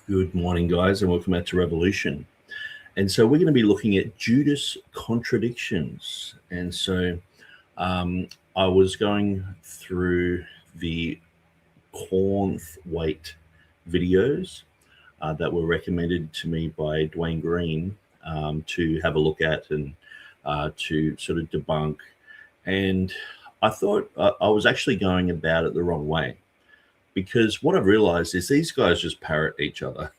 Good morning, guys, and welcome back to Revolution. And so we're going to be looking at Judas contradictions. And so I was going through the cornth weight videos that were recommended to me by Dwayne Green to have a look at and to sort of debunk. And I thought I was actually going about it the wrong way, because what I've realized is these guys just parrot each other.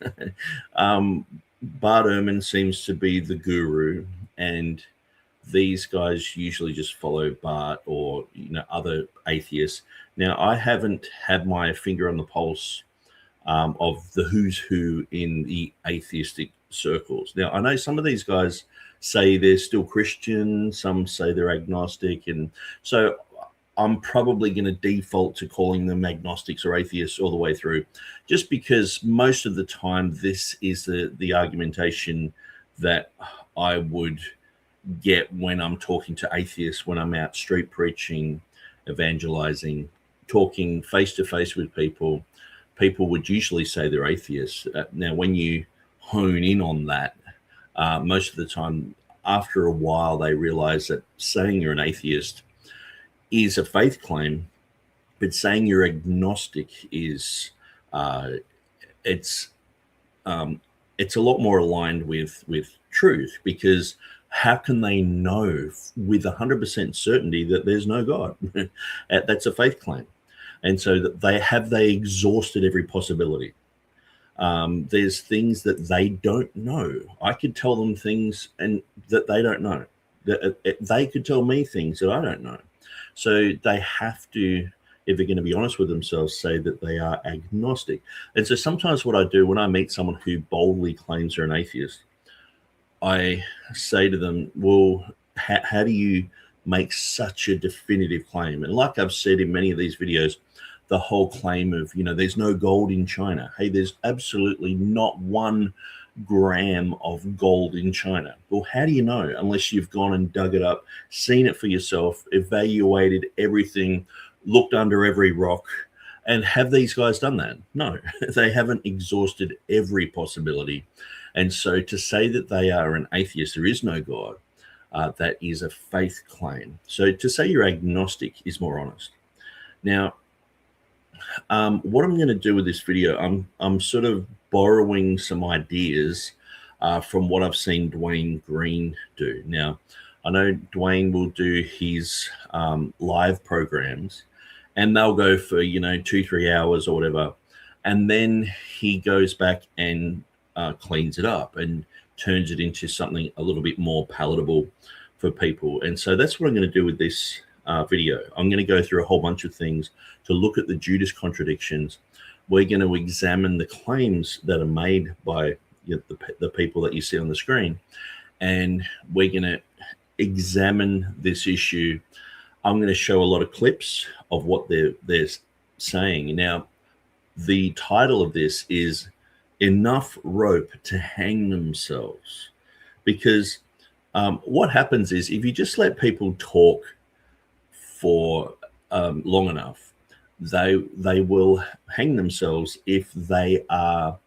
Bart Ehrman seems to be the guru, and these guys usually just follow Bart or other atheists. Now, I haven't had my finger on the pulse of the who's who in the atheistic circles. Now, I know some of these guys say they're still Christian, some say they're agnostic, and so I'm probably going to default to calling them agnostics or atheists all the way through, just because most of the time this is the argumentation that I would get when I'm talking to atheists, when I'm out street preaching, evangelizing, talking face-to-face with people. People would usually say they're atheists. Now, when you hone in on that, most of the time, after a while, they realize that saying you're an atheist is a faith claim, but saying you're agnostic is it's a lot more aligned with truth, because how can they know with 100% certainty that there's no God? That's a faith claim. And so that they exhausted every possibility. There's things that they don't know. I could tell them things and that they don't know. They could tell me things that I don't know. So they have to, if they're going to be honest with themselves, say that they are agnostic. And so sometimes what I do when I meet someone who boldly claims they're an atheist, I say to them, well, how do you make such a definitive claim? And like I've said in many of these videos, the whole claim of, there's no gold in China. Hey, there's absolutely not 1 gram of gold in China. Well, how do you know unless you've gone and dug it up, seen it for yourself, evaluated everything, looked under every rock? And have these guys done that? No, they haven't exhausted every possibility. And so to say that they are an atheist, there is no God, that is a faith claim. So to say you're agnostic is more honest. Now, what I'm going to do with this video, I'm sort of borrowing some ideas from what I've seen Dwayne Green do. Now, I know Dwayne will do his live programs, and they'll go for 2-3 hours or whatever, and then he goes back and cleans it up and turns it into something a little bit more palatable for people. And so that's what I'm going to do with this video. I'm going to go through a whole bunch of things to look at the Judas contradictions. We're going to examine the claims that are made by the people that you see on the screen, and we're going to examine this issue. I'm going to show a lot of clips of what they're saying. Now, the title of this is Enough Rope to Hang Themselves, because what happens is if you just let people talk for long enough, they will hang themselves if they are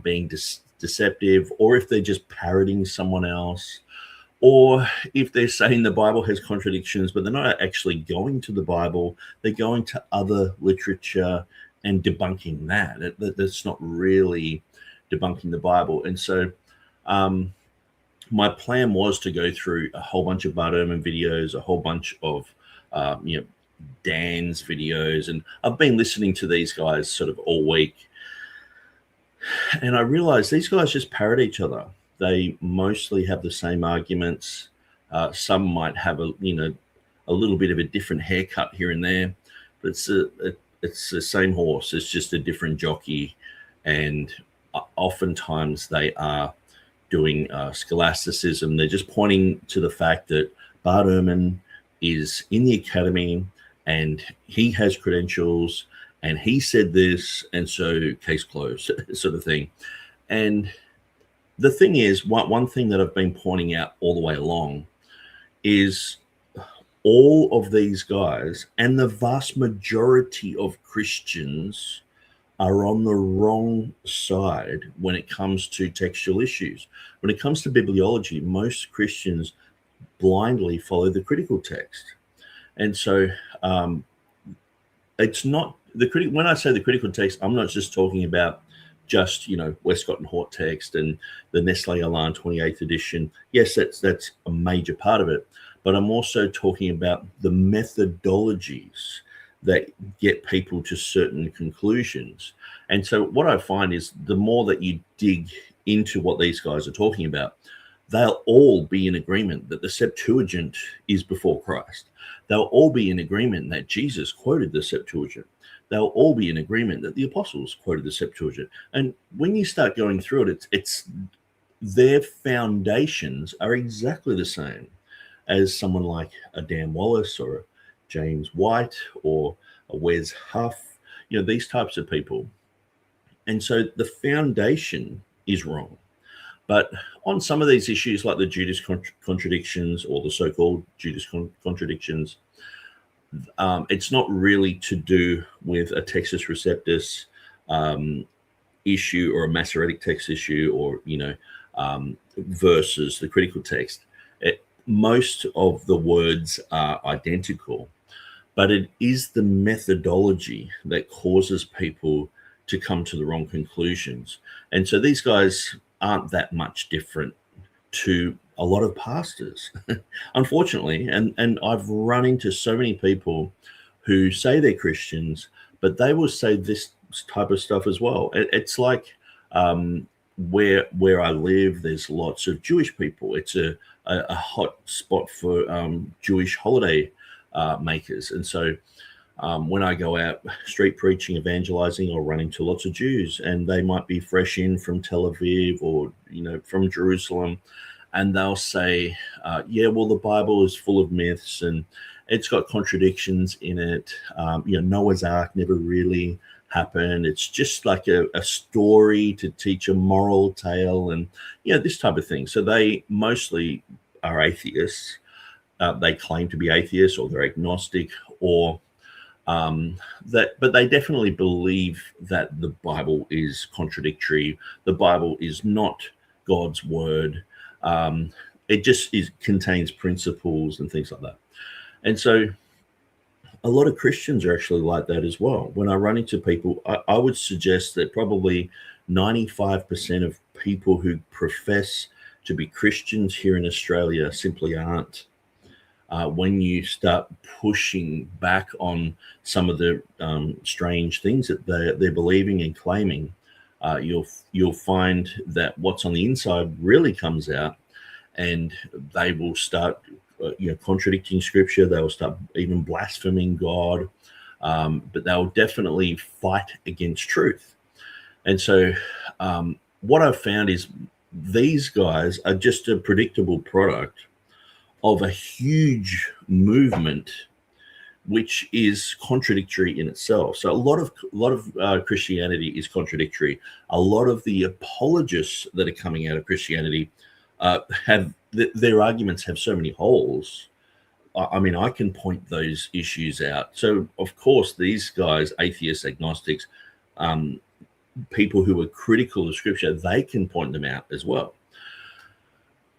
being deceptive, or if they're just parroting someone else, or if they're saying the Bible has contradictions, but they're not actually going to the Bible, they're going to other literature and debunking that. That's not really debunking the Bible. And so my plan was to go through a whole bunch of Bart Ehrman videos, a whole bunch of Dan's videos, and I've been listening to these guys sort of all week, and I realized these guys just parrot each other. They mostly have the same arguments. Some might have a little bit of a different haircut here and there, but it's the same horse. It's just a different jockey, and oftentimes they are doing scholasticism. They're just pointing to the fact that Bart Ehrman is in the academy and he has credentials and he said this, and so case closed sort of thing. And the thing is, one thing that I've been pointing out all the way along is all of these guys and the vast majority of Christians are on the wrong side when it comes to textual issues. When it comes to bibliology, most Christians blindly follow the critical text. And so it's not the critical. When I say the critical text, I'm not just talking about just, Westcott and Hort text and the Nestle Alarm 28th edition. Yes, that's a major part of it. But I'm also talking about the methodologies that get people to certain conclusions. And so what I find is the more that you dig into what these guys are talking about, they'll all be in agreement that the Septuagint is before Christ. They'll all be in agreement that Jesus quoted the Septuagint. They'll all be in agreement that the apostles quoted the Septuagint. And when you start going through it, it's their foundations are exactly the same as someone like a Dan Wallace or a James White or a Wes Huff, these types of people. And so the foundation is wrong. But on some of these issues, like the Judas contradictions or the so-called Judas contradictions, it's not really to do with a Textus Receptus issue or a Masoretic text issue or, versus the critical text. Most of the words are identical, but it is the methodology that causes people to come to the wrong conclusions. And so these guys aren't that much different to a lot of pastors, unfortunately. And I've run into so many people who say they're Christians, but they will say this type of stuff as well. It's like where I live, there's lots of Jewish people. It's a hot spot for Jewish holiday makers. And so when I go out street preaching, evangelizing, or run into lots of Jews, and they might be fresh in from Tel Aviv or, from Jerusalem, and they'll say, well, the Bible is full of myths and it's got contradictions in it. Noah's Ark never really happened. It's just like a story to teach a moral tale and, this type of thing. So they mostly are atheists. They claim to be atheists, or they're agnostic, or but they definitely believe that the Bible is contradictory. The Bible is not God's word. It just contains principles and things like that. And so a lot of Christians are actually like that as well. When I run into people, I would suggest that probably 95% of people who profess to be Christians here in Australia simply aren't. When you start pushing back on some of the strange things that they're believing and claiming, you'll find that what's on the inside really comes out, and they will start contradicting Scripture. They will start even blaspheming God, but they'll definitely fight against truth. And so what I've found is these guys are just a predictable product of a huge movement which is contradictory in itself. So a lot of Christianity is contradictory. A lot of the apologists that are coming out of Christianity have their arguments have so many holes. I mean, I can point those issues out. So of course, these guys, atheists, agnostics, people who are critical of Scripture, they can point them out as well.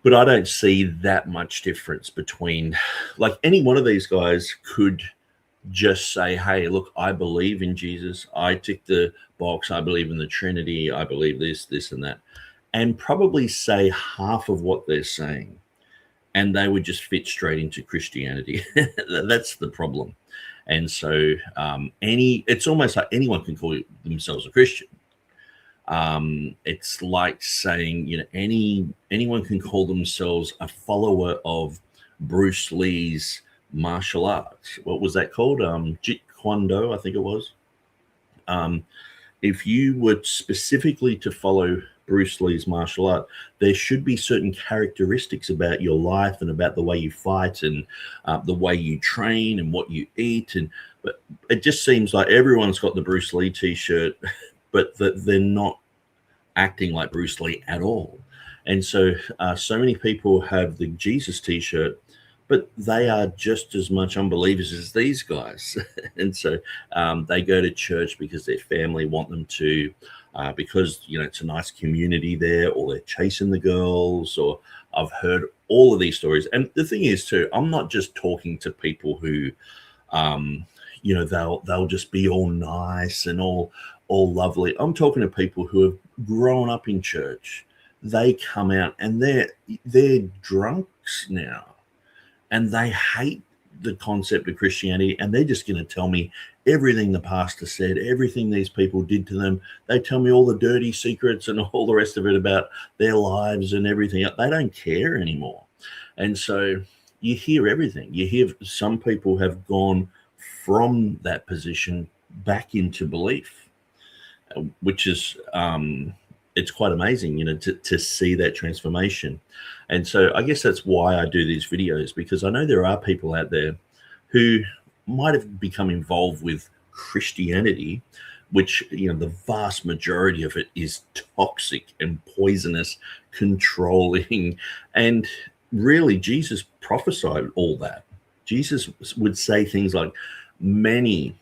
But I don't see that much difference between, like, any one of these guys could just say, hey, look, I believe in Jesus. I tick the box. I believe in the Trinity. I believe this, this, and that. And probably say half of what they're saying. And they would just fit straight into Christianity. That's the problem. And so it's almost like anyone can call themselves a Christian. It's like saying, anyone can call themselves a follower of Bruce Lee's martial arts. What was that called? Jeet Kune Do, I think it was. If you were specifically to follow Bruce Lee's martial art, there should be certain characteristics about your life and about the way you fight and the way you train and what you eat. But it just seems like everyone's got the Bruce Lee t-shirt, but that they're not acting like Bruce Lee at all. And so so many people have the Jesus t-shirt, but they are just as much unbelievers as these guys. And so they go to church because their family want them to, because, it's a nice community there, or they're chasing the girls, or I've heard all of these stories. And the thing is too, I'm not just talking to people who, they'll just be all nice and all lovely. I'm talking to people who have grown up in church. They come out and they're drunks now, and they hate the concept of Christianity, and they're just going to tell me everything the pastor said, everything these people did to them. They tell me all the dirty secrets and all the rest of it about their lives and everything. They don't care anymore. And so you hear everything. You hear some people have gone from that position back into belief, which is it's quite amazing, to see that transformation. And so I guess that's why I do these videos, because I know there are people out there who might have become involved with Christianity, which, the vast majority of it is toxic and poisonous, controlling. And really, Jesus prophesied all that. Jesus would say things like, many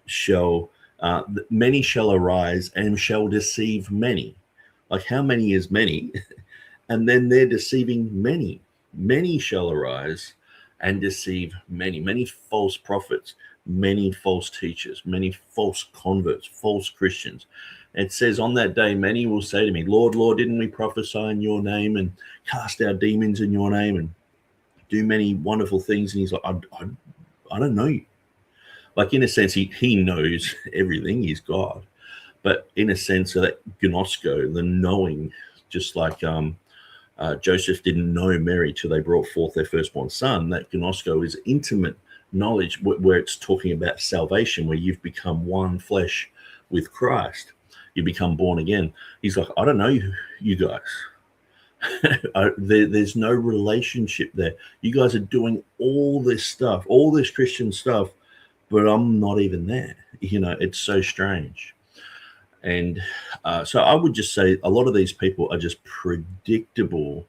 shall arise and shall deceive many. Like, how many is many? And then they're deceiving many. Many shall arise and deceive many. Many false prophets, many false teachers, many false converts, false Christians. It says, on that day, many will say to me, Lord, Lord, didn't we prophesy in your name and cast out demons in your name and do many wonderful things? And he's like, I don't know you. Like, in a sense, he knows everything. He's God. But in a sense, that gnosko, the knowing, just like Joseph didn't know Mary till they brought forth their firstborn son, that gnosko is intimate knowledge where it's talking about salvation, where you've become one flesh with Christ. You become born again. He's like, I don't know you guys. There's no relationship there. You guys are doing all this stuff, all this Christian stuff, but I'm not even there. It's so strange. And so I would just say a lot of these people are just predictable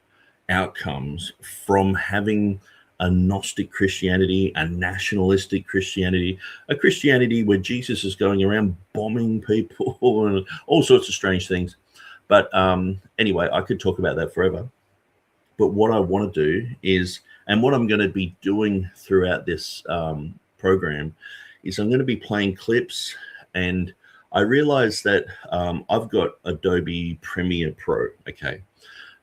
outcomes from having a Gnostic Christianity, a nationalistic Christianity, a Christianity where Jesus is going around bombing people and all sorts of strange things. But anyway, I could talk about that forever. But what I want to do is, and what I'm going to be doing throughout this program, is I'm going to be playing clips. And I realized that I've got Adobe Premiere Pro. Okay.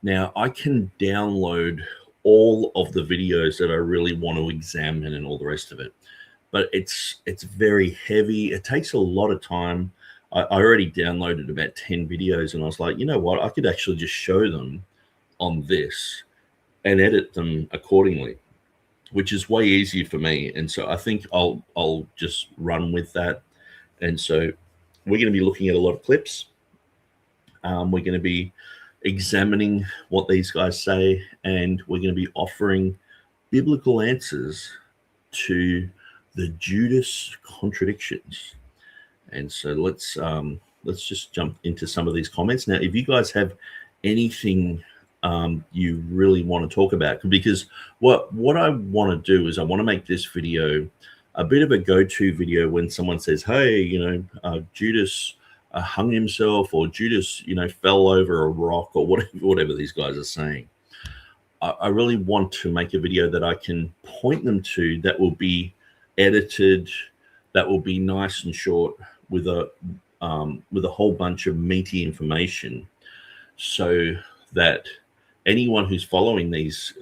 Now I can download all of the videos that I really want to examine and all the rest of it. But it's very heavy. It takes a lot of time. I already downloaded about 10 videos, and I was like, you know what? I could actually just show them on this and edit them accordingly, which is way easier for me. And so I think I'll just run with that. And so we're going to be looking at a lot of clips. We're going to be examining what these guys say, and we're going to be offering biblical answers to the Judas contradictions. And so let's just jump into some of these comments. Now, if you guys have anything you really want to talk about, because what I want to do is I want to make this video a bit of a go-to video when someone says, hey, Judas hung himself, or Judas, fell over a rock, or whatever these guys are saying. I really want to make a video that I can point them to, that will be edited, that will be nice and short, with a whole bunch of meaty information, so that anyone who's following these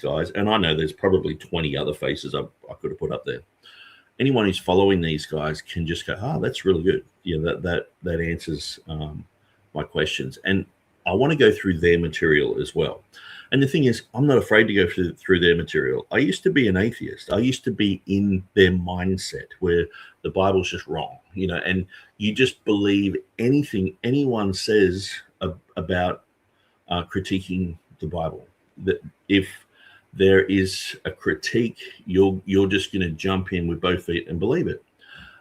guys, and I know there's probably 20 other faces I could have put up there. Anyone who's following these guys can just go, that's really good. That answers my questions. And I want to go through their material as well. And the thing is, I'm not afraid to go through their material. I used to be an atheist. I used to be in their mindset where the Bible's just wrong, and you just believe anything anyone says about critiquing the Bible. That if there is a critique, you're just going to jump in with both feet and believe it.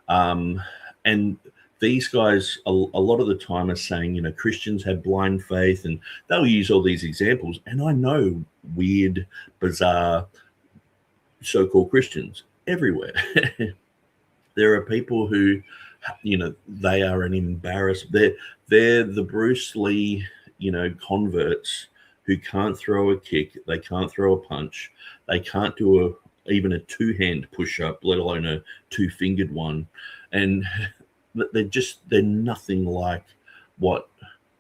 And these guys, a lot of the time, are saying, Christians have blind faith, and they'll use all these examples. And I know weird, bizarre, so-called Christians everywhere. There are people who, they are an embarrassment. They're the Bruce Lee, converts who can't throw a kick, they can't throw a punch, they can't do even a two-hand push-up, let alone a two-fingered one, and they're nothing like what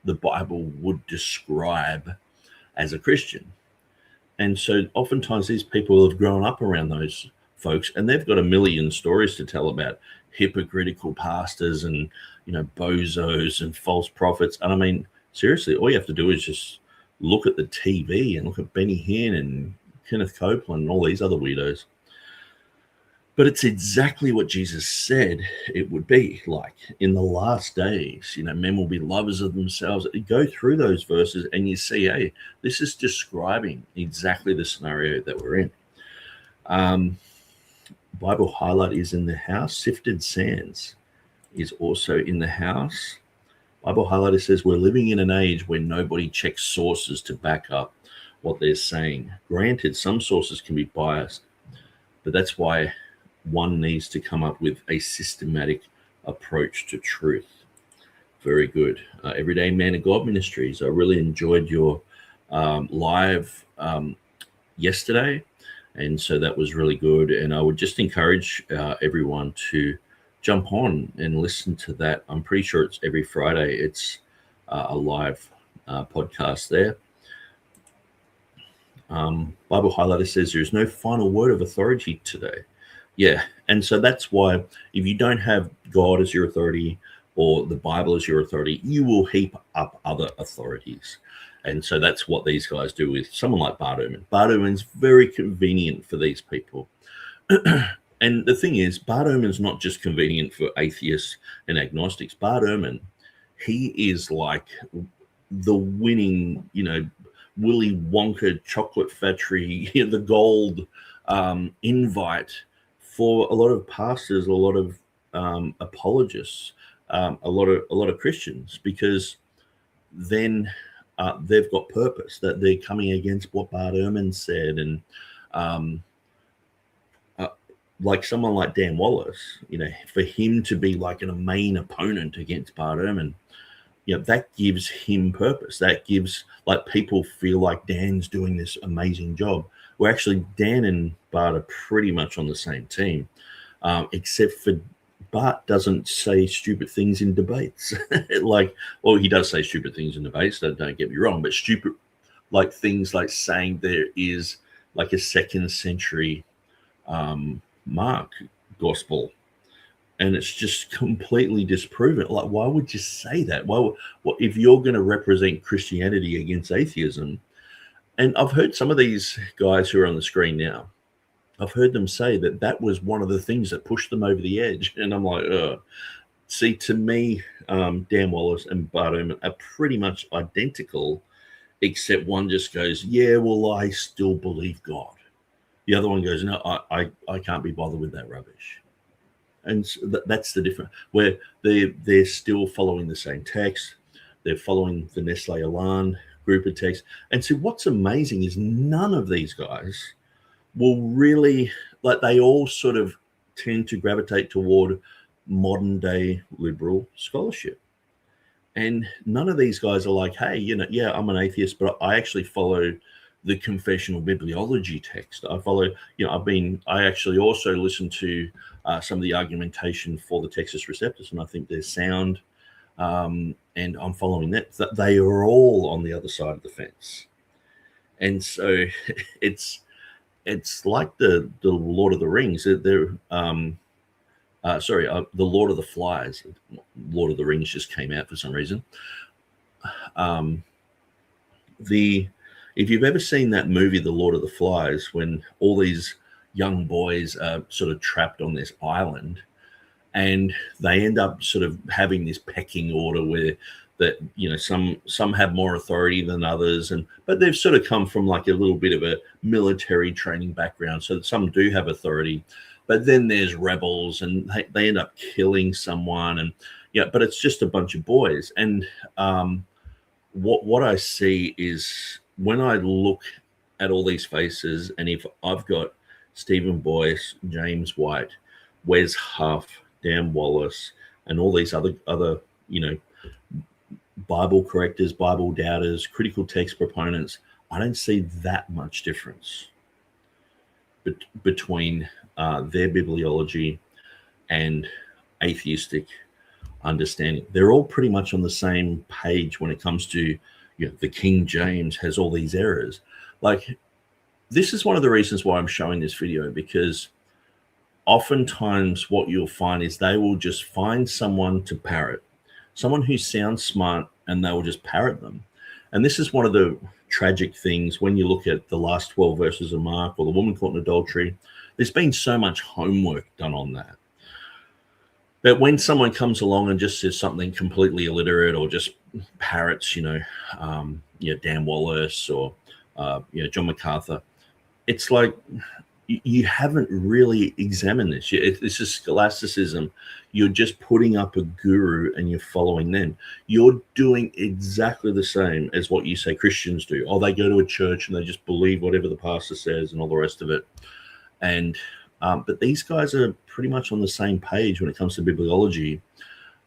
the Bible would describe as a Christian. And so oftentimes these people have grown up around those folks, and they've got a million stories to tell about hypocritical pastors and, bozos and false prophets. And I mean, seriously, all you have to do is just look at the TV and look at Benny Hinn and Kenneth Copeland and all these other weirdos. But it's exactly what Jesus said it would be like in the last days. Men will be lovers of themselves. You go through those verses and you see, hey, this is describing exactly the scenario that we're in. Bible Highlight is in the house. Sifted Sands is also in the house. Bible Highlighter says, we're living in an age where nobody checks sources to back up what they're saying. Granted, some sources can be biased, but that's why one needs to come up with a systematic approach to truth. Very good. Everyday Man of God Ministries. I really enjoyed your live yesterday, and so that was really good. And I would just encourage everyone to jump on and listen to that. I'm pretty sure it's every Friday. It's a live podcast there. Bible Highlighter says there's no final word of authority today. Yeah, and so that's why if you don't have God as your authority or the Bible as your authority, you will heap up other authorities. And so that's what these guys do with someone like Bart Ehrman. Bart Ehrman's very convenient for these people. And the thing is, Bart Ehrman's not just convenient for atheists and agnostics. Bart Ehrman, he is like the winning, Willy Wonka chocolate factory, the gold invite for a lot of pastors, a lot of apologists, a lot of Christians, because then they've got purpose, that they're coming against what Bart Ehrman said. And like someone like Dan Wallace, for him to be like a main opponent against Bart Ehrman, that gives him purpose. That gives, like, people feel like Dan's doing this amazing job. Well, actually, Dan and Bart are pretty much on the same team, except for Bart doesn't say stupid things in debates. He does say stupid things in debates, don't get me wrong, but stupid, like things like saying there is like a 2nd century Mark gospel, and it's just completely disproven. Like, why would you say that? Well, if you're going to represent Christianity against atheism? And I've heard some of these guys who are on the screen now, I've heard them say that was one of the things that pushed them over the edge. And I'm like, see, to me, Dan Wallace and Bart Ehrman are pretty much identical, except one just goes, yeah, well, I still believe God. The other one goes, no, I can't be bothered with that rubbish. And so that's the difference, where they're still following the same text. They're following the Nestle Alarm group of texts. And so what's amazing is none of these guys will really, like, they all sort of tend to gravitate toward modern day liberal scholarship. And none of these guys are like, hey, yeah, I'm an atheist, but I actually follow the confessional bibliology text. I follow, I actually also listen to some of the argumentation for the Textus Receptus, and I think they're sound. And I'm following that. They are all on the other side of the fence. And so it's like the Lord of the Rings. They're the Lord of the Flies. Lord of the Rings just came out for some reason. If you've ever seen that movie, The Lord of the Flies, when all these young boys are sort of trapped on this island, and they end up sort of having this pecking order where that, some have more authority than others, but they've sort of come from like a little bit of a military training background, so that some do have authority, but then there's rebels and they end up killing someone, and but it's just a bunch of boys. And what I see is, when I look at all these faces, and if I've got Stephen Boyce, James White, Wes Huff, Dan Wallace, and all these other Bible correctors, Bible doubters, critical text proponents, I don't see that much difference between their bibliology and atheistic understanding. They're all pretty much on the same page when it comes to, the King James has all these errors. Like, this is one of the reasons why I'm showing this video, because oftentimes what you'll find is they will just find someone to parrot, someone who sounds smart, and they will just parrot them. And this is one of the tragic things when you look at the last 12 verses of Mark or the woman caught in adultery. There's been so much homework done on that. But when someone comes along and just says something completely illiterate or just parrots, Dan Wallace or, John MacArthur, it's like you haven't really examined this. This is scholasticism. You're just putting up a guru and you're following them. You're doing exactly the same as what you say Christians do. Oh, they go to a church and they just believe whatever the pastor says and all the rest of it. And but these guys are pretty much on the same page when it comes to bibliology.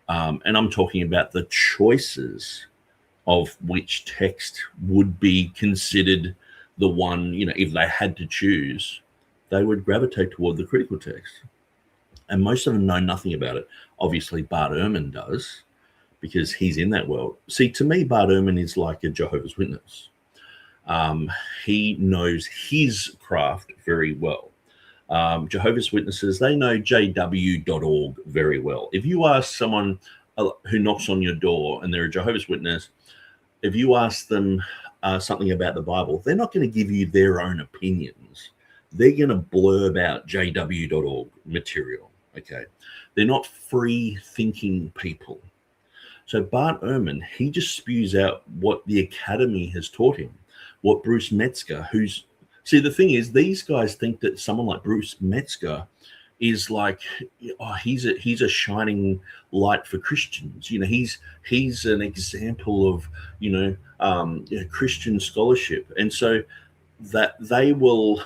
And I'm talking about the choices of which text would be considered the one, if they had to choose, they would gravitate toward the critical text. And most of them know nothing about it. Obviously, Bart Ehrman does, because he's in that world. See, to me, Bart Ehrman is like a Jehovah's Witness. He knows his craft very well. Jehovah's Witnesses, they know jw.org very well. If you ask someone who knocks on your door and they're a Jehovah's Witness, if you ask them something about the Bible, they're not going to give you their own opinions. They're going to blurb out jw.org material, okay? They're not free-thinking people. So Bart Ehrman, he just spews out what the Academy has taught him, what Bruce Metzger, see, the thing is, these guys think that someone like Bruce Metzger is like, he's a shining light for Christians. He's an example of, Christian scholarship. And so that they will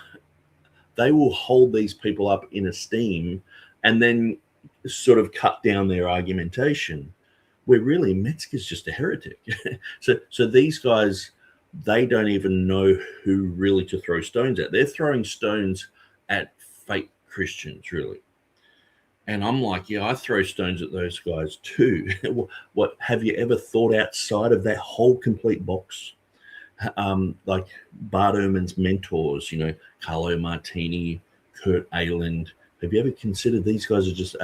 hold these people up in esteem and then sort of cut down their argumentation, where really Metzger's just a heretic. So these guys, they don't even know who really to throw stones at. They're throwing stones at fake Christians, really. And I'm like, I throw stones at those guys too. What have you ever thought outside of that whole complete box? Like Bart Ehrman's mentors, Carlo Martini, Kurt Aland. Have you ever considered these guys are just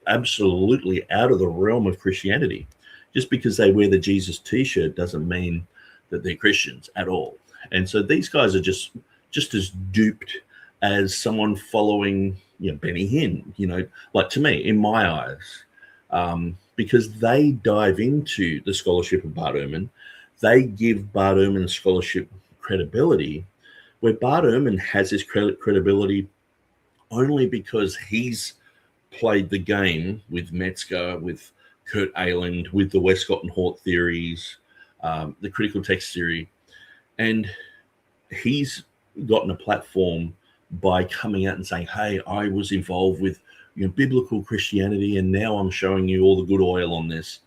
absolutely out of the realm of Christianity? Just because they wear the Jesus t-shirt doesn't mean that they're Christians at all. And so these guys are just as duped as someone following, Benny Hinn, like to me, in my eyes, because they dive into the scholarship of Bart Ehrman. They give Bart Ehrman scholarship credibility, where Bart Ehrman has his credibility only because he's played the game with Metzger, with Kurt Aland, with the Westcott and Hort theories, the critical text theory, and he's gotten a platform by coming out and saying, hey, I was involved with biblical Christianity, and now I'm showing you all the good oil on this,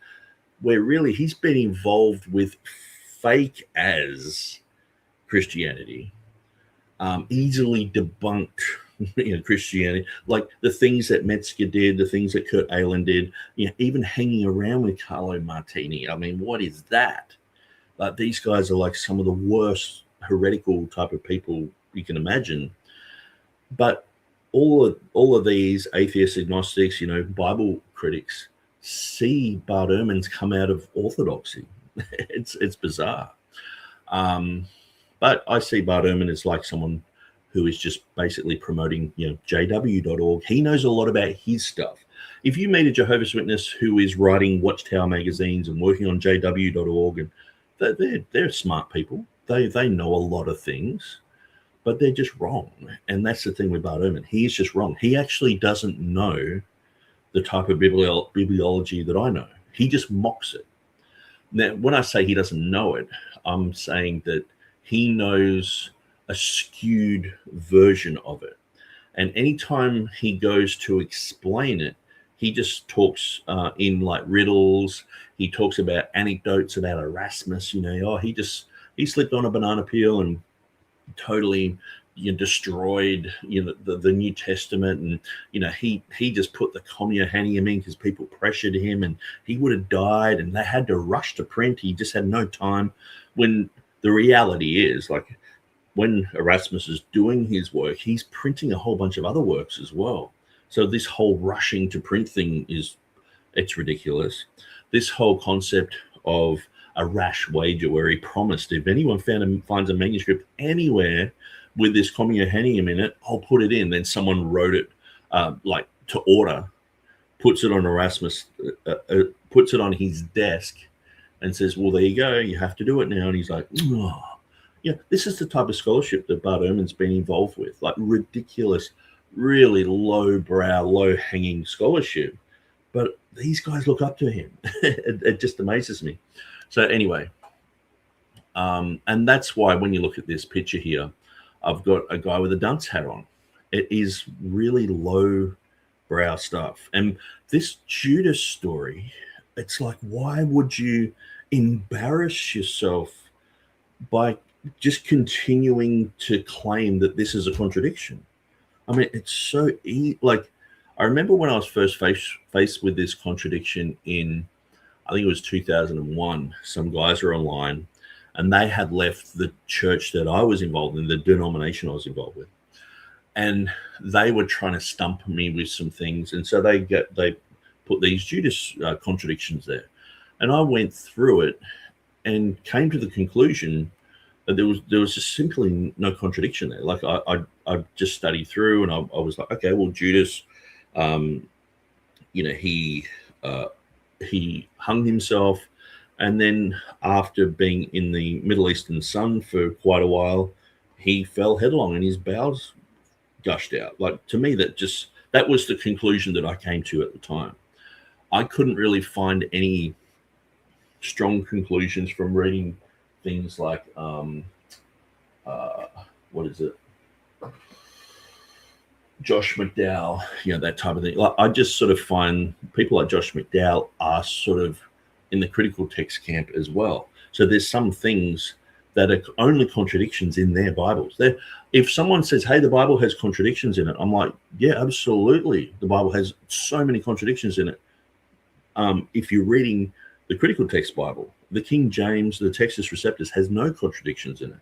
where really he's been involved with fake as Christianity, easily debunked Christianity, like the things that Metzger did, the things that Kurt Aland did, even hanging around with Carlo Martini. I mean, what is that? Like, these guys are like some of the worst heretical type of people you can imagine. But all of these atheist agnostics, Bible critics, see Bart Ehrman's come out of orthodoxy. It's bizarre. But I see Bart Ehrman as like someone who is just basically promoting, jw.org. He knows a lot about his stuff. If you meet a Jehovah's Witness who is writing Watchtower magazines and working on jw.org, and they're smart people. They know a lot of things, but they're just wrong. And that's the thing with Bart Ehrman. He is just wrong. He actually doesn't know the type of bibliology that I know. He just mocks it. Now, when I say he doesn't know it, I'm saying that he knows a skewed version of it. And anytime he goes to explain it, he just talks in like riddles. He talks about anecdotes about Erasmus. He slipped on a banana peel and totally destroyed the New Testament, and he just put the Commune Hanium in because people pressured him, and he would have died, and they had to rush to print. He just had no time. When the reality is, like, when Erasmus is doing his work, he's printing a whole bunch of other works as well. So this whole rushing to print thing it's ridiculous. This whole concept of a rash wager where he promised, if anyone finds a manuscript anywhere with this Commune Hanium in it, I'll put it in. Then someone wrote it like to order, puts it on Erasmus, puts it on his desk and says, well, there you go, you have to do it now. And he's like, oh. Yeah, this is the type of scholarship that Bart Ehrman's been involved with, like ridiculous, really low-brow, low-hanging scholarship. But these guys look up to him. It just amazes me. So anyway, and that's why when you look at this picture here, I've got a guy with a dunce hat on. It is really low-brow stuff. And this Judas story, it's like, why would you embarrass yourself by just continuing to claim that this is a contradiction? I mean, it's so like, I remember when I was first faced with this contradiction in, I think it was 2001, some guys were online and they had left the church that I was involved in, the denomination I was involved with. And they were trying to stump me with some things. And so they put these Judas contradictions there. And I went through it and came to the conclusion that there was just simply no contradiction there. Like I just studied through, and I was like, okay, well, Judas, he hung himself, and then after being in the Middle Eastern sun for quite a while, he fell headlong and his bowels gushed out. Like, to me, that was the conclusion that I came to at the time. I couldn't really find any strong conclusions from reading things like what is it, Josh McDowell, that type of thing. Like, I just sort of find people like Josh McDowell are sort of in the critical text camp as well. So there's some things that are only contradictions in their Bibles. If someone says, hey, the Bible has contradictions in it, I'm like, yeah, absolutely. The Bible has so many contradictions in it. If you're reading the critical text Bible, the King James, the Textus Receptus has no contradictions in it.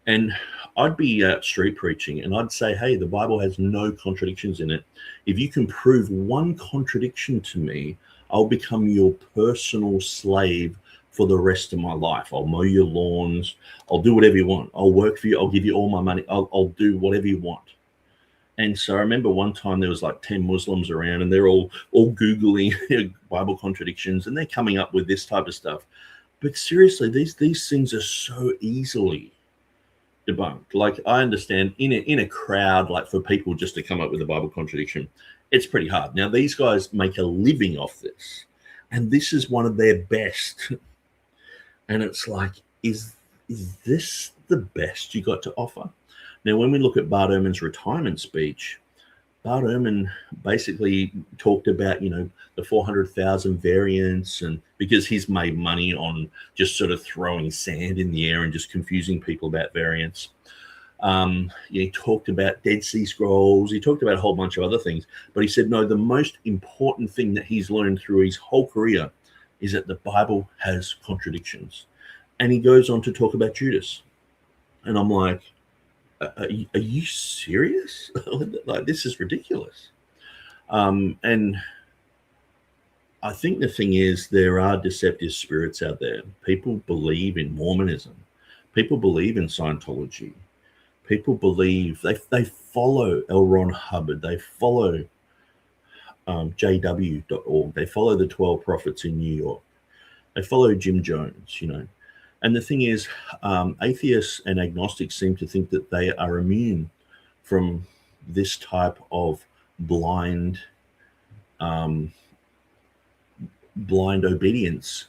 And I'd be out street preaching and I'd say, hey, the Bible has no contradictions in it. If you can prove one contradiction to me, I'll become your personal slave for the rest of my life. I'll mow your lawns. I'll do whatever you want. I'll work for you. I'll give you all my money. I'll do whatever you want. And so I remember one time there was like 10 Muslims around and they're all Googling Bible contradictions and they're coming up with this type of stuff. But seriously, these things are so easily debunked. Like, I understand in a crowd, like for people just to come up with a Bible contradiction, it's pretty hard. Now, these guys make a living off this, and this is one of their best. And it's like, is this the best you got to offer? Now, when we look at Bart Ehrman's retirement speech, Bart Ehrman basically talked about, the 400,000 variants, and because he's made money on just sort of throwing sand in the air and just confusing people about variants. He talked about Dead Sea Scrolls. He talked about a whole bunch of other things. But he said, no, the most important thing that he's learned through his whole career is that the Bible has contradictions. And he goes on to talk about Judas. And I'm like, are you serious? Like, this is ridiculous. And I think the thing is, there are deceptive spirits out there. People believe in Mormonism. People believe in Scientology. People believe, they follow L. Ron Hubbard. They follow JW.org. They follow the 12 prophets in New York. They follow Jim Jones, And the thing is, atheists and agnostics seem to think that they are immune from this type of blind obedience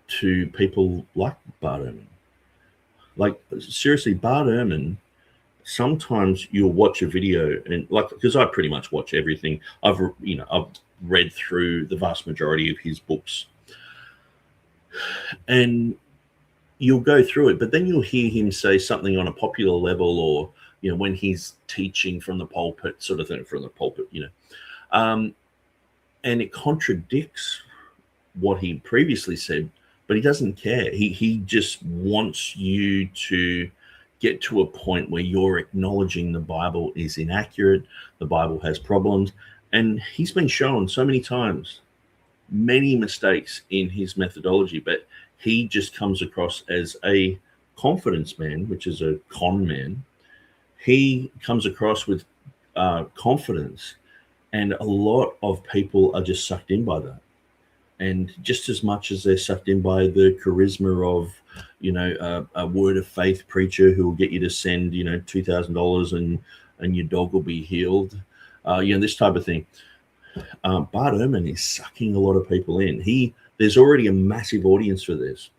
to people like Bart Ehrman. Like, seriously, Bart Ehrman sometimes you'll watch a video and like, because I pretty much watch everything. I've read through the vast majority of his books, and you'll go through it, but then you'll hear him say something on a popular level, or when he's teaching from the pulpit, sort of thing, from the pulpit, and it contradicts what he previously said, but he doesn't care. He just wants you to get to a point where you're acknowledging the Bible is inaccurate, the Bible has problems, and he's been shown so many times many mistakes in his methodology, but he just comes across as a confidence man, which is a con man. He comes across with confidence, and a lot of people are just sucked in by that. And just as much as they're sucked in by the charisma of, a word of faith preacher who will get you to send, $2,000 and your dog will be healed, this type of thing. Bart Ehrman is sucking a lot of people in. There's already a massive audience for this.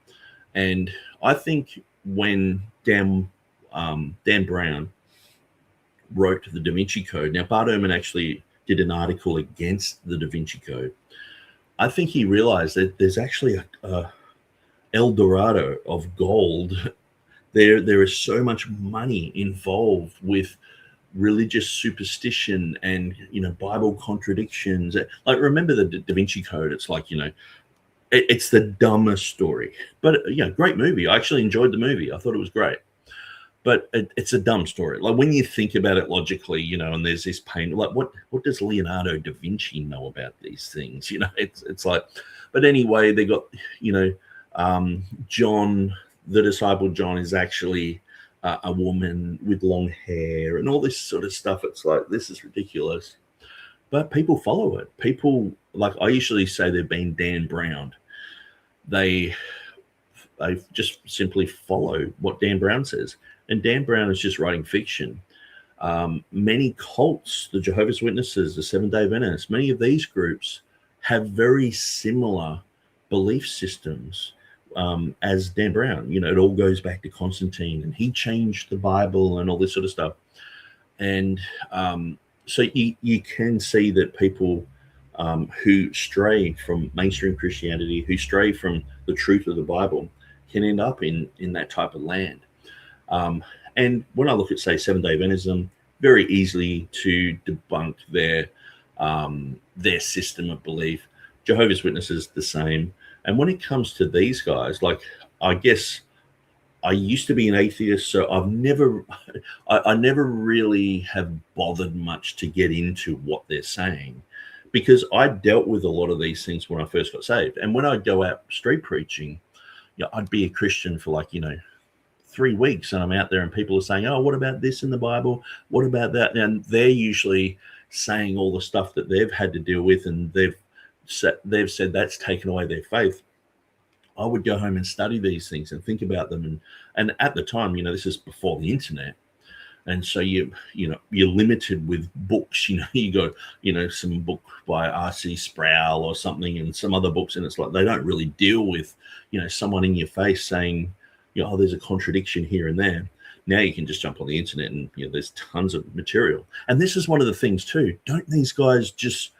And I think when Dan Brown wrote the Da Vinci Code, now Bart Ehrman actually did an article against the Da Vinci Code. I think he realized that there's actually a El Dorado of gold. There is so much money involved with religious superstition and Bible contradictions. Like, remember the Da Vinci Code? It's like, it's the dumbest story, but great movie. I actually enjoyed the movie. I thought it was great, but it's a dumb story. Like, when you think about it logically, and there's this pain, like what does Leonardo da Vinci know about these things? It's like, but anyway, they got, John, the disciple John, is actually a woman with long hair and all this sort of stuff. It's like, this is ridiculous, but people follow it. People, like, I usually say they've been Dan Brown. They just simply follow what Dan Brown says, and Dan Brown is just writing fiction. Many cults, the Jehovah's Witnesses, the Seventh-day Adventists, many of these groups have very similar belief systems as Dan Brown. It all goes back to Constantine, and he changed the Bible and all this sort of stuff. And so you can see that people who stray from mainstream Christianity, who stray from the truth of the Bible, can end up in that type of land. And when I look at, say, Seventh-day Adventism, very easily to debunk their system of belief. Jehovah's Witnesses, the same. And when it comes to these guys, like, I guess I used to be an atheist, so I never really have bothered much to get into what they're saying, because I dealt with a lot of these things when I first got saved. And when I'd go out street preaching, I'd be a Christian for 3 weeks, and I'm out there and people are saying, oh, what about this in the Bible? What about that? And they're usually saying all the stuff that they've had to deal with, and they've said that's taken away their faith. I would go home and study these things and think about them. And at the time, this is before the internet. And so you're limited with books. You got, some book by R.C. Sproul or something, and some other books, and it's like they don't really deal with, someone in your face saying, oh, there's a contradiction here and there. Now you can just jump on the internet and there's tons of material. And this is one of the things too. Don't these guys just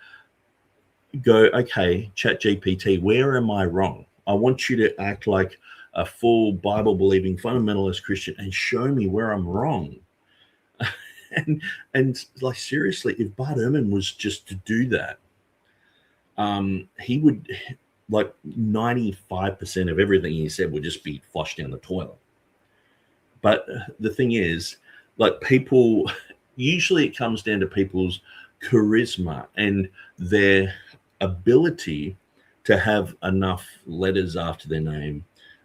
go, okay, ChatGPT, where am I wrong? I want you to act like a full Bible-believing fundamentalist Christian and show me where I'm wrong. and like, seriously, if Bart Ehrman was just to do that, he would, like, 95% of everything he said would just be flushed down the toilet. But the thing is, like, people, usually it comes down to people's charisma and their ability to have enough letters after their name,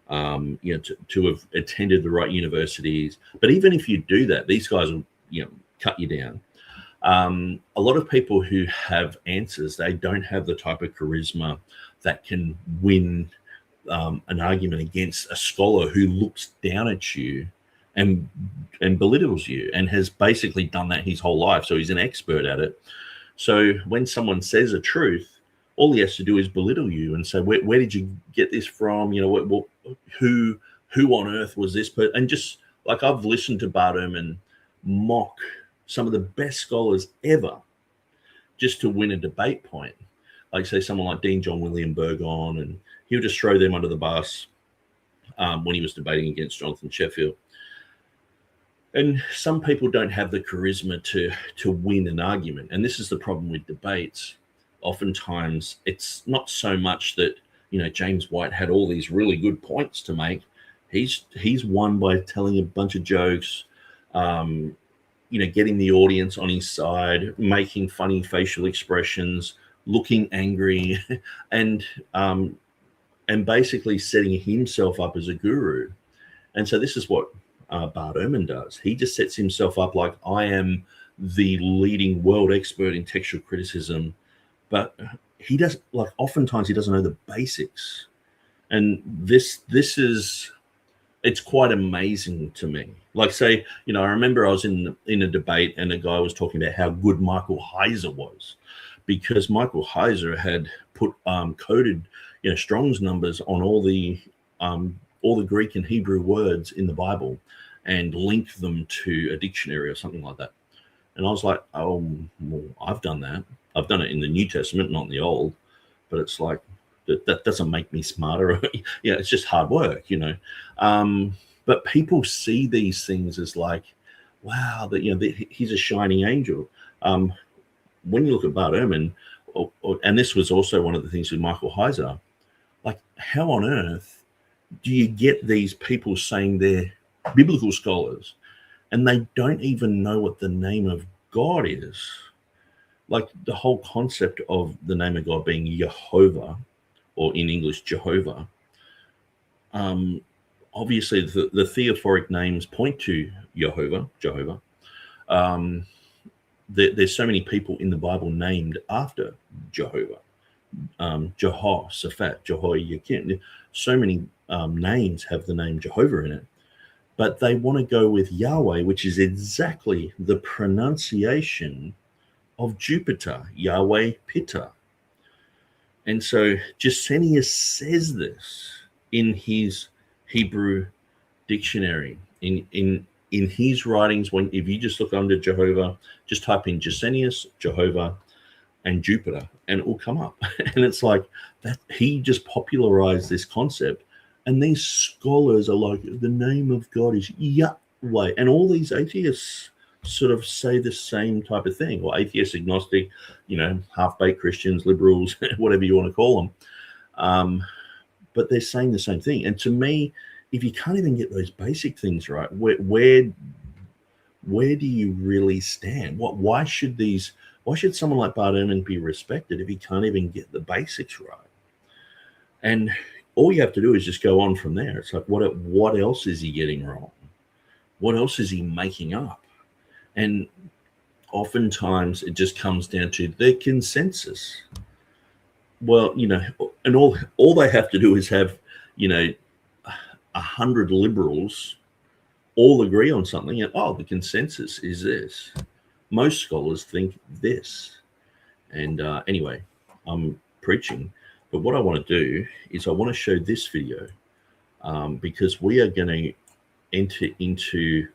to have attended the right universities. But even if you do that, these guys will, cut you down. A lot of people who have answers, they don't have the type of charisma that can win an argument against a scholar who looks down at you and belittles you, and has basically done that his whole life. So he's an expert at it. So when someone says a truth, all he has to do is belittle you and say, where did you get this from? Who on earth was this? And just like, I've listened to Bart Ehrman mock some of the best scholars ever just to win a debate point. Like, say, someone like Dean John William Burgon, and he'll just throw them under the bus when he was debating against Jonathan Sheffield. And some people don't have the charisma to win an argument. And this is the problem with debates. Oftentimes, it's not so much that, James White had all these really good points to make. He's won by telling a bunch of jokes, getting the audience on his side, making funny facial expressions, looking angry, and basically setting himself up as a guru. And so this is what Bart Ehrman does. He just sets himself up like, I am the leading world expert in textual criticism, but he does, like, oftentimes he doesn't know the basics. And this is, it's quite amazing to me. Like, say, I remember I was in a debate and a guy was talking about how good Michael Heiser was, because Michael Heiser had put coded, Strong's numbers on all the Greek and Hebrew words in the Bible and linked them to a dictionary or something like that. And I was like, oh, well, I've done that. I've done it in the New Testament, not in the Old. But it's like, that doesn't make me smarter. It's just hard work, But people see these things as like, wow, that he's a shining angel. When you look at Bart Ehrman, and this was also one of the things with Michael Heiser, like, how on earth do you get these people saying they're biblical scholars and they don't even know what the name of God is? Like, the whole concept of the name of God being Jehovah, or in English, Jehovah. Obviously, the theophoric names point to Jehovah. There's so many people in the Bible named after Jehovah. Jehoshaphat, Jehoiakim. So many names have the name Jehovah in it. But they want to go with Yahweh, which is exactly the pronunciation of Jupiter, Yahweh Pitta. And so Gesenius says this in his Hebrew dictionary. In his writings, if you just look under Jehovah, just type in Gesenius, Jehovah, and Jupiter, and it will come up. And it's like that he just popularized this concept. And these scholars are like, the name of God is Yahweh. And all these atheists sort of say the same type of thing, or atheist, agnostic, half-baked Christians, liberals, whatever you want to call them. But they're saying the same thing. And to me, if you can't even get those basic things right, where do you really stand? Why should someone like Bart Ehrman be respected if he can't even get the basics right? And all you have to do is just go on from there. It's like, what else is he getting wrong? What else is he making up? And oftentimes it just comes down to the consensus. Well, and all they have to do is have, 100 liberals all agree on something, and the consensus is this. Most scholars think this. And anyway, I'm preaching, but what I want to do is I want to show this video because we are going to enter into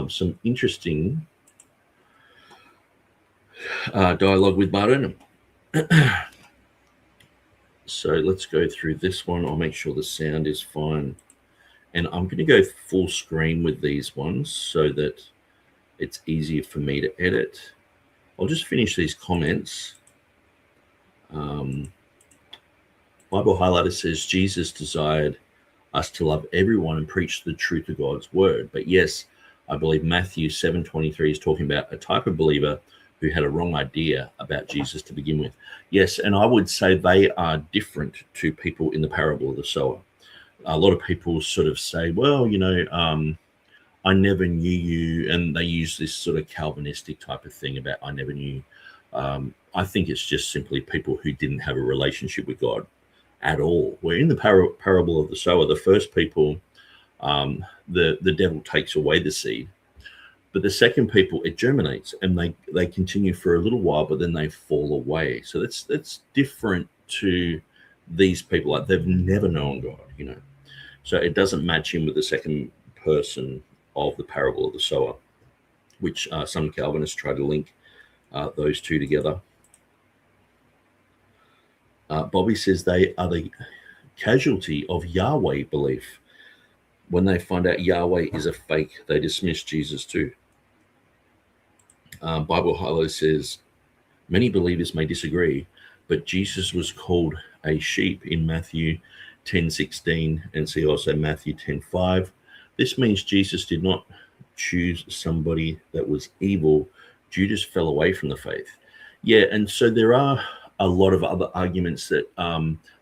some interesting dialogue with Bart Ehrman. So let's go through this one. I'll make sure the sound is fine. And I'm going to go full screen with these ones so that it's easier for me to edit. I'll just finish these comments. Bible Highlighter says, Jesus desired us to love everyone and preach the truth of God's word. But yes, I believe Matthew 7:23 is talking about a type of believer who had a wrong idea about Jesus to begin with. Yes, and I would say they are different to people in the parable of the sower. A lot of people sort of say, well, I never knew you, and they use this sort of Calvinistic type of thing about I never knew. I think it's just simply people who didn't have a relationship with God at all. Where in the parable of the sower, the first people, the devil takes away the seed. But the second people, it germinates, and they continue for a little while, but then they fall away. So that's different to these people. Like, they've never known God, So it doesn't match in with the second person of the parable of the sower, which some Calvinists try to link those two together. Bobby says they are the casualty of Yahweh belief. When they find out Yahweh is a fake, they dismiss Jesus too. Bible Hilo says, many believers may disagree, but Jesus was called a sheep in Matthew 10:16, and see also Matthew 10:5. This means Jesus did not choose somebody that was evil. Judas fell away from the faith. Yeah, and so there are a lot of other arguments that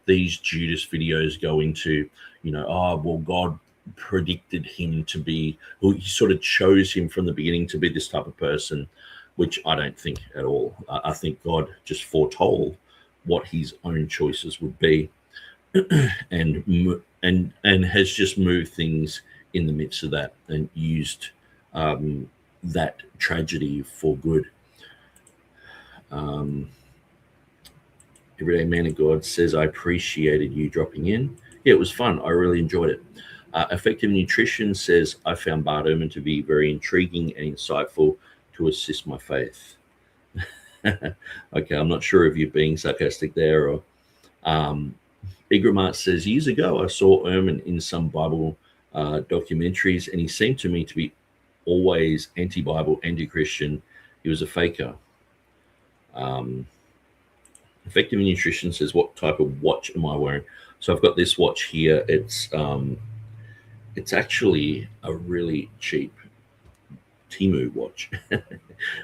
these Judas videos go into, well, God predicted him to be, or he sort of chose him from the beginning to be this type of person, which I don't think at all. I think God just foretold what his own choices would be, and has just moved things in the midst of that and used that tragedy for good. Everyday Man of God says, I appreciated you dropping in. Yeah, it was fun. I really enjoyed it. Effective Nutrition says, I found Bart Ehrman to be very intriguing and insightful to assist my faith. Okay, I'm not sure if you're being sarcastic there. Or Igramart says, years ago I saw Ehrman in some Bible documentaries, and he seemed to me to be always anti-Bible, anti-Christian. He was a faker. Effective Nutrition says, what type of watch am I wearing? So I've got this watch here. It's actually a really cheap Temu watch.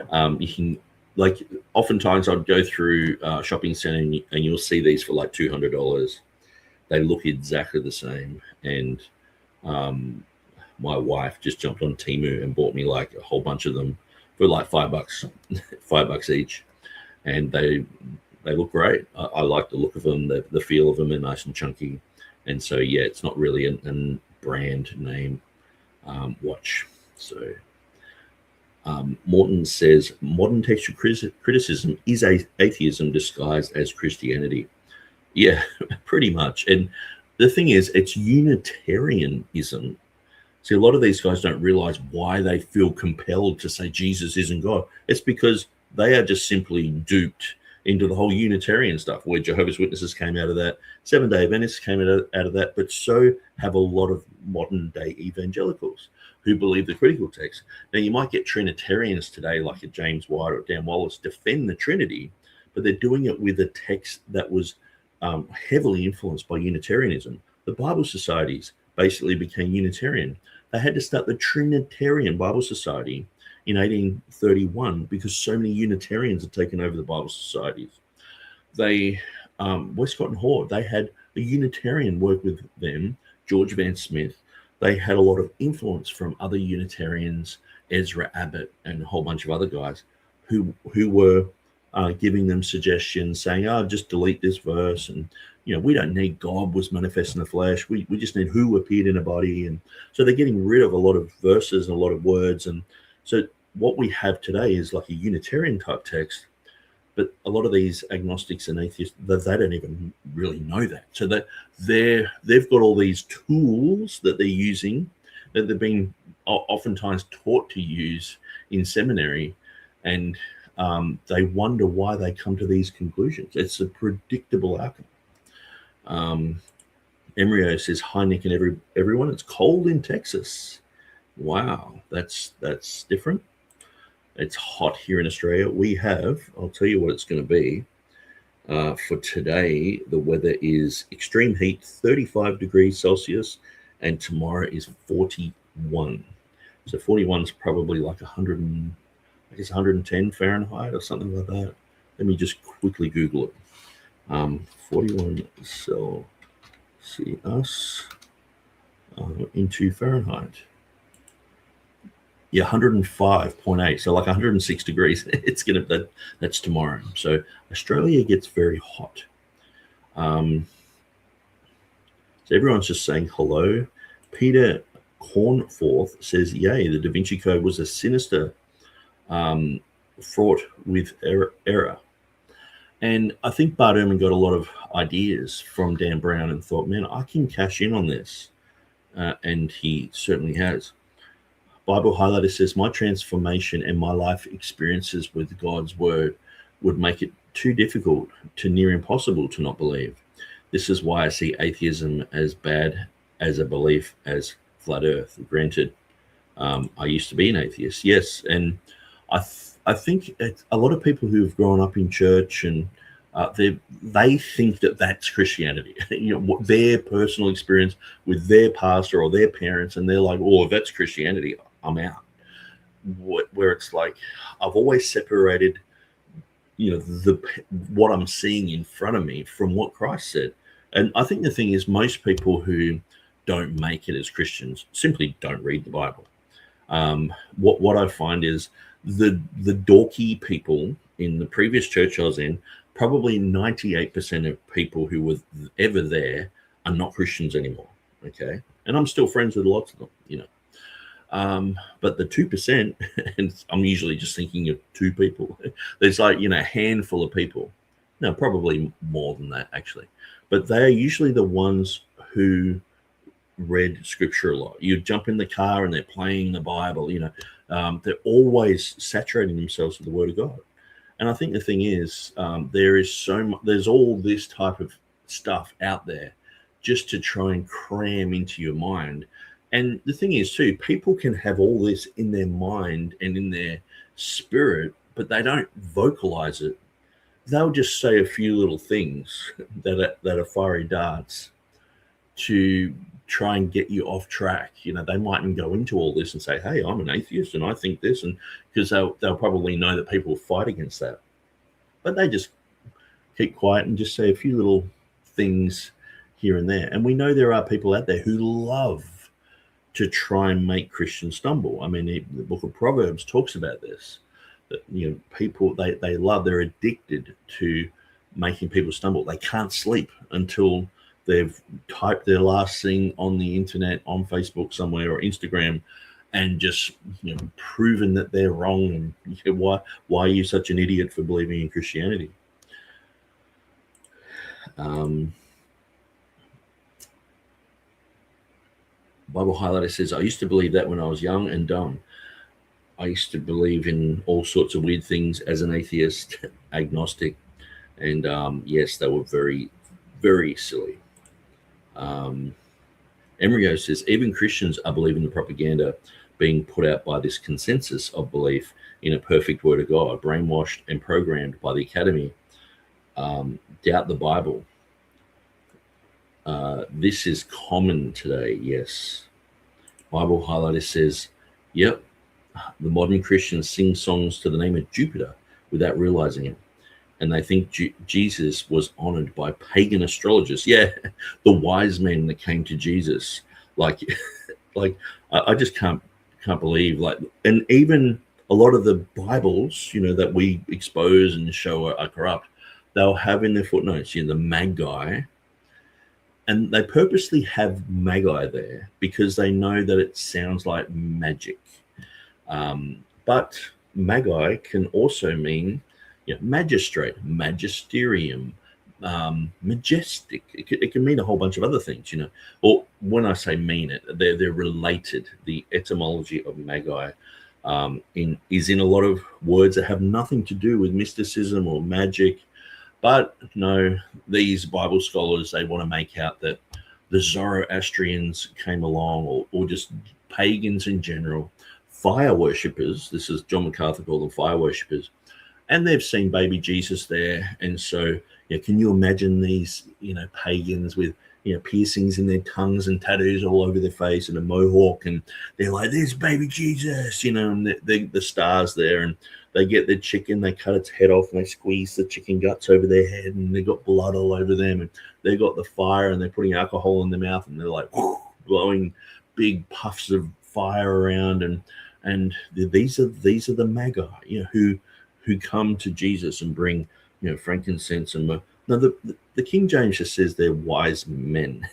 You can, like, oftentimes I'd go through shopping center and you'll see these for like $200. They look exactly the same. And my wife just jumped on Temu and bought me like a whole bunch of them for like $5, $5 each. And they look great. I like the look of them. The feel of them are nice and chunky. And so, yeah, it's not really a brand name watch. So Morton says, modern textual criticism is atheism disguised as Christianity. Yeah, pretty much. And the thing is, it's Unitarianism. See, a lot of these guys don't realize why they feel compelled to say Jesus isn't God. It's because they are just simply duped into the whole Unitarian stuff, where Jehovah's Witnesses came out of that, Seventh-day Adventists came out of that, but so have a lot of modern-day evangelicals who believe the critical text. Now, you might get Trinitarians today, like a James White or Dan Wallace, defend the Trinity, but they're doing it with a text that was heavily influenced by Unitarianism. The Bible societies basically became Unitarian. They had to start the Trinitarian Bible Society in 1831 because so many Unitarians had taken over the Bible societies. They, Westcott and Hort, they had a Unitarian work with them, George Van Smith. They had a lot of influence from other Unitarians, Ezra Abbott and a whole bunch of other guys who were giving them suggestions, saying, just delete this verse. And, we don't need God was manifest in the flesh. We just need who appeared in a body. And so they're getting rid of a lot of verses and a lot of words. And so what we have today is like a Unitarian type text, but a lot of these agnostics and atheists, they don't even really know that. So that they've got all these tools that they're using that they've been oftentimes taught to use in seminary, and they wonder why they come to these conclusions. It's a predictable outcome. Emryo says, hi, Nick and everyone. It's cold in Texas. Wow, that's different. It's hot here in Australia. We have, I'll tell you what it's going to be. For today, the weather is extreme heat, 35 degrees Celsius, and tomorrow is 41. So 41 is probably like 110 Fahrenheit or something like that. Let me just quickly Google it. 41 Celsius into Fahrenheit. Yeah, 105.8, so like 106 degrees. It's that's tomorrow. So Australia gets very hot. So everyone's just saying hello. Peter Cornforth says, yay, the Da Vinci Code was a sinister, fraught with error. And I think Bart Ehrman got a lot of ideas from Dan Brown and thought, man, I can cash in on this. And he certainly has. Bible Highlighter says, my transformation and my life experiences with God's word would make it too difficult to near impossible to not believe. This is why I see atheism as bad as a belief as flat earth. Granted, I used to be an atheist, yes, and I think a lot of people who've grown up in church and they think that that's Christianity, their personal experience with their pastor or their parents, and they're like, oh, if that's Christianity, I'm out. Where it's like, I've always separated, what I'm seeing in front of me from what Christ said. And I think the thing is, most people who don't make it as Christians simply don't read the Bible. What I find is the dorky people in the previous church I was in, probably 98% of people who were ever there are not Christians anymore. Okay. And I'm still friends with lots of them, but the 2%, and I'm usually just thinking of two people, there's like, a handful of people. No, probably more than that, actually. But they're usually the ones who read scripture a lot. You jump in the car and they're playing the Bible, they're always saturating themselves with the word of God. And I think the thing is, there's all this type of stuff out there just to try and cram into your mind. And the thing is too, people can have all this in their mind and in their spirit, but they don't vocalize it. They'll just say a few little things that are fiery darts to try and get you off track. They mightn't go into all this and say, hey, I'm an atheist and I think this, and because they'll probably know that people will fight against that. But they just keep quiet and just say a few little things here and there. And we know there are people out there who love to try and make Christians stumble. I mean, the book of Proverbs talks about this, that people, they're addicted to making people stumble. They can't sleep until they've typed their last thing on the internet, on Facebook somewhere or Instagram, and just proven that they're wrong. And why are you such an idiot for believing in Christianity? Bible Highlighter says, I used to believe that when I was young and dumb. I used to believe in all sorts of weird things as an atheist, agnostic, and yes, they were very, very silly. Embryo says, even Christians are believing the propaganda being put out by this consensus of belief in a perfect word of God, brainwashed and programmed by the academy. Doubt the Bible. This is common today, yes. Bible Highlighter says, yep, the modern Christians sing songs to the name of Jupiter without realizing it. And they think Jesus was honored by pagan astrologers. Yeah, the wise men that came to Jesus. Like I just can't believe, and even a lot of the Bibles, that we expose and show are corrupt, they'll have in their footnotes, the Magi. And they purposely have Magi there because they know that it sounds like magic. But Magi can also mean magistrate, magisterium, majestic. It can mean a whole bunch of other things, Or when I say mean it, they're related. The etymology of Magi is in a lot of words that have nothing to do with mysticism or magic. But no, these Bible scholars, they want to make out that the Zoroastrians came along, or just pagans in general, fire worshippers. This is John MacArthur called them fire worshippers. And they've seen baby Jesus there. And so, can you imagine these, pagans with, piercings in their tongues and tattoos all over their face and a mohawk, and they're like, there's baby Jesus, and the stars there, and they get their chicken, they cut its head off, and they squeeze the chicken guts over their head, and they've got blood all over them, and they've got the fire, and they're putting alcohol in their mouth, and they're like blowing big puffs of fire around, and these are the Magi, who come to Jesus and bring, frankincense and myrrh. Now, the King James just says they're wise men.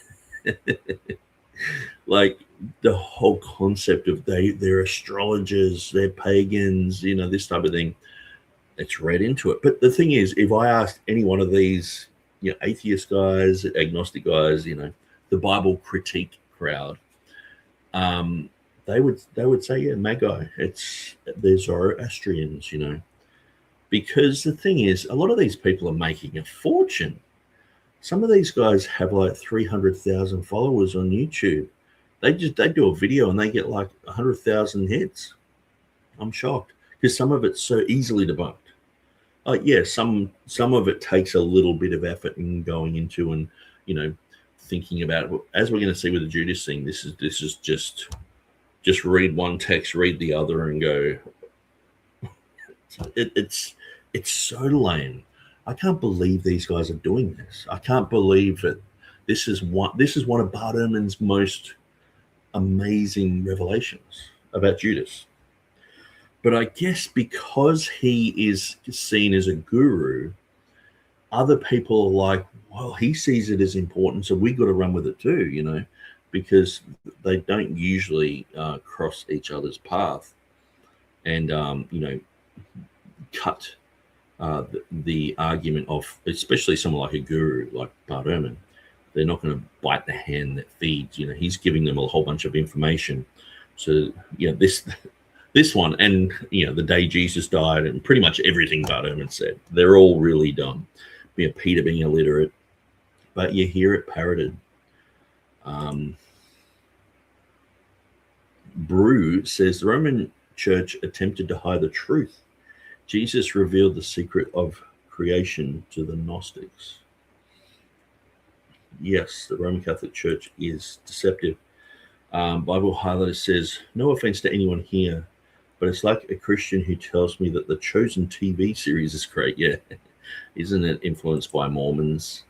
Like the whole concept of they're astrologers, they're pagans, this type of thing. It's read into it. But the thing is, if I asked any one of these, atheist guys, agnostic guys, the Bible critique crowd, they would say, yeah, Magi. They're Zoroastrians, because the thing is, a lot of these people are making a fortune. Some of these guys have like 300,000 followers on YouTube. They do a video and they get like 100,000 hits. I'm shocked because some of it's so easily debunked. Yeah, some of it takes a little bit of effort in going into and thinking about it. As we're going to see with the Judas thing, this is just read one text, read the other, and go. It's so lame. I can't believe these guys are doing this. I can't believe that this is one of Bart Ehrman's most amazing revelations about Judas. But I guess because he is seen as a guru, other people are like, well, he sees it as important, so we got to run with it too, because they don't usually cross each other's path and, cut the argument of, especially someone like a guru like Bart Ehrman. They're not going to bite the hand that feeds. He's giving them a whole bunch of information. So, this one, and the day Jesus died, and pretty much everything Bart Ehrman said, they're all really dumb. Peter being illiterate, but you hear it parroted. Brew says the Roman Church attempted to hide the truth. Jesus revealed the secret of creation to the Gnostics. Yes, the Roman Catholic Church is deceptive. Bible Highlighter says, no offense to anyone here, but it's like a Christian who tells me that the Chosen TV series is great. Yeah, isn't it influenced by Mormons?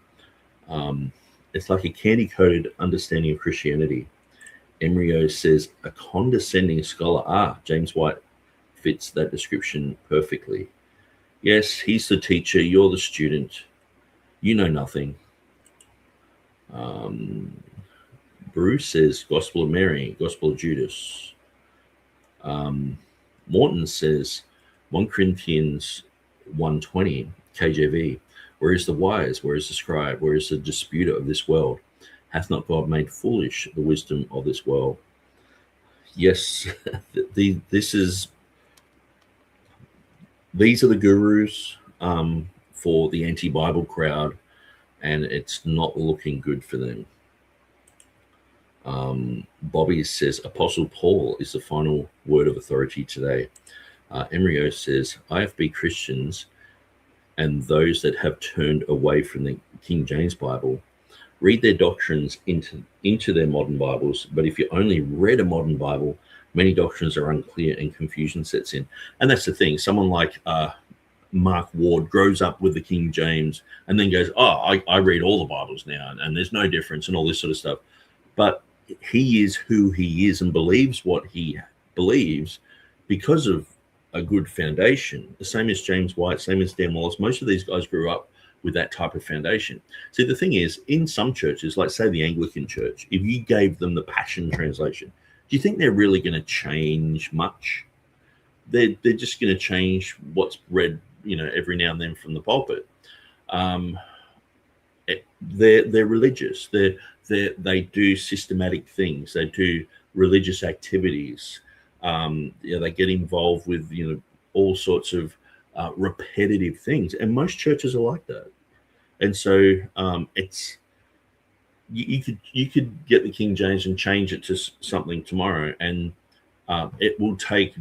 It's like a candy-coated understanding of Christianity. Embryo says, a condescending scholar. James White fits that description perfectly. Yes, he's the teacher, you're the student. You know nothing. Bruce says, Gospel of Mary, Gospel of Judas. Morton says, 1 Corinthians 1:20, KJV, where is the wise, where is the scribe, where is the disputer of this world? Hath not God made foolish the wisdom of this world? Yes, these are the gurus for the anti-Bible crowd, and it's not looking good for them. Bobby says, Apostle Paul is the final word of authority today. Emryo says, IFB Christians and those that have turned away from the King James Bible read their doctrines into their modern Bibles, but if you only read a modern Bible, many doctrines are unclear and confusion sets in. And that's the thing. Someone like Mark Ward grows up with the King James and then goes, I read all the Bibles now, and there's no difference and all this sort of stuff. But he is who he is and believes what he believes because of a good foundation. The same as James White, same as Dan Wallace. Most of these guys grew up with that type of foundation. See, the thing is, in some churches, like say the Anglican Church, if you gave them the Passion Translation, do you think they're really going to change much? They're just going to change what's read, every now and then from the pulpit. They're religious. They do systematic things. They do religious activities. They get involved with all sorts of repetitive things, and most churches are like that. And so it's you could get the King James and change it to something tomorrow, and it will take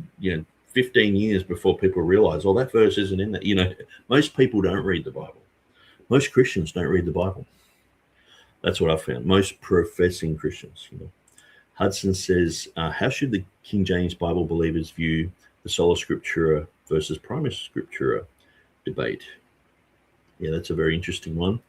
15 years before people realize, that verse isn't in there. Most people don't read the Bible. Most Christians don't read the Bible. That's what I found. Most professing Christians. Hudson says, how should the King James Bible believers view the sola scriptura versus prima scriptura debate? Yeah, that's a very interesting one.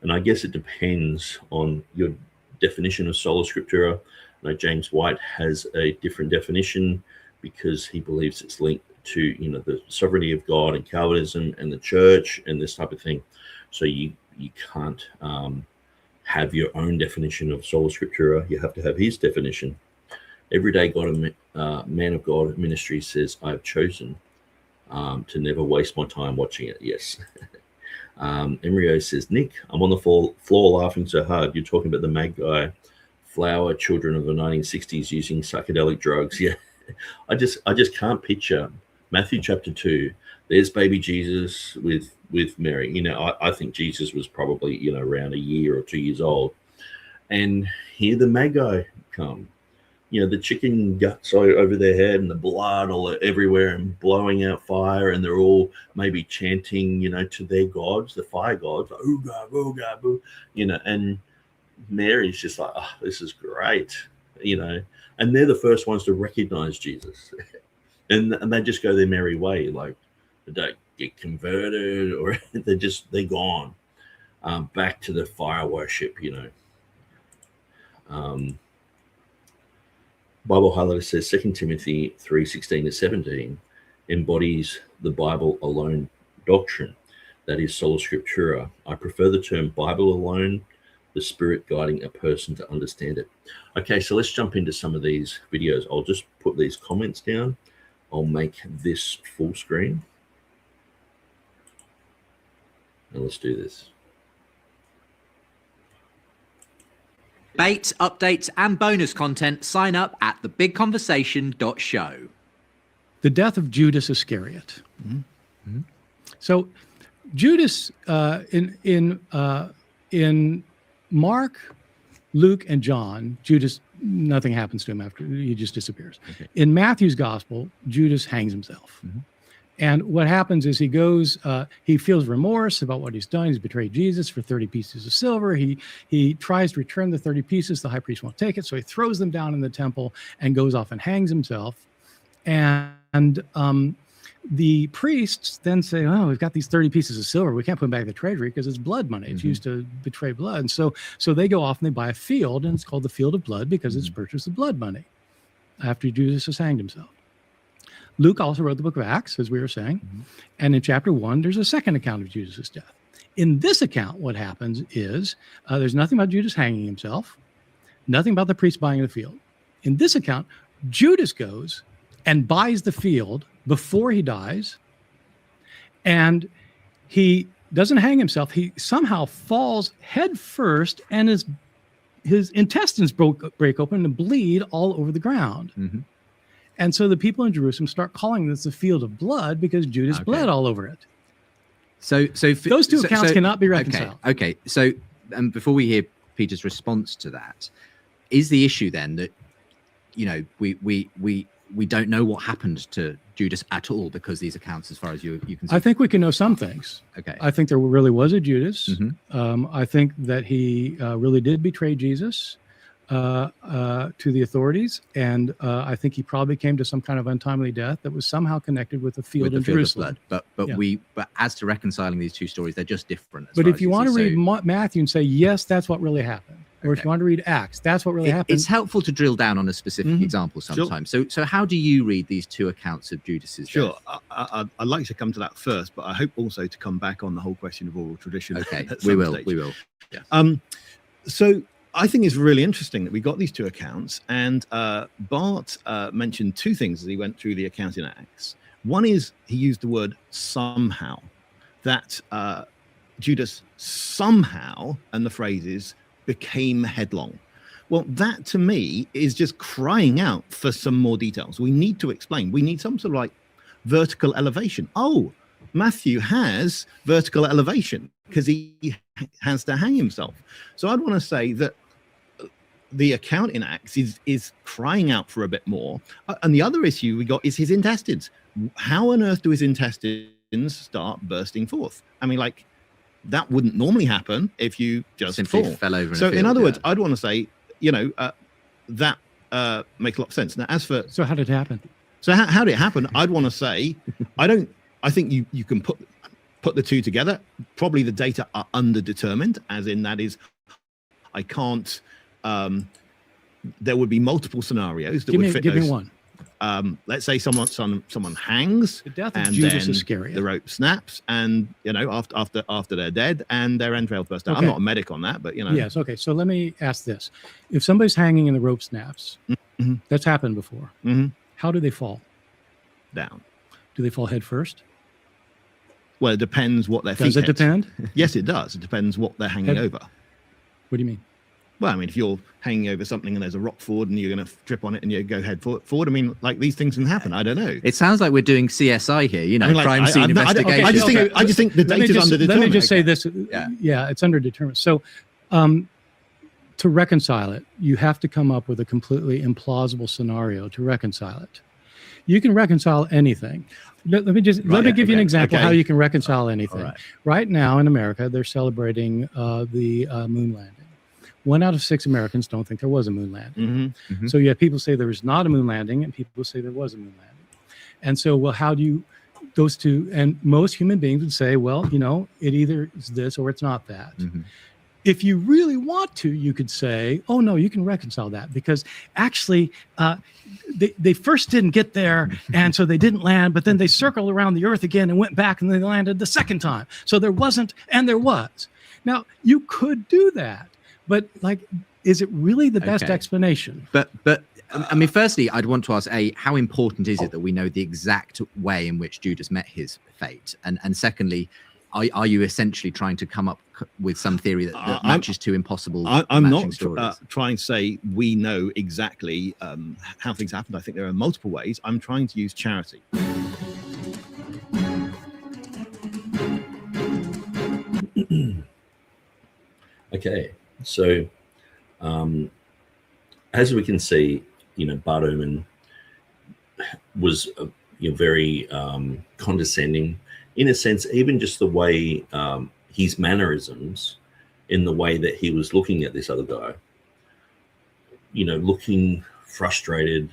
And I guess it depends on your definition of sola scriptura. I know James White has a different definition because he believes it's linked to, the sovereignty of God and Calvinism and the church and this type of thing. So you can't have your own definition of sola scriptura. You have to have his definition. Everyday God, man of God ministry says, I've chosen to never waste my time watching it. Yes. Emryo says, Nick, I'm on the floor laughing so hard. You're talking about the Magi flower children of the 1960s using psychedelic drugs. Yeah, I just can't picture Matthew chapter 2. There's baby Jesus with Mary. You know, I think Jesus was probably, you know, around a year or 2 years old. And here the Magi come. You know, the chicken guts over their head and the blood all everywhere and blowing out fire. And they're all maybe chanting, you know, to their gods, the fire gods, like, ooga, ooga, boo, you know. And Mary's just like, oh, this is great, you know. And they're the first ones to recognize Jesus. and they just go their merry way. Like, they don't get converted or they're gone back to the fire worship, you know. Bible Highlighter says 2 Timothy 3:16-17 embodies the Bible alone doctrine, that is sola scriptura. I prefer the term Bible alone, the Spirit guiding a person to understand it. Okay, so let's jump into some of these videos. I'll just put these comments down. I'll make this full screen. And let's do this. Debates, updates, and bonus content, sign up at thebigconversation.show. The death of Judas Iscariot. Mm-hmm. Mm-hmm. So Judas in Mark, Luke, and John, Judas, nothing happens to him after, he just disappears. Okay. In Matthew's gospel, Judas hangs himself. Mm-hmm. And what happens is he goes, he feels remorse about what he's done. He's betrayed Jesus for 30 pieces of silver. He tries to return the 30 pieces. The high priest won't take it. So he throws them down in the temple and goes off and hangs himself. And the priests then say, oh, we've got these 30 pieces of silver. We can't put them back in the treasury because it's blood money. It's used to betray blood. And so they go off and they buy a field, and it's called the Field of Blood because it's purchased with blood money after Judas has hanged himself. Luke also wrote the book of Acts, as we were saying. And in chapter 1, there's a second account of Judas' death. In this account, what happens is there's nothing about Judas hanging himself, nothing about the priest buying the field. In this account, Judas goes and buys the field before he dies, and he doesn't hang himself. He somehow falls head first, and his intestines break open and bleed all over the ground. Mm-hmm. And so the people in Jerusalem start calling this the Field of Blood because Judas bled all over it. So those two accounts cannot be reconciled. Okay. So before we hear Peter's response to that, is the issue then that, you know, we don't know what happened to Judas at all because these accounts, as far as you can see? I think we can know some things. Okay. I think there really was a Judas. Mm-hmm. I think that he really did betray Jesus to the authorities, and I think he probably came to some kind of untimely death that was somehow connected with the field in Jerusalem. But as to reconciling these two stories, they're just different. But if you want to read Matthew and say, yes, that's what really happened, or if you want to read Acts, that's what really happened. It's helpful to drill down on a specific example sometimes. Sure. So how do you read these two accounts of Judas's death? I'd like to come to that first, but I hope also to come back on the whole question of oral tradition. Okay, we will. Yeah. So I think it's really interesting that we got these two accounts, and Bart mentioned two things as he went through the account in Acts. One is he used the word somehow, that Judas somehow, and the phrase is, became headlong. Well, that to me is just crying out for some more details. We need to explain. We need some sort of like vertical elevation. Oh, Matthew has vertical elevation because he has to hang himself. So I'd want to say that the account in Acts is crying out for a bit more. And the other issue we got is his intestines. How on earth do his intestines start bursting forth? I mean, like, that wouldn't normally happen if you just simply fell over. So in other words, I'd want to say, you know, that makes a lot of sense. Now, as for how did it happen? So how did it happen? I'd want to say, I think you can put the two together. Probably the data are underdetermined, as in that is, I can't. There would be multiple scenarios that would fit. Give me one. Let's say someone hangs, the death of Judas Iscariot. The rope snaps, and you know after they're dead and their entrails burst out. Okay. I'm not a medic on that, but you know. Yes. Okay. So let me ask this: if somebody's hanging and the rope snaps, that's happened before. How do they fall? Down. Do they fall head first? Well, it depends what their feet. Does it depend? Yes, it does. It depends what they're hanging over. What do you mean? Well, I mean, if you're hanging over something and there's a rock forward and you're going to trip on it and you go head forward, I mean, like these things can happen. I don't know. It sounds like we're doing CSI here, you know, I mean, like, crime scene investigation. I just think the data is underdetermined. Let me just say this. Yeah, it's underdetermined. So to reconcile it, you have to come up with a completely implausible scenario to reconcile it. You can reconcile anything. Let me give you an example how you can reconcile anything. Right now in America, they're celebrating the moon landing. 1 out of 6 Americans don't think there was a moon landing. So you have people say there was not a moon landing and people say there was a moon landing. And so, well, how do you, those two, and most human beings would say, well, you know, it either is this or it's not that. If you really want to, you could say, oh, no, you can reconcile that because actually they first didn't get there and so they didn't land, but then they circled around the earth again and went back and they landed the second time. So there wasn't and there was. Now, you could do that, but like, is it really the best explanation? But I mean, firstly, I'd want to ask, how important is it that we know the exact way in which Judas met his fate? And secondly, are you essentially trying to come up with some theory that matches two impossible I'm not stories? Trying to say we know exactly how things happened. I think there are multiple ways. I'm trying to use charity. Okay, so as we can see, you know, Bart Ehrman was very condescending. In a sense, even just the way his mannerisms, in the way that he was looking at this other guy, you know, looking frustrated,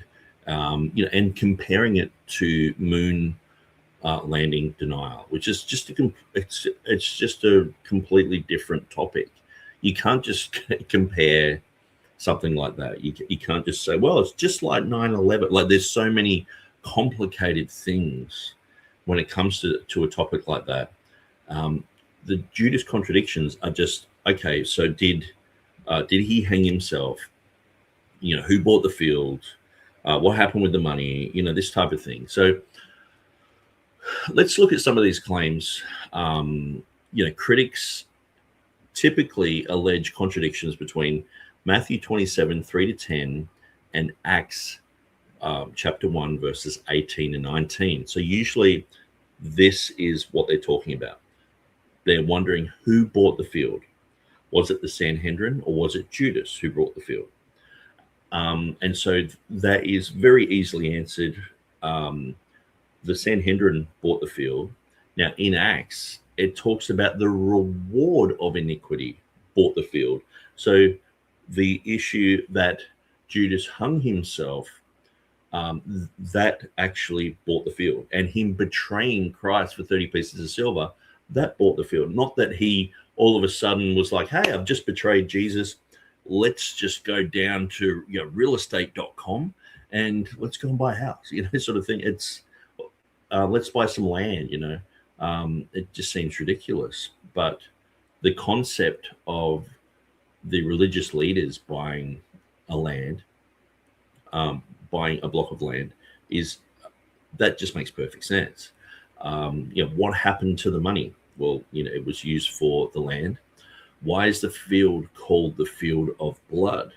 you know, and comparing it to moon landing denial, which is just it's just a completely different topic. You can't just compare something like that. You can't just say, well, it's just like 9/11. Like, there's so many complicated things when it comes to a topic like that. The Judas contradictions are just, okay, so did he hang himself? You know, who bought the field? What happened with the money? You know, this type of thing. So let's look at some of these claims. You know, critics typically allege contradictions between Matthew 27, 3-10 and Acts chapter 1, verses 18 and 19. So usually this is what they're talking about. They're wondering who bought the field. Was it the Sanhedrin or was it Judas who bought the field? And so that is very easily answered. The Sanhedrin bought the field. Now in Acts, it talks about the reward of iniquity bought the field. So the issue that Judas hung himself, that actually bought the field, and him betraying Christ for 30 pieces of silver, that bought the field. Not that he all of a sudden was like, hey, I've just betrayed Jesus. Let's just go down to realestate.com and let's go and buy a house, you know, sort of thing. It's let's buy some land, you know. It just seems ridiculous. But the concept of the religious leaders buying a land, buying a block of land, that just makes perfect sense. You know, what happened to the money? Well, you know, it was used for the land. Why is the field called the field of blood?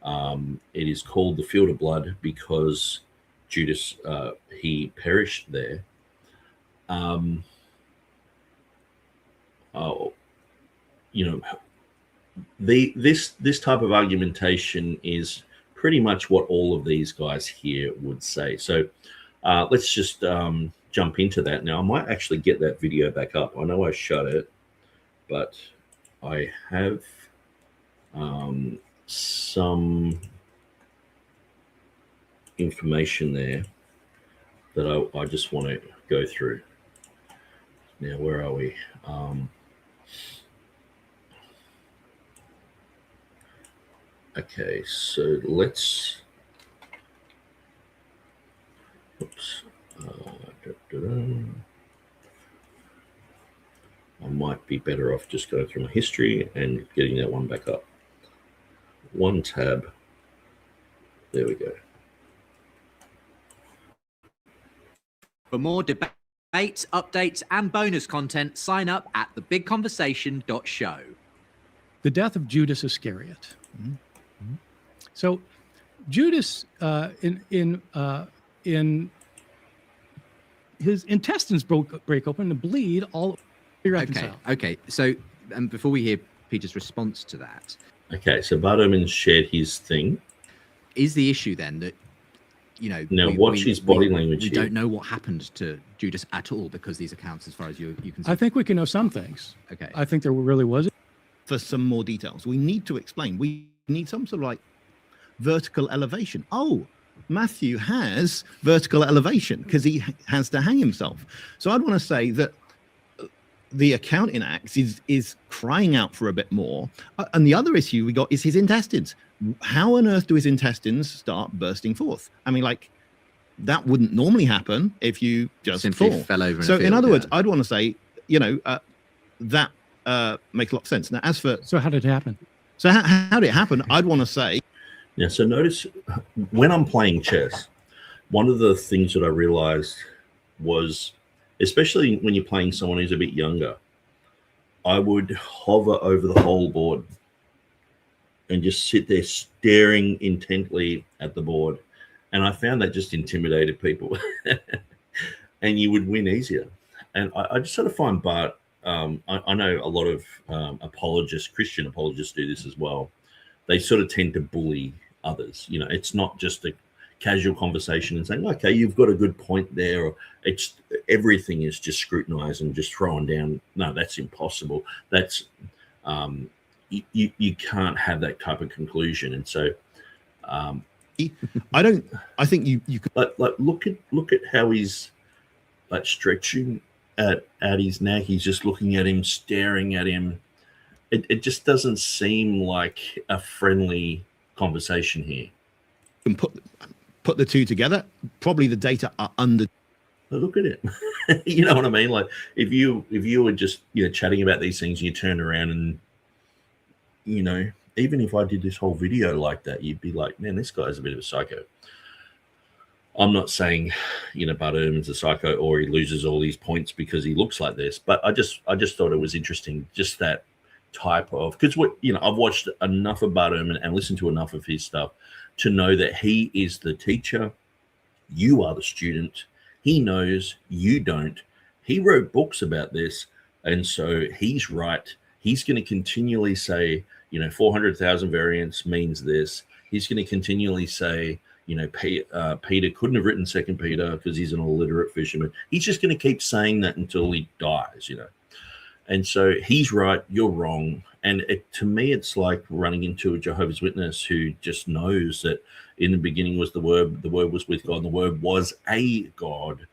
It is called the field of blood because Judas, he perished there. You know, this type of argumentation is pretty much what all of these guys here would say. So let's just jump into that. Now, I might actually get that video back up. I know I shut it, but I have some information there that I just want to go through. Now, where are we? Okay, so let's. Oops. I might be better off just going through my history and getting that one back up. One tab. There we go. For more debates, updates, and bonus content, sign up at thebigconversation.show. The death of Judas Iscariot. So Judas in his intestines break open and bleed all reconciled. Okay. So before we hear Peter's response to that, Okay, so Bart Ehrman shared his thing. is the issue then that Now watch his body language we here. don't know what happened to Judas at all because these accounts, as far as you can see. I think we can know some things. Okay. I think there really was. For some more details, we need to explain. We need some sort of like vertical elevation. Oh, Matthew has vertical elevation because he has to hang himself. So I'd want to say that the account in Acts is crying out for a bit more. And the other issue we got is his intestines. How on earth do his intestines start bursting forth? I mean, like, that wouldn't normally happen if you just Simply fall. fell over. So in a in field, other words, yeah. I'd want to say, that makes a lot of sense. Now, as for So how did it happen? so how did it happen? I'd want to say, Yeah, so notice when I'm playing chess, one of the things that I realized was, especially when you're playing someone who's a bit younger, I would hover over the whole board and just sit there staring intently at the board. And I found that just intimidated people. And you would win easier. And I just sort of find Bart, I know a lot of apologists, Christian apologists do this as well. They sort of tend to bully others. It's not just a casual conversation and saying, okay, you've got a good point there, or it's everything is just scrutinized and just thrown down. No, that's impossible. That's you can't have that type of conclusion. And so I think you could like look at how he's like stretching at his neck. He's just looking at him, staring at him. It just doesn't seem like a friendly conversation here. put the two together. Probably the data are under. But look at it. You know what I mean? Like if you were just chatting about these things and you turn around and even if I did this whole video like that, you'd be like, man, this guy's a bit of a psycho. I'm not saying Bart Ehrman's a psycho or he loses all these points because he looks like this, but I just thought it was interesting, just that type of, because I've watched enough of Bart Ehrman and listened to enough of his stuff to know that he is the teacher, you are the student. He knows, you don't. He wrote books about this, and so he's right. He's going to continually say, 400,000 variants means this. He's going to continually say, Peter couldn't have written 2 Peter because he's an illiterate fisherman. He's just going to keep saying that until he dies, And so he's right, you're wrong. And to me, it's like running into a Jehovah's Witness who just knows that in the beginning was the Word was with God, and the Word was a God.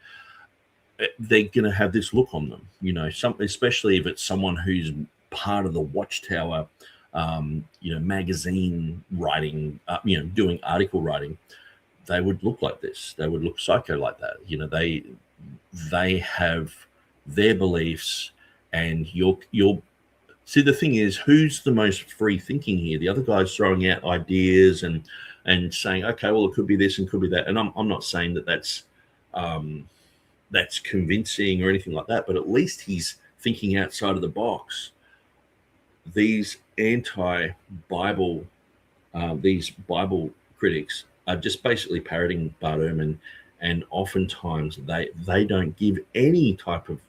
They're going to have this look on them, especially if it's someone who's part of the Watchtower, magazine writing, doing article writing. They would look like this. They would look psycho like that. They have their beliefs, and you're see, the thing is, who's the most free thinking here? The other guy's throwing out ideas and saying, okay, well, it could be this and could be that. And I'm not saying that that's convincing or anything like that, but at least he's thinking outside of the box. These anti-Bible, these Bible critics are just basically parroting Bart Ehrman, and oftentimes they don't give any type of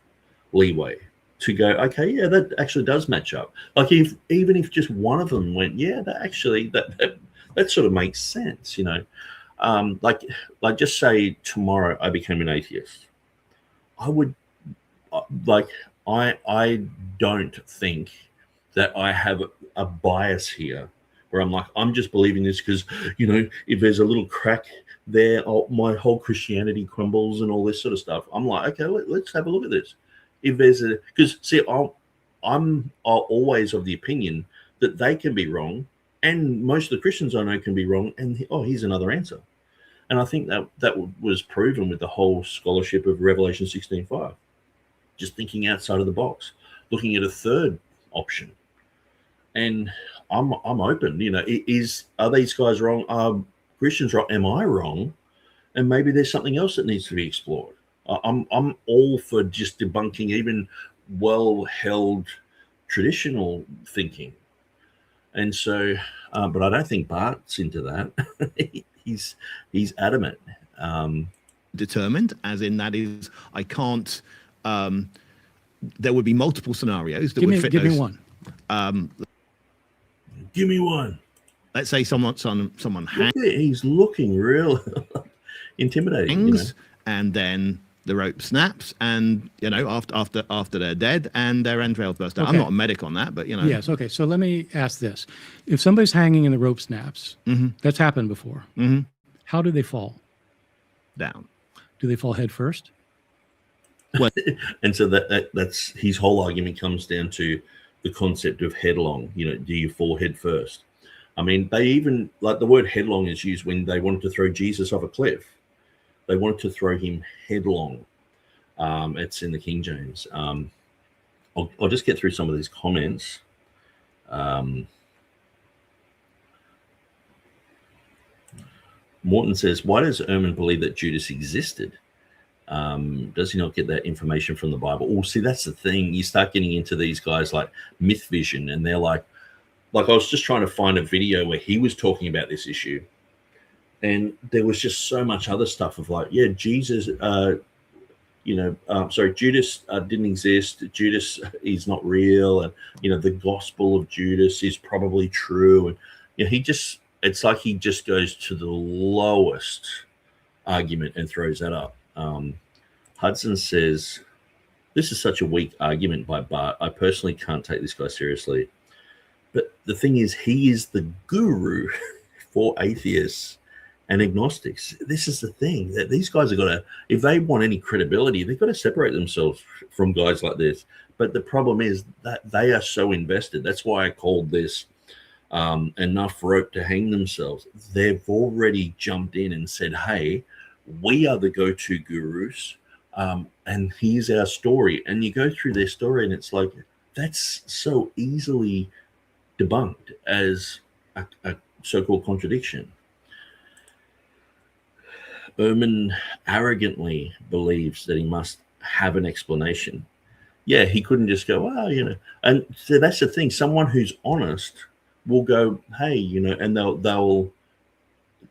leeway to go, okay, yeah, that actually does match up. Like even if just one of them went, yeah, that sort of makes sense, like just say tomorrow I became an atheist. I would I don't think that I have a bias here where I'm like, I'm just believing this because, if there's a little crack there, my whole Christianity crumbles and all this sort of stuff. I'm like, okay, let's have a look at this. If there's because see, I'm always of the opinion that they can be wrong, and most of the Christians I know can be wrong, and here's another answer. And I think that was proven with the whole scholarship of Revelation 16:5. Just thinking outside of the box, looking at a third option. And I'm open. Are these guys wrong? Are Christians wrong? Am I wrong? And maybe there's something else that needs to be explored. I'm all for just debunking even well-held traditional thinking. And so, but I don't think Bart's into that. he's adamant. Determined, as in that is, I can't. There would be multiple scenarios that would fit. Give me one. Give me one. Let's say someone hangs. He's looking real intimidating. And then the rope snaps, and after they're dead, and their entrails burst out. Okay. I'm not a medic on that, but Yes. Okay. So let me ask this: if somebody's hanging and the rope snaps, that's happened before. How do they fall? Down. Do they fall head first? Well, and so that's his whole argument comes down to the concept of headlong. Do you fall head first? I mean, they even like the word headlong is used when they wanted to throw Jesus off a cliff. They wanted to throw him headlong. It's in the King James. I'll just get through some of these comments. Morton says, why does Ehrman believe that Judas existed? Does he not get that information from the Bible? Oh, see, that's the thing. You start getting into these guys like Myth Vision, and they're like I was just trying to find a video where he was talking about this issue. And there was just so much other stuff of like, yeah, Jesus, Judas didn't exist. Judas is not real. And, the gospel of Judas is probably true. And it's like he just goes to the lowest argument and throws that up. Hudson says, this is such a weak argument by Bart. I personally can't take this guy seriously. But the thing is, he is the guru for atheists and agnostics. This is the thing, that these guys have got to, if they want any credibility, they've got to separate themselves from guys like this. But the problem is that they are so invested. That's why I called this enough rope to hang themselves. They've already jumped in and said, hey, we are the go-to gurus, and here's our story. And you go through their story, and it's like, that's so easily debunked as a so-called contradiction. Ehrman arrogantly believes that he must have an explanation. Yeah, he couldn't just go, well, and so that's the thing. Someone who's honest will go, hey, and they'll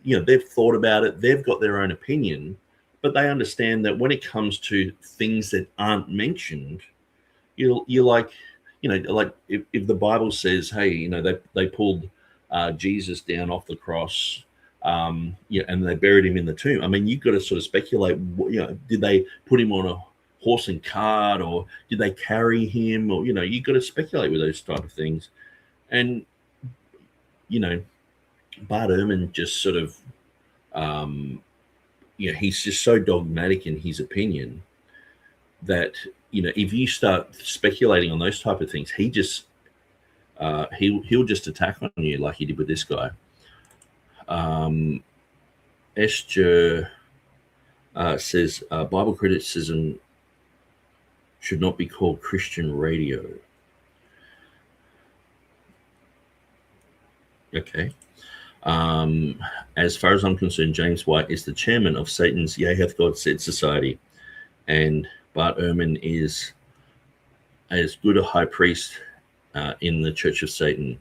they've thought about it. They've got their own opinion, but they understand that when it comes to things that aren't mentioned, you're like, like if the Bible says, hey, they pulled Jesus down off the cross, and they buried him in the tomb. I mean, you've got to sort of speculate, did they put him on a horse and cart, or did they carry him, or, you've got to speculate with those type of things. And, Bart Ehrman just sort of, he's just so dogmatic in his opinion that, if you start speculating on those type of things, he just, he'll just attack on you like he did with this guy. Esther says Bible criticism should not be called Christian radio. Okay. As far as I'm concerned, James White is the chairman of Satan's Yea Hath God Said Society, and Bart Ehrman is as good a high priest in the Church of Satan.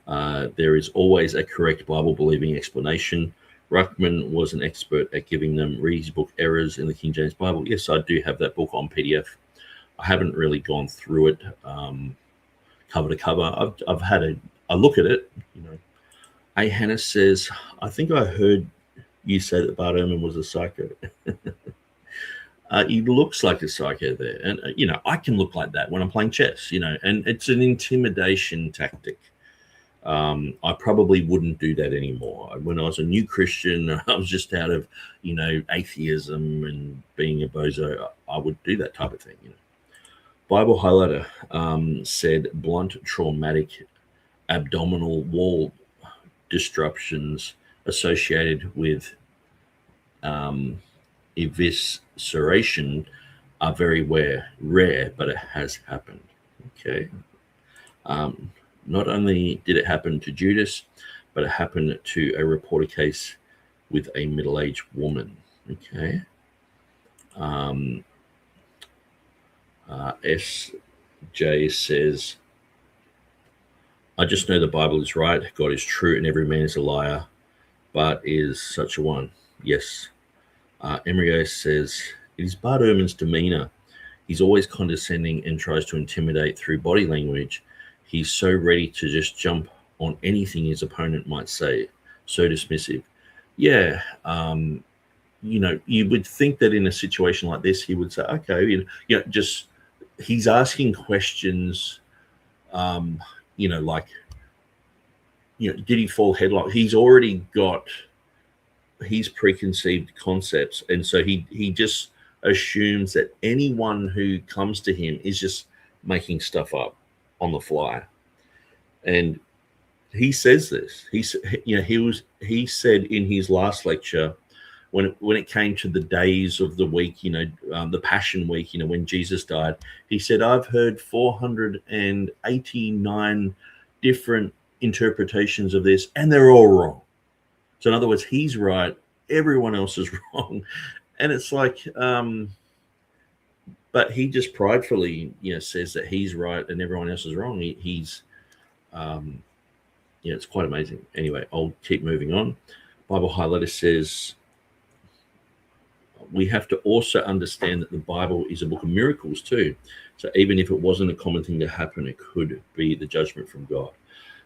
There is always a correct Bible-believing explanation. Ruckman was an expert at giving them Reed's book Errors in the King James Bible. Yes, I do have that book on PDF. I haven't really gone through it cover to cover. I've had a look at it. A. Hannah says, I think I heard you say that Bart Ehrman was a psycho. He looks like a psycho there. And, I can look like that when I'm playing chess, and it's an intimidation tactic. I probably wouldn't do that anymore. When I was a new Christian, I was just out of, atheism and being a bozo. I would do that type of thing. Bible highlighter said blunt traumatic abdominal wall disruptions associated with evisceration are very rare, but it has happened. Okay. Not only did it happen to Judas, but it happened to a reporter case with a middle-aged woman. Okay. SJ says, I just know the Bible is right, God is true, and every man is a liar. Bart is such a one. Yes. Embryo says, it is Bart Ehrman's demeanor. He's always condescending and tries to intimidate through body language. He's so ready to just jump on anything his opponent might say. So dismissive. Yeah. You know, you would think that in a situation like this, he would say, okay, you know, just he's asking questions, you know, like, you know, did he fall headlock? He's already got his preconceived concepts. And so he just assumes that anyone who comes to him is just making stuff up on the fly. And he says this. You know, he said in his last lecture, when it came to the days of the week, you know, the Passion Week, you know, when Jesus died, he said, I've heard 489 different interpretations of this, and they're all wrong. So in other words, he's right, everyone else is wrong. And it's like, but he just pridefully, you know, says that he's right and everyone else is wrong. He's, yeah, it's quite amazing. Anyway, I'll keep moving on. Bible Highlighter says, we have to also understand that the Bible is a book of miracles too. So even if it wasn't a common thing to happen, it could be the judgment from God.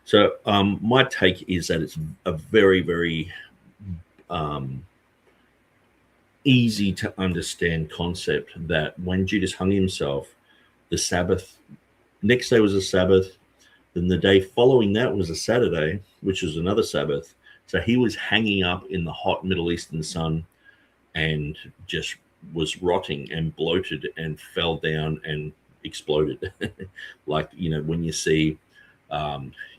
So my take is that it's a very, very easy to understand concept that when Judas hung himself, the Sabbath, next day was a Sabbath, then the day following that was a Saturday, which was another Sabbath. So he was hanging up in the hot Middle Eastern sun and just was rotting and bloated and fell down and exploded. Like, you know, when you see,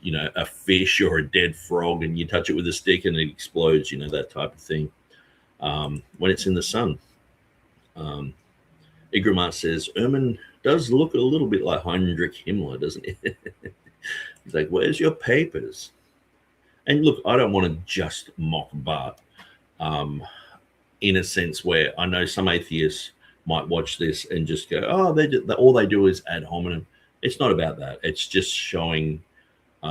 you know, a fish or a dead frog and you touch it with a stick and it explodes, you know, that type of thing. When it's in the sun. Igramart says, Ehrman does look a little bit like Heinrich Himmler, doesn't he? He's like, where's your papers? And look, I don't want to just mock Bart. In a sense where I know some atheists might watch this and just go, oh, all they do is ad hominem. It's not about that. It's just showing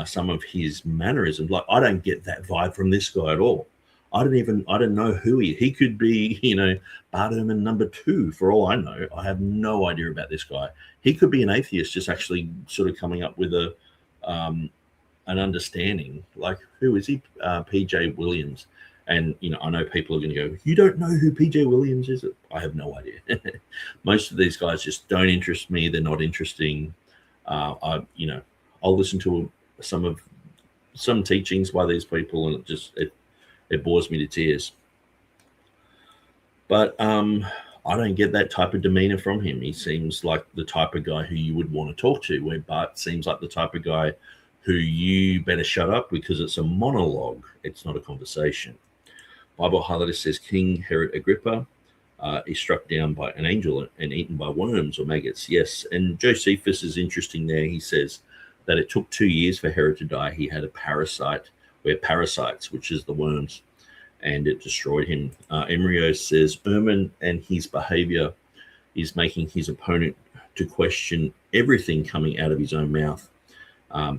some of his mannerisms. Like, I don't get that vibe from this guy at all. I don't know who he could be, you know, Bart Ehrman number 2, for all I know. I have no idea about this guy. He could be an atheist just actually sort of coming up with an understanding. Like, who is he? PJ Williams. And, you know, I know people are going to go, you don't know who PJ Williams is? I have no idea. Most of these guys just don't interest me. They're not interesting. I'll listen to some teachings by these people, and it bores me to tears. But I don't get that type of demeanor from him. He seems like the type of guy who you would want to talk to, where Bart seems like the type of guy who you better shut up because it's a monologue. It's not a conversation. Bible Highlighter says King Herod Agrippa is struck down by an angel and eaten by worms or maggots. Yes, and Josephus is interesting there. He says that it took 2 years for Herod to die. He had a parasites, which is the worms, and it destroyed him. Embryo says Ehrman and his behavior is making his opponent to question everything coming out of his own mouth.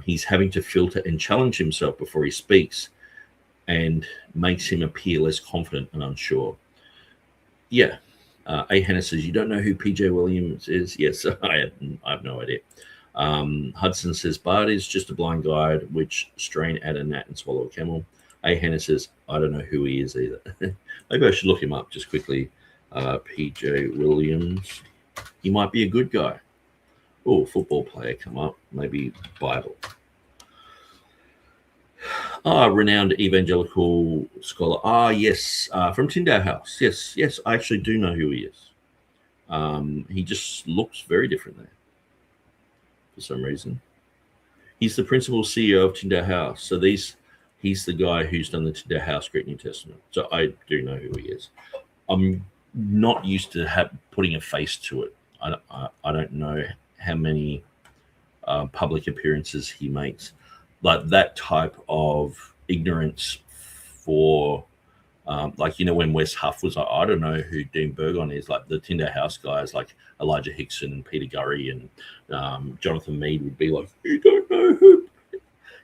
He's having to filter and challenge himself before he speaks, and makes him appear less confident and unsure. Yeah. A. Hannah says, you don't know who PJ Williams is? Yes, I have no idea. Hudson says, Bart is just a blind guide, which strain at a gnat and swallow a camel. A. Hannah says, I don't know who he is either. Maybe I should look him up just quickly. PJ Williams. He might be a good guy. Oh, football player come up. Maybe Bible. Renowned evangelical scholar. Yes, from Tyndale House. Yes, I actually do know who he is. He just looks very different there for some reason. He's the principal CEO of Tyndale House. So he's the guy who's done the Tyndale House Great New Testament. So I do know who he is. I'm not used to putting a face to it. I don't know how many public appearances he makes. Like that type of ignorance for, like, you know, when Wes Huff was like, I don't know who Dean Burgon is, like the Tyndale House guys like Elijah Hixson and Peter Gurry and Jonathan Meade would be like, you don't know who.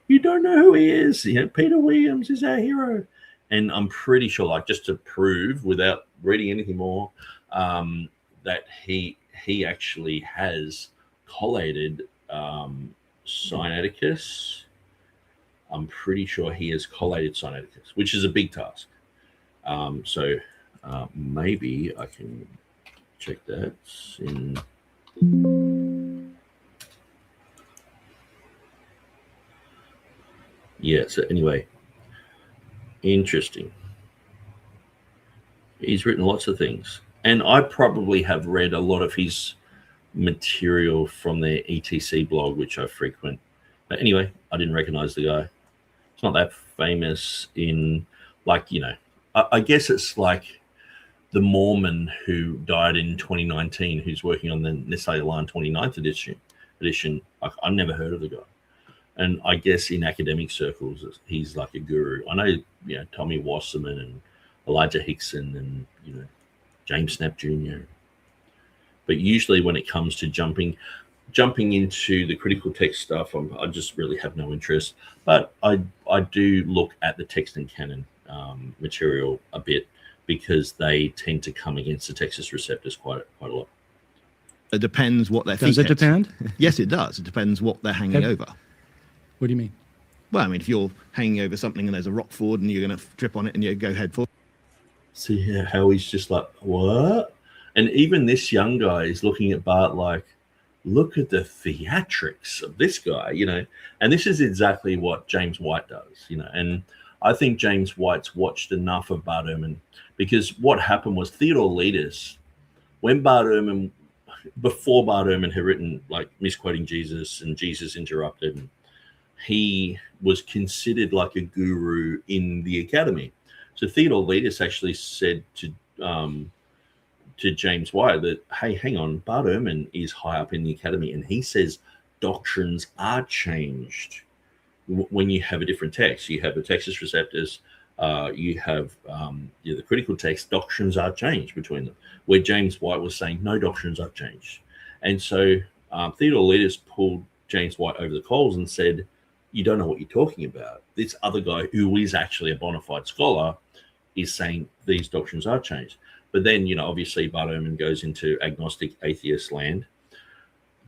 you don't know who he is. You know, Peter Williams is our hero. And I'm pretty sure, like, just to prove without reading anything more, that he actually has collated Sinaiticus. I'm pretty sure he has collated Sinaiticus, which is a big task. So maybe I can check that in. Yeah, so anyway, interesting. He's written lots of things. And I probably have read a lot of his material from their ETC blog, which I frequent. But anyway, I didn't recognize the guy. It's not that famous in, like, you know, I guess it's like the Mormon who died in 2019, who's working on the Nissayalan 29th edition. I never heard of the guy. And I guess in academic circles, he's like a guru. I know, you know, Tommy Wasserman and Elijah Hixson and, you know, James Snap Jr. But usually when it comes to jumping into the critical text stuff, I just really have no interest. But I do look at the text and canon material a bit, because they tend to come against the Textus Receptus quite a lot. It depends what their Does it depend? Yes, it does. It depends what they're hanging over. What do you mean? Well, I mean, if you're hanging over something and there's a rock forward and you're going to trip on it and you go head forward. See how he's just like, what? And even this young guy is looking at Bart like, look at the theatrics of this guy, you know. And this is exactly what James White does, you know. And I think James White's watched enough of Bart Ehrman, because what happened was Theodore Letus, when Bart Ehrman, before Bart Ehrman had written like Misquoting Jesus and Jesus Interrupted, he was considered like a guru in the academy. So Theodore Letus actually said to James White that, hey, hang on, Bart Ehrman is high up in the academy, and he says doctrines are changed when you have a different text. You have the Textus Receptus, you have the critical text, doctrines are changed between them, where James White was saying no doctrines are changed. And so Theodore Letus pulled James White over the coals and said, you don't know what you're talking about. This other guy, who is actually a bona fide scholar, is saying these doctrines are changed. But then, you know, obviously Bart Ehrman goes into agnostic atheist land.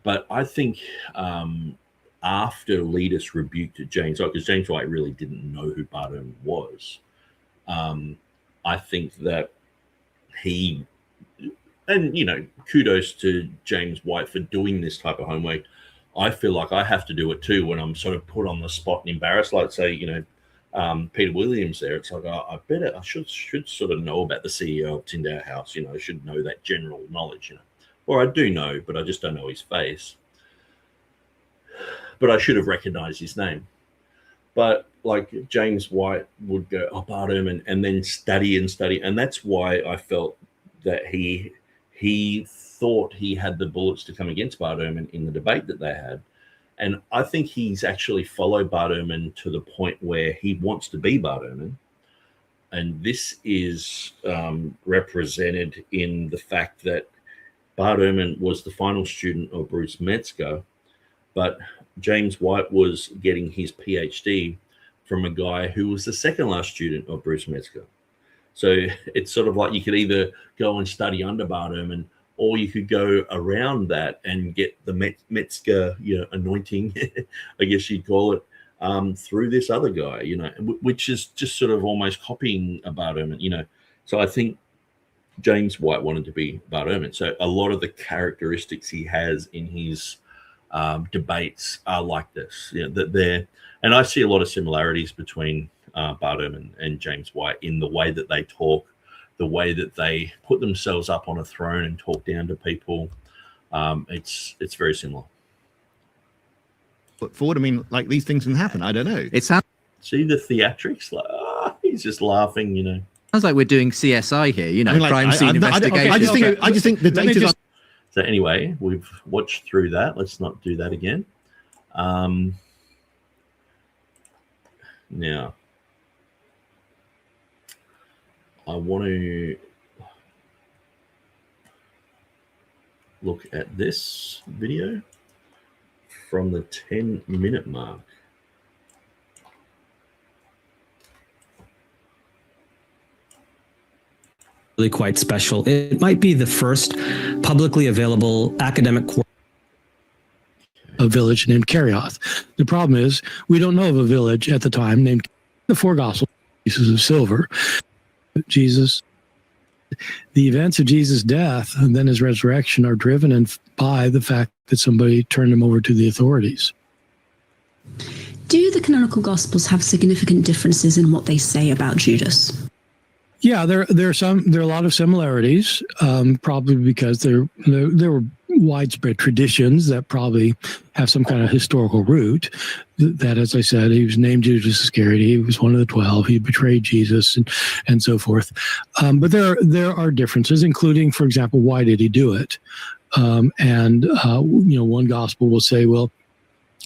But I think after Letus rebuked James White, because James White really didn't know who Bart Ehrman was, I think that he, and, you know, kudos to James White for doing this type of homework. I feel like I have to do it too when I'm sort of put on the spot and embarrassed. Like, say, you know, Peter Williams there. It's like, I should sort of know about the CEO of Tyndale House. You know, I should know that general knowledge, you know. Or I do know, but I just don't know his face. But I should have recognized his name. But like James White would go, oh, Bart Ehrman, and then study. And that's why I felt that he thought he had the bullets to come against Bart Ehrman in the debate that they had. And I think he's actually followed Bart Ehrman to the point where he wants to be Bart Ehrman. And this is represented in the fact that Bart Ehrman was the final student of Bruce Metzger, but James White was getting his PhD from a guy who was the second last student of Bruce Metzger. So it's sort of like you could either go and study under Bart Ehrman, or you could go around that and get the Metzger, you know, anointing, I guess you'd call it, through this other guy, you know, which is just sort of almost copying Bart Ehrman, you know. So I think James White wanted to be Bart Ehrman. So a lot of the characteristics he has in his debates are like this, you know, that they're, and I see a lot of similarities between Bart Ehrman and James White in the way that they talk, the way that they put themselves up on a throne and talk down to people. It's very similar. But forward, I mean, like, these things can happen. I don't know. It sounds See the theatrics? Like, he's just laughing, you know. like we're doing CSI here, you know, I mean, like, crime scene investigation. I just think the data's So anyway, we've watched through that. Let's not do that again. Now, I want to look at this video from the 10-minute mark. really quite special. It might be the first publicly available academic course. A village named Kerioth. The problem is we don't know of a village at the time named the four gospel pieces of silver. Jesus, the events of Jesus' death and then his resurrection are driven by the fact that somebody turned him over to the authorities. Do the canonical Gospels have significant differences in what they say about Judas? Yeah, there are a lot of similarities, probably because there were widespread traditions that probably have some kind of historical root. That, as I said, he was named Judas Iscariot. He was one of the 12. He betrayed Jesus and so forth. But there are differences, including, for example, why did he do it? One gospel will say, well,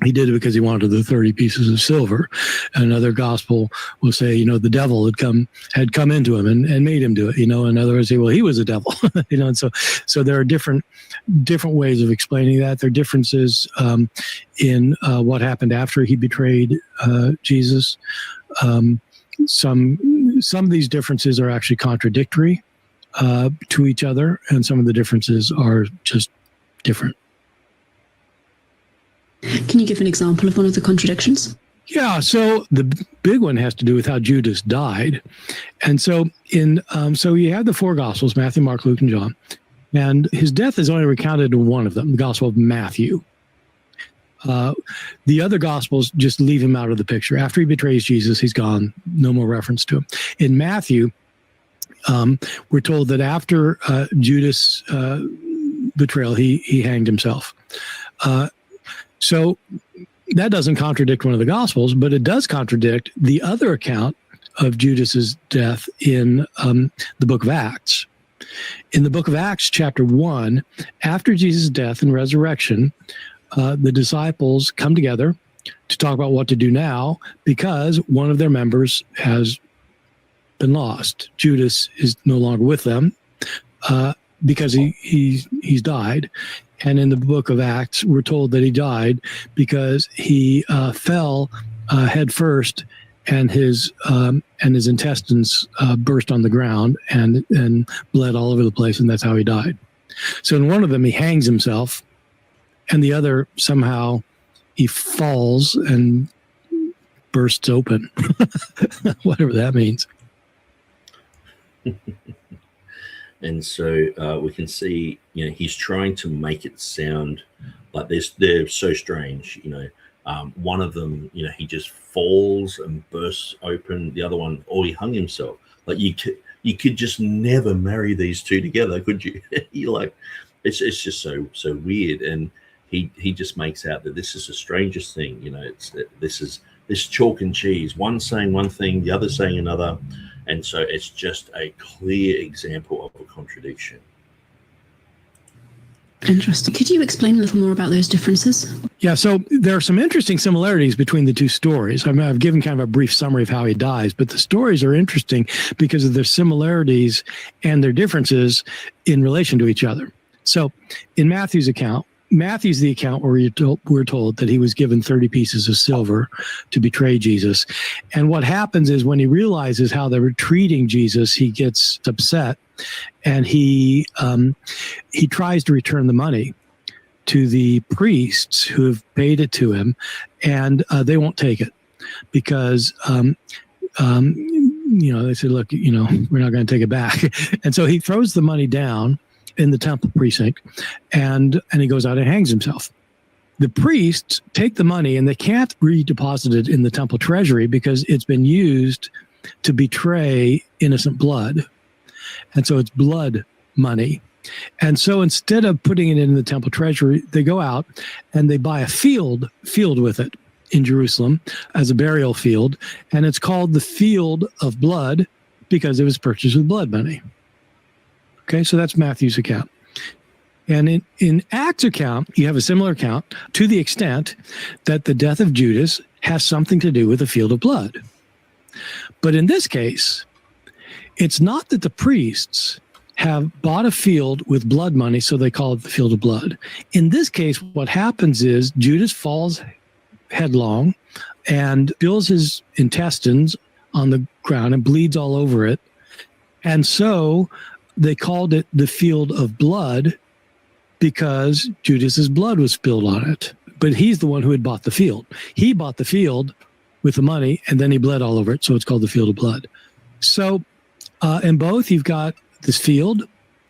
he did it because he wanted the 30 pieces of silver. Another gospel will say, the devil had come into him and made him do it. And others say, well, he was a devil. And so there are different ways of explaining that. There are differences in what happened after he betrayed Jesus. Some of these differences are actually contradictory to each other, and some of the differences are just different. Can you give an example of one of the contradictions? Yeah, so the big one has to do with how Judas died. And so so you have the four Gospels, Matthew, Mark, Luke, and John. And his death is only recounted in one of them, the Gospel of Matthew. The other Gospels just leave him out of the picture. After he betrays Jesus, he's gone. No more reference to him. In Matthew, we're told that after Judas' betrayal, he hanged himself. So that doesn't contradict one of the Gospels, but it does contradict the other account of Judas's death in the book of Acts. In the book of Acts, chapter 1, after Jesus' death and resurrection, the disciples come together to talk about what to do now because one of their members has been lost. Judas is no longer with them because he's died. And in the book of Acts, we're told that he died because he fell head first, and his intestines burst on the ground and bled all over the place, and that's how he died. So in one of them, he hangs himself, and the other somehow he falls and bursts open, whatever that means. And so we can see, he's trying to make it sound like they're so strange. One of them, he just falls and bursts open. The other one, he hung himself. Like you could just never marry these two together, could you? You're like, it's just so weird. And he just makes out that this is the strangest thing. This chalk and cheese. One saying one thing, the other saying another. And so it's just a clear example of a contradiction. Interesting. Could you explain a little more about those differences? Yeah, so there are some interesting similarities between the two stories. I've given kind of a brief summary of how he dies, but the stories are interesting because of their similarities and their differences in relation to each other. So in Matthew's account, Matthew's the account where we're told that he was given 30 pieces of silver to betray Jesus. And what happens is when he realizes how they were treating Jesus, he gets upset and he tries to return the money to the priests who have paid it to him, and they won't take it because they said, look, we're not going to take it back. And so he throws the money down in the temple precinct, and he goes out and hangs himself. The priests take the money and they can't redeposit it in the temple treasury because it's been used to betray innocent blood. And so it's blood money. And so instead of putting it in the temple treasury, they go out and they buy a field with it in Jerusalem as a burial field. And it's called the Field of Blood because it was purchased with blood money. Okay, so that's Matthew's account. And in Acts' account, you have a similar account to the extent that the death of Judas has something to do with the field of blood. But in this case, it's not that the priests have bought a field with blood money, so they call it the field of blood. In this case, what happens is Judas falls headlong and spills his intestines on the ground and bleeds all over it. And so they called it the field of blood because Judas's blood was spilled on it. But he's the one who had bought the field. He bought the field with the money, and then he bled all over it, so it's called the field of blood. So in both, you've got this field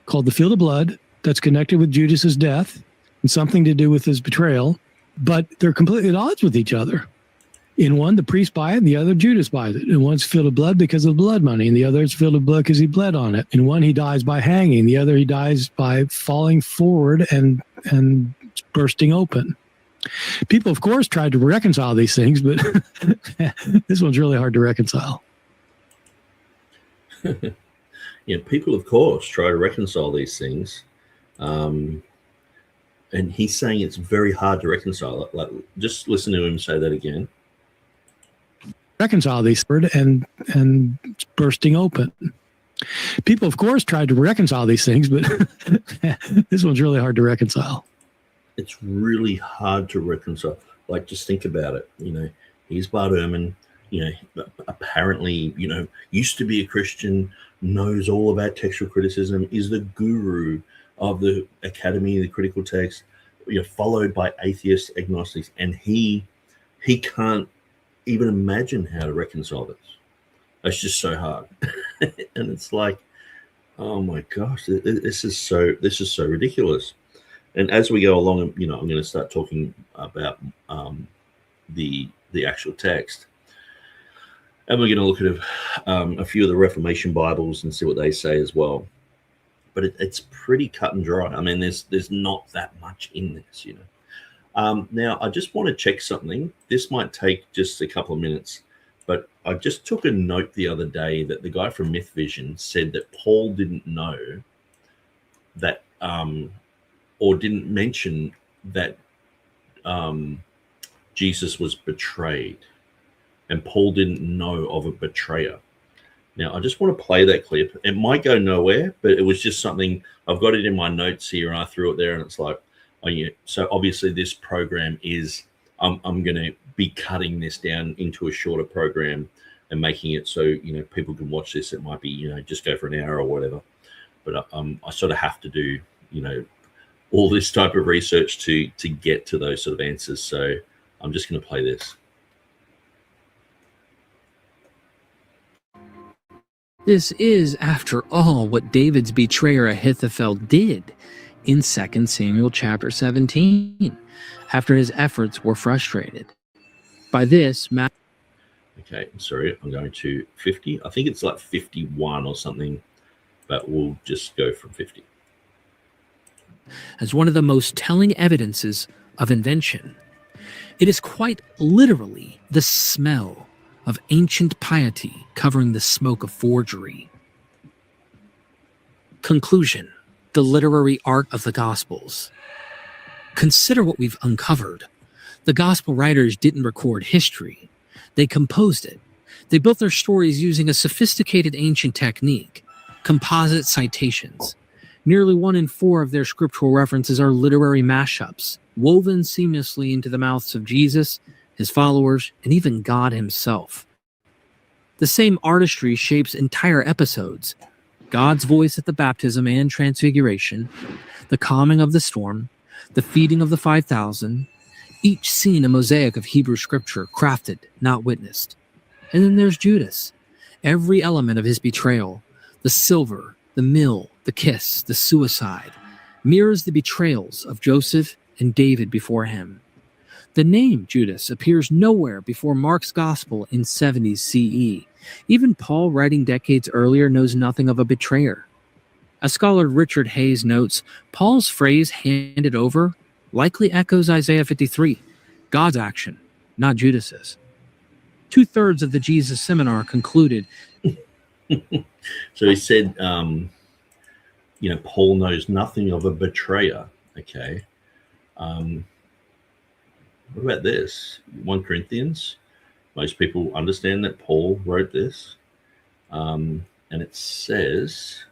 called the field of blood that's connected with Judas's death and something to do with his betrayal, but they're completely at odds with each other. In one, the priest buys it, and the other, Judas buys it. In one's field of blood because of blood money, and the other is field of blood because he bled on it. In one, he dies by hanging. The other, he dies by falling forward and bursting open. People, of course, tried to reconcile these things, but this one's really hard to reconcile. Yeah, people, of course, try to reconcile these things. And he's saying it's very hard to reconcile. Like, just listen to him say that again. Reconcile these and bursting open. People, of course, tried to reconcile these things, but this one's really hard to reconcile. It's really hard to reconcile. Like, just think about it. You know, here's Bart Ehrman, you know, apparently, you know, used to be a Christian, knows all about textual criticism, is the guru of the Academy, the critical text, you know, followed by atheists, agnostics, and he can't even imagine how to reconcile this. It's just so hard. And it's like, oh my gosh, this is so ridiculous. And as we go along, you know, I'm going to start talking about the actual text, and we're going to look at a few of the Reformation Bibles and see what they say as well. But it's pretty cut and dry. I mean, there's not that much in this, you know. Now, I just want to check something. This might take just a couple of minutes, but I just took a note the other day that the guy from Myth Vision said that Paul didn't know that, or didn't mention that Jesus was betrayed, and Paul didn't know of a betrayer. Now, I just want to play that clip. It might go nowhere, but it was just something, I've got it in my notes here, and I threw it there, and it's like, oh yeah. So obviously this program is, I'm going to be cutting this down into a shorter program and making it so, you know, people can watch this. It might be, you know, just go for an hour or whatever. But I sort of have to do, you know, all this type of research to get to those sort of answers. So I'm just going to play this. This is, after all, what David's betrayer Ahithophel did in 2 Samuel chapter 17, after his efforts were frustrated. By this, okay, sorry, I'm going to 50. I think it's like 51 or something, but we'll just go from 50. As one of the most telling evidences of invention, it is quite literally the smell of ancient piety covering the smoke of forgery. Conclusion: the literary art of the Gospels. Consider what we've uncovered. The Gospel writers didn't record history. They composed it. They built their stories using a sophisticated ancient technique, composite citations. Nearly 1 in 4 of their scriptural references are literary mashups, woven seamlessly into the mouths of Jesus, his followers, and even God himself. The same artistry shapes entire episodes: God's voice at the baptism and transfiguration, the calming of the storm, the feeding of the 5,000, each scene a mosaic of Hebrew scripture, crafted, not witnessed. And then there's Judas. Every element of his betrayal, the silver, the mill, the kiss, the suicide, mirrors the betrayals of Joseph and David before him. The name Judas appears nowhere before Mark's gospel in 70 CE. Even Paul, writing decades earlier, knows nothing of a betrayer. As scholar Richard Hayes notes, Paul's phrase "handed over" likely echoes Isaiah 53, God's action, not Judas's. 2/3 of the Jesus Seminar concluded. So he said, you know, Paul knows nothing of a betrayer. Okay. What about this? 1 Corinthians. Most people understand that Paul wrote this. And it says,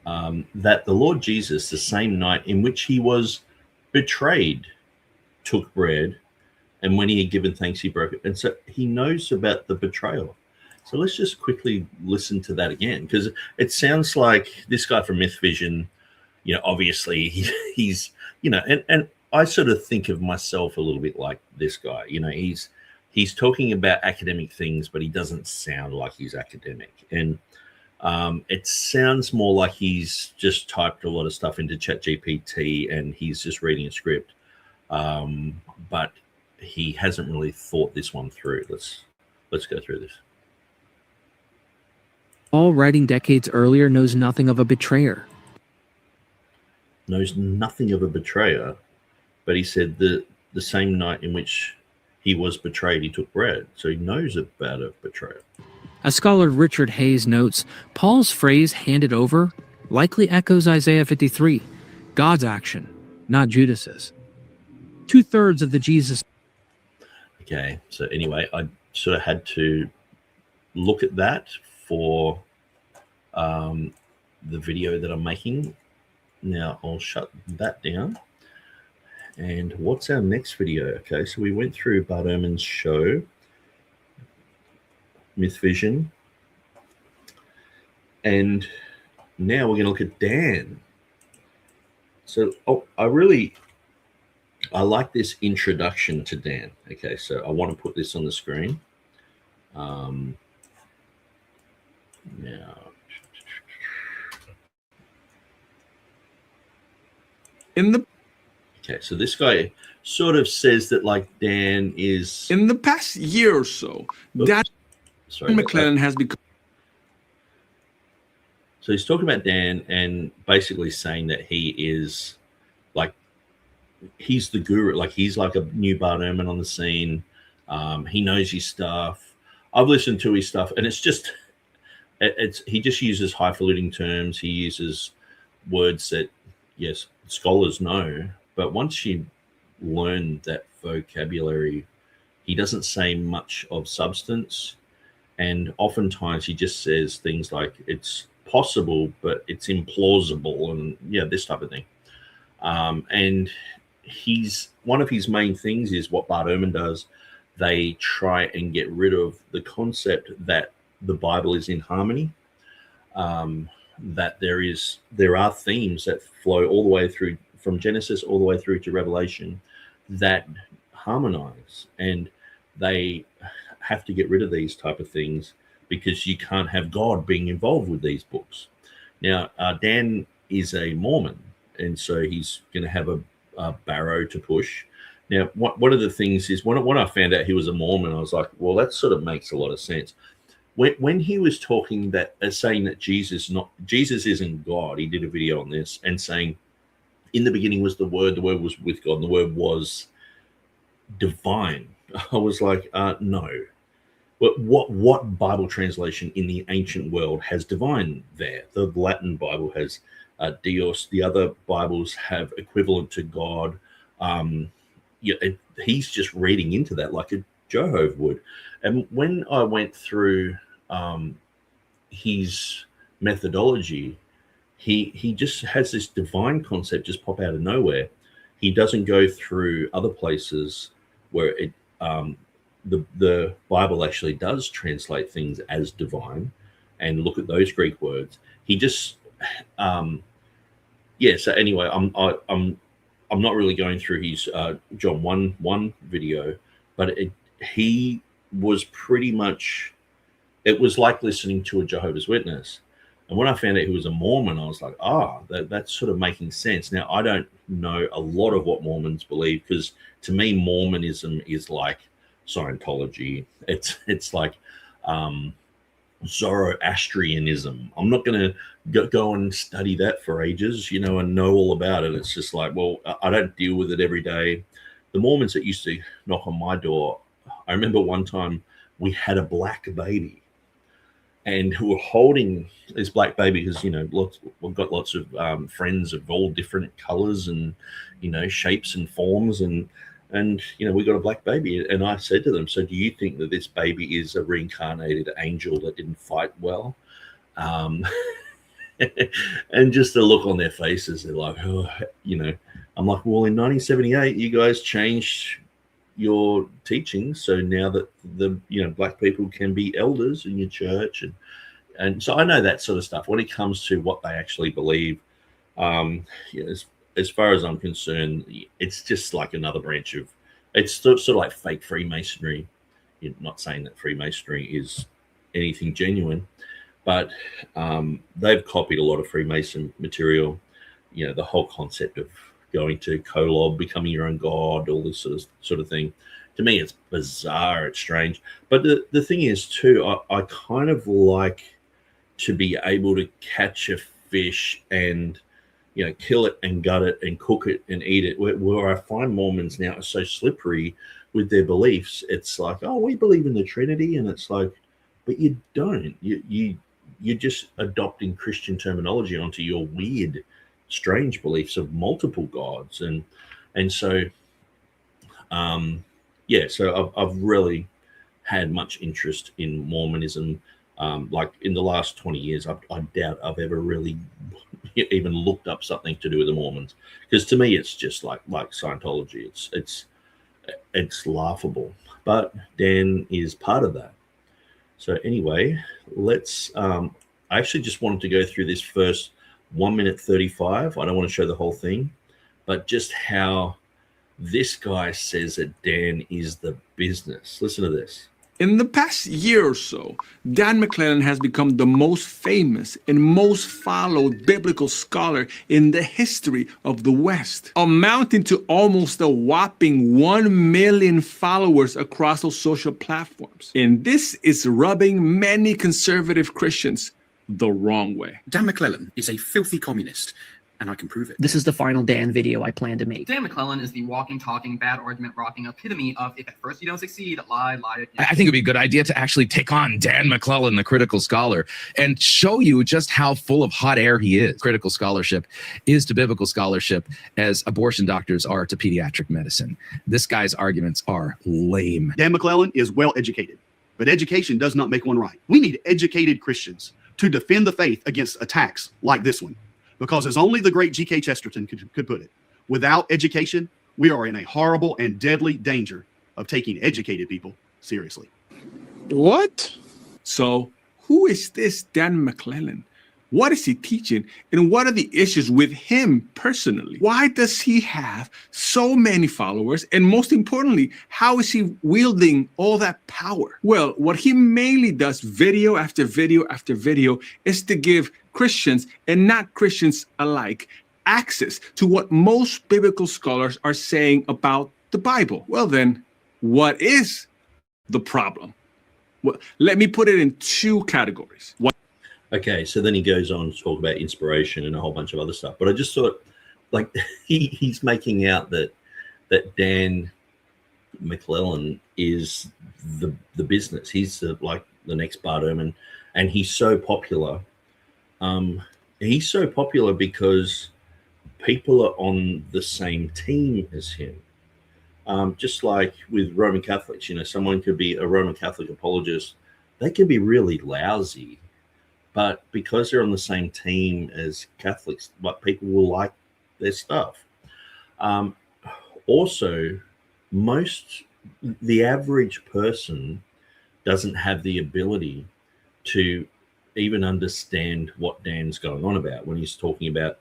that the Lord Jesus, the same night in which he was betrayed, took bread, And when he had given thanks, he broke it. And so he knows about the betrayal. So let's just quickly listen to that again, because it sounds like this guy from Myth Vision, obviously he's, and I sort of think of myself a little bit like this guy. He's talking about academic things, but he doesn't sound like he's academic. And it sounds more like he's just typed a lot of stuff into ChatGPT and he's just reading a script. But he hasn't really thought this one through. Let's go through this. Paul, writing decades earlier, knows nothing of a betrayer. Knows nothing of a betrayer, but he said the same night in which he was betrayed, he took bread. So he knows about a betrayer. As scholar Richard Hayes notes, Paul's phrase handed over likely echoes Isaiah 53, God's action, not Judas's. 2/3 of the Jesus. Okay, so anyway, I sort of had to look at that for the video that I'm making. Now I'll shut that down. And what's our next video? Okay, so we went through Bart Ehrman's show, Myth Vision, and now we're going to look at Dan. So I like this introduction to Dan. Okay, so I want to put this on the screen. Now, okay, so this guy sort of says that like Dan is in the past year or so. Dan McClellan has become. So he's talking about Dan and basically saying that he is like he's the guru, like he's like a new Bart Ehrman on the scene. He knows his stuff. I've listened to his stuff, and it's he just uses highfalutin terms. He uses words that yes, scholars know, but once you learn that vocabulary, he doesn't say much of substance, and oftentimes he just says things like it's possible, but it's implausible, and this type of thing. And one of his main things is what Bart Ehrman does. They try and get rid of the concept that the Bible is in harmony, that there are themes that flow all the way through from Genesis all the way through to Revelation that harmonize, and they have to get rid of these type of things because you can't have God being involved with these books. Now, Dan is a Mormon, and so he's going to have a barrow to push. Now, one of the things is when I found out he was a Mormon, I was like, well, that sort of makes a lot of sense. When he was talking saying that Jesus isn't God, he did a video on this and saying, in the beginning was the Word was with God, and the Word was divine. I was like, no. But what Bible translation in the ancient world has divine there? The Latin Bible has Dios. The other Bibles have equivalent to God. He's just reading into that like a Jehovah would. And when I went through his methodology, he just has this divine concept just pop out of nowhere. He doesn't go through other places where the Bible actually does translate things as divine and look at those Greek words. He just so anyway, I'm not really going through his John 1:1 video, but he was pretty much, it was like listening to a Jehovah's Witness. And when I found out he was a Mormon, I was like, that's sort of making sense. Now, I don't know a lot of what Mormons believe, because to me, Mormonism is like Scientology. It's like Zoroastrianism. I'm not going to go and study that for ages, and know all about it. It's just like, well, I don't deal with it every day. The Mormons that used to knock on my door, I remember one time we had a black baby, and who were holding this black baby because, we've got lots of friends of all different colors and, shapes and forms. And we got a black baby. And I said to them, so do you think that this baby is a reincarnated angel that didn't fight well? And just the look on their faces, they're like, I'm like, well, in 1978, you guys changed your teachings. So now that the black people can be elders in your church, and so I know that sort of stuff. When it comes to what they actually believe, as far as I'm concerned, it's just like another branch of. It's sort of like fake Freemasonry. You're not saying that Freemasonry is anything genuine, but they've copied a lot of Freemason material. The whole concept of going to Kolob, becoming your own god, all this sort of thing. To me, it's bizarre. It's strange. But the thing is, too, I kind of like to be able to catch a fish and kill it and gut it and cook it and eat it. Where I find Mormons now are so slippery with their beliefs. It's like, oh, we believe in the Trinity, and it's like, but you don't. You're just adopting Christian terminology onto your weird, strange beliefs of multiple gods, and so so I've really had much interest in Mormonism. Like in the last 20 years, I doubt I've ever really even looked up something to do with the Mormons, because to me it's just like Scientology. It's laughable, but Dan is part of that. So anyway, let's I actually just wanted to go through this first 1 minute 35. I don't want to show the whole thing, but just how this guy says that Dan is the business. Listen to this. In the past year or so, Dan McClellan has become the most famous and most followed biblical scholar in the history of the West, amounting to almost a whopping 1 million followers across those social platforms. And this is rubbing many conservative Christians the wrong way. Dan McClellan is a filthy communist, and I can prove it. This is the final Dan video I plan to make. Dan McClellan is the walking, talking, bad argument rocking epitome of if at first you don't succeed, lie again. I think it'd be a good idea to actually take on Dan McClellan, the critical scholar, and show you just how full of hot air he is. Critical scholarship is to biblical scholarship as abortion doctors are to pediatric medicine. This guy's arguments are lame. Dan McClellan is well educated, but education does not make one right. We need educated Christians to defend the faith against attacks like this one. Because as only the great G.K. Chesterton could put it, without education, we are in a horrible and deadly danger of taking educated people seriously. What? So, who is this Dan McClellan? What is he teaching? And what are the issues with him personally? Why does he have so many followers? And most importantly, how is he wielding all that power? Well, what he mainly does video after video after video is to give Christians and not Christians alike access to what most biblical scholars are saying about the Bible. Well, then, what is the problem? Well, let me put it in two categories. Okay, so then he goes on to talk about inspiration and a whole bunch of other stuff. But I just thought, like, he's making out that Dan McClellan is the business. He's like the next Bart Ehrman, and he's so popular. He's so popular because people are on the same team as him. Just like with Roman Catholics, someone could be a Roman Catholic apologist. They could be really lousy, but because they're on the same team as Catholics, people will like their stuff. Also, the average person doesn't have the ability to even understand what Dan's going on about when he's talking about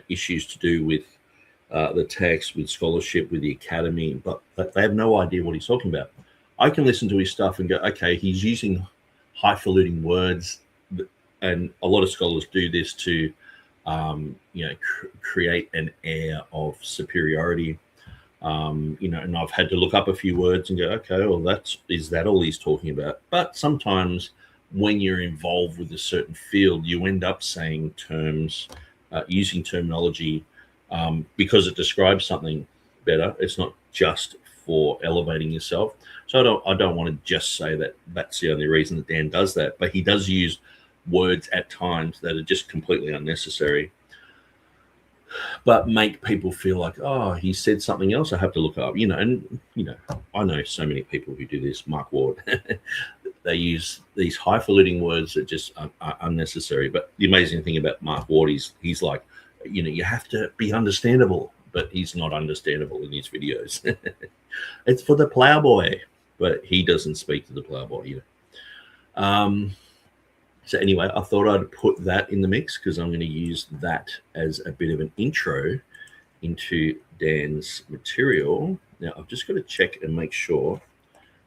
issues to do with the text, with scholarship, with the academy, but they have no idea what he's talking about. I can listen to his stuff and go, okay, he's using highfalutin words, and a lot of scholars do this to create an air of superiority. And I've had to look up a few words and go, okay, well, is that all he's talking about? But sometimes when you're involved with a certain field, you end up saying terms, using terminology because it describes something better. It's not just for elevating yourself. So I don't want to just say that that's the only reason that Dan does that, but he does use words at times that are just completely unnecessary, but make people feel like, oh, he said something else I have to look up, and I know so many people who do this. Mark Ward, they use these highfalutin words that just are unnecessary. But the amazing thing about Mark Ward is he's like, you have to be understandable, but he's not understandable in his videos. It's for the plowboy, but he doesn't speak to the plowboy either. So anyway, I thought I'd put that in the mix because I'm going to use that as a bit of an intro into Dan's material. Now, I've just got to check and make sure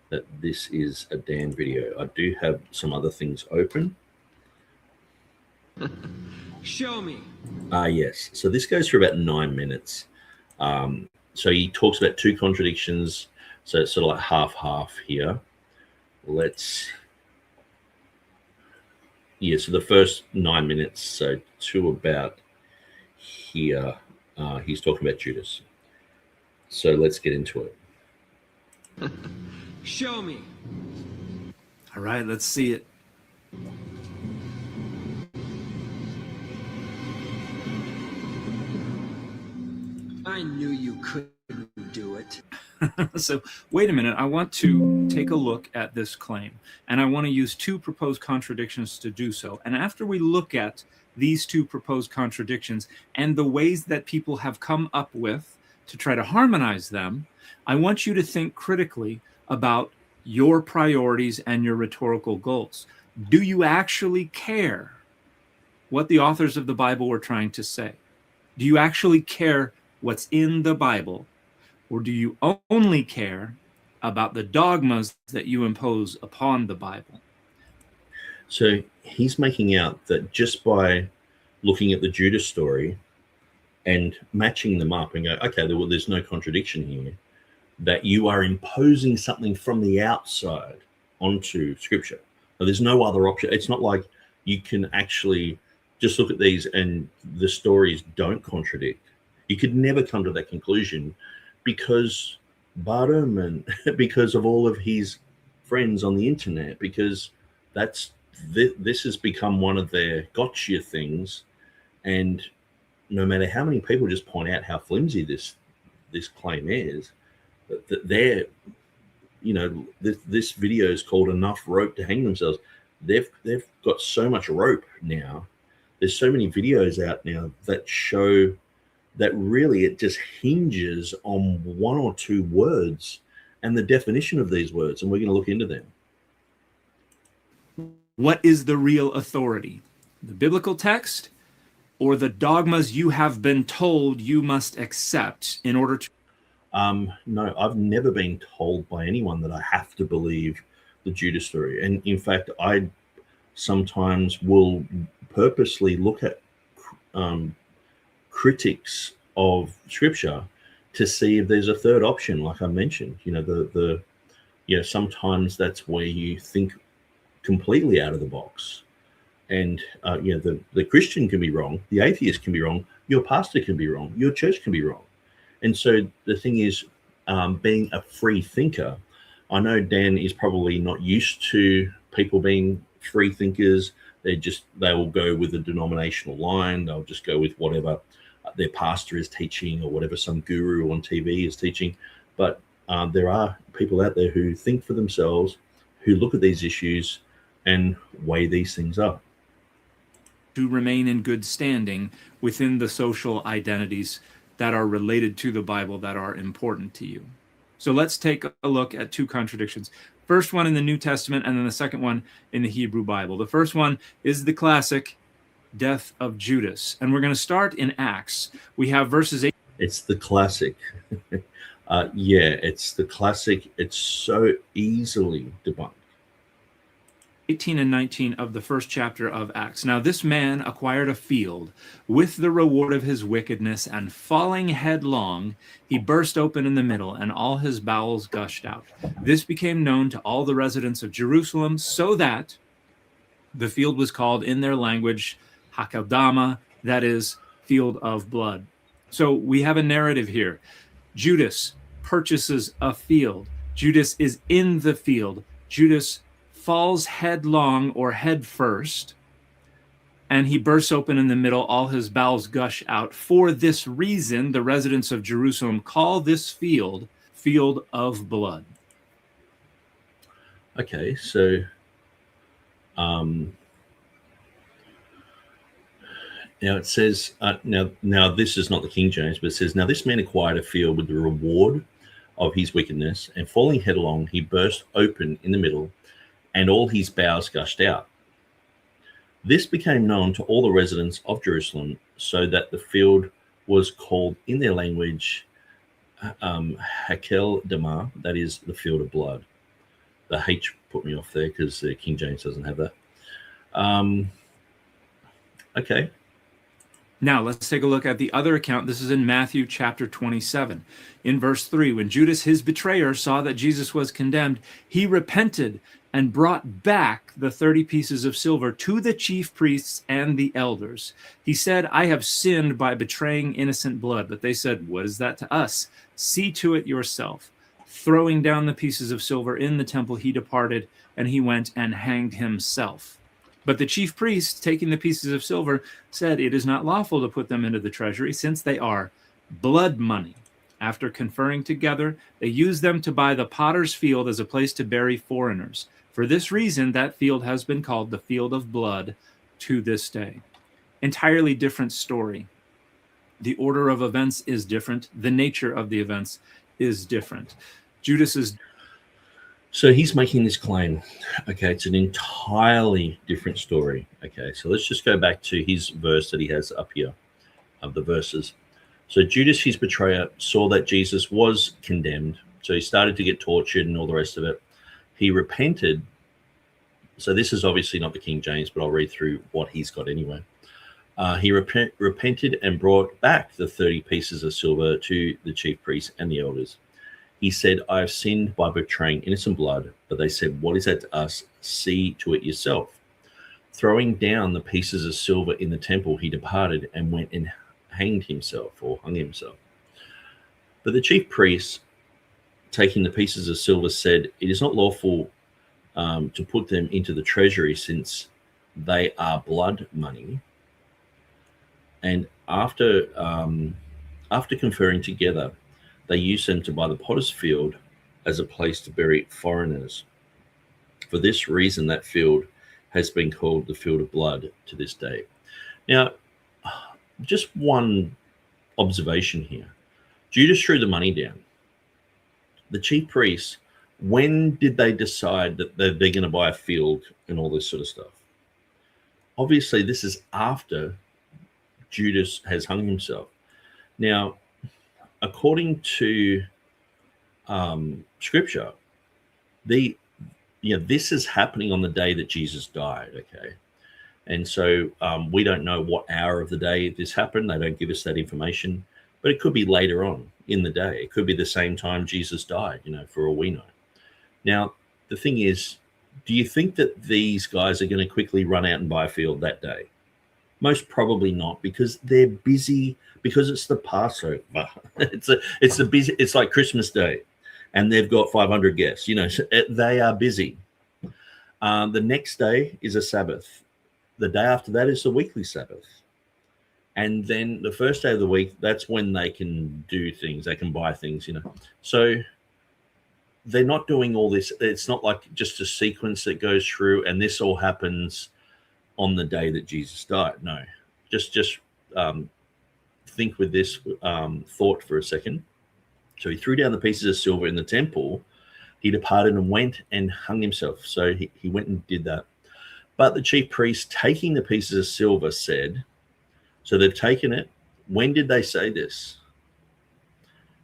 that this is a Dan video. I do have some other things open. Show me. Yes. So this goes for about 9 minutes. So he talks about two contradictions. So it's sort of like half here. So the first 9 minutes, so to about here, he's talking about Judas. So let's get into it. Show me. All right, let's see it. I knew you couldn't do it. So wait a minute. I want to take a look at this claim, and I want to use two proposed contradictions to do so. And after we look at these two proposed contradictions and the ways that people have come up with to try to harmonize them, I want you to think critically about your priorities and your rhetorical goals. Do you actually care what the authors of the Bible were trying to say? Do you actually care what's in the Bible? Or do you only care about the dogmas that you impose upon the Bible? So he's making out that just by looking at the Judas story and matching them up and go, okay, well, there's no contradiction here, that you are imposing something from the outside onto Scripture. Now, there's no other option. It's not like you can actually just look at these and the stories don't contradict. You could never come to that conclusion because Bart Ehrman, because of all of his friends on the internet, because this has become one of their gotcha things. And no matter how many people just point out how flimsy this claim is, that they're, this video is called Enough Rope to Hang Themselves. They've got so much rope now. There's so many videos out now that show that really it just hinges on one or two words and the definition of these words, and we're going to look into them. What is the real authority? The biblical text or the dogmas you have been told you must accept in order to... No, I've never been told by anyone that I have to believe the Judas story. And in fact, I sometimes will purposely look at critics of Scripture to see if there's a third option, like I mentioned. Sometimes that's where you think completely out of the box. And the Christian can be wrong, the atheist can be wrong, your pastor can be wrong, your church can be wrong. And so the thing is, being a free thinker, I know Dan is probably not used to people being free thinkers. They will go with a denominational line. They'll just go with whatever their pastor is teaching or whatever some guru on TV is teaching. But there are people out there who think for themselves, who look at these issues and weigh these things up. To remain in good standing within the social identities that are related to the Bible that are important to you. So let's take a look at two contradictions. First one in the New Testament, and then the second one in the Hebrew Bible. The first one is the classic death of Judas. And we're going to start in Acts. We have verses 8. It's the classic. It's the classic. It's so easily debunked. 18 and 19 of the first chapter of Acts. Now this man acquired a field with the reward of his wickedness, and falling headlong, he burst open in the middle, and all his bowels gushed out. This became known to all the residents of Jerusalem, so that the field was called in their language Hakeldama, that is, field of blood. So we have a narrative here. Judas purchases a field. Judas is in the field. Judas falls headlong or head first, and he bursts open in the middle. All his bowels gush out. For this reason, the residents of Jerusalem call this field of blood. Okay, so Now it says, now this is not the King James, but it says, now this man acquired a field with the reward of his wickedness, and falling headlong, he burst open in the middle, and all his bowels gushed out. This became known to all the residents of Jerusalem, so that the field was called in their language Hakel Damar, that is the field of blood. The H put me off there because the King James doesn't have that. Okay. Now, let's take a look at the other account. This is in Matthew chapter 27. In verse 3, when Judas, his betrayer, saw that Jesus was condemned, he repented and brought back the 30 pieces of silver to the chief priests and the elders. He said, I have sinned by betraying innocent blood. But they said, what is that to us? See to it yourself. Throwing down the pieces of silver in the temple, he departed, and he went and hanged himself. But the chief priests, taking the pieces of silver, said, it is not lawful to put them into the treasury, since they are blood money. After conferring together, they used them to buy the potter's field as a place to bury foreigners. For this reason, that field has been called the field of blood to this day. Entirely different story. The order of events is different. The nature of the events is different. Judas's... So he's making this claim. Okay, it's an entirely different story. Okay, so let's just go back to his verse that he has up here, of the verses. So Judas, his betrayer, saw that Jesus was condemned. So he started to get tortured and all the rest of it. He repented. So this is obviously not the King James, but I'll read through what he's got anyway. He repented and brought back the 30 pieces of silver to the chief priests and the elders. He said, I have sinned by betraying innocent blood. But they said, what is that to us? See to it yourself. Throwing down the pieces of silver in the temple, he departed and went and hanged himself, or hung himself. But the chief priests, taking the pieces of silver, said, it is not lawful to put them into the treasury, since they are blood money. And after conferring together, they used them to buy the potter's field as a place to bury foreigners. For this reason, that field has been called the field of blood to this day. Now, just one observation here. Judas threw the money down. The chief priests, when did they decide that they're going to buy a field and all this sort of stuff? Obviously, this is after Judas has hung himself. Now, according to Scripture, this is happening on the day that Jesus died. Okay, and so we don't know what hour of the day this happened. They don't give us that information, but it could be later on in the day. It could be the same time Jesus died. For all we know. Now, the thing is, do you think that these guys are going to quickly run out and buy a field that day? Most probably not, because they're busy. Because it's the Passover, it's like Christmas Day, and they've got 500 guests. They are busy. The next day is a Sabbath. The day after that is the weekly Sabbath, and then the first day of the week, that's when they can do things. They can buy things. So they're not doing all this. It's not like just a sequence that goes through, and this all happens on the day that Jesus died. No, just think with this thought for a second. So he threw down the pieces of silver in the temple. He departed and went and hung himself. So he went and did that. But the chief priests, taking the pieces of silver, said, so they've taken it. When did they say this?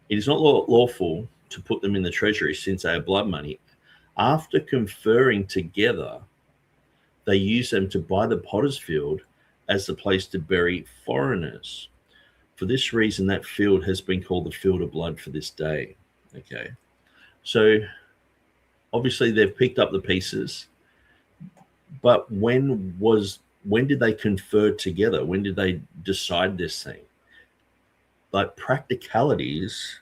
It is not lawful to put them in the treasury, since they are blood money. After conferring together, they use them to buy the potter's field as the place to bury foreigners. For this reason, that field has been called the field of blood for this day. Okay. So obviously they've picked up the pieces, but when did they confer together? When did they decide this thing? Like practicalities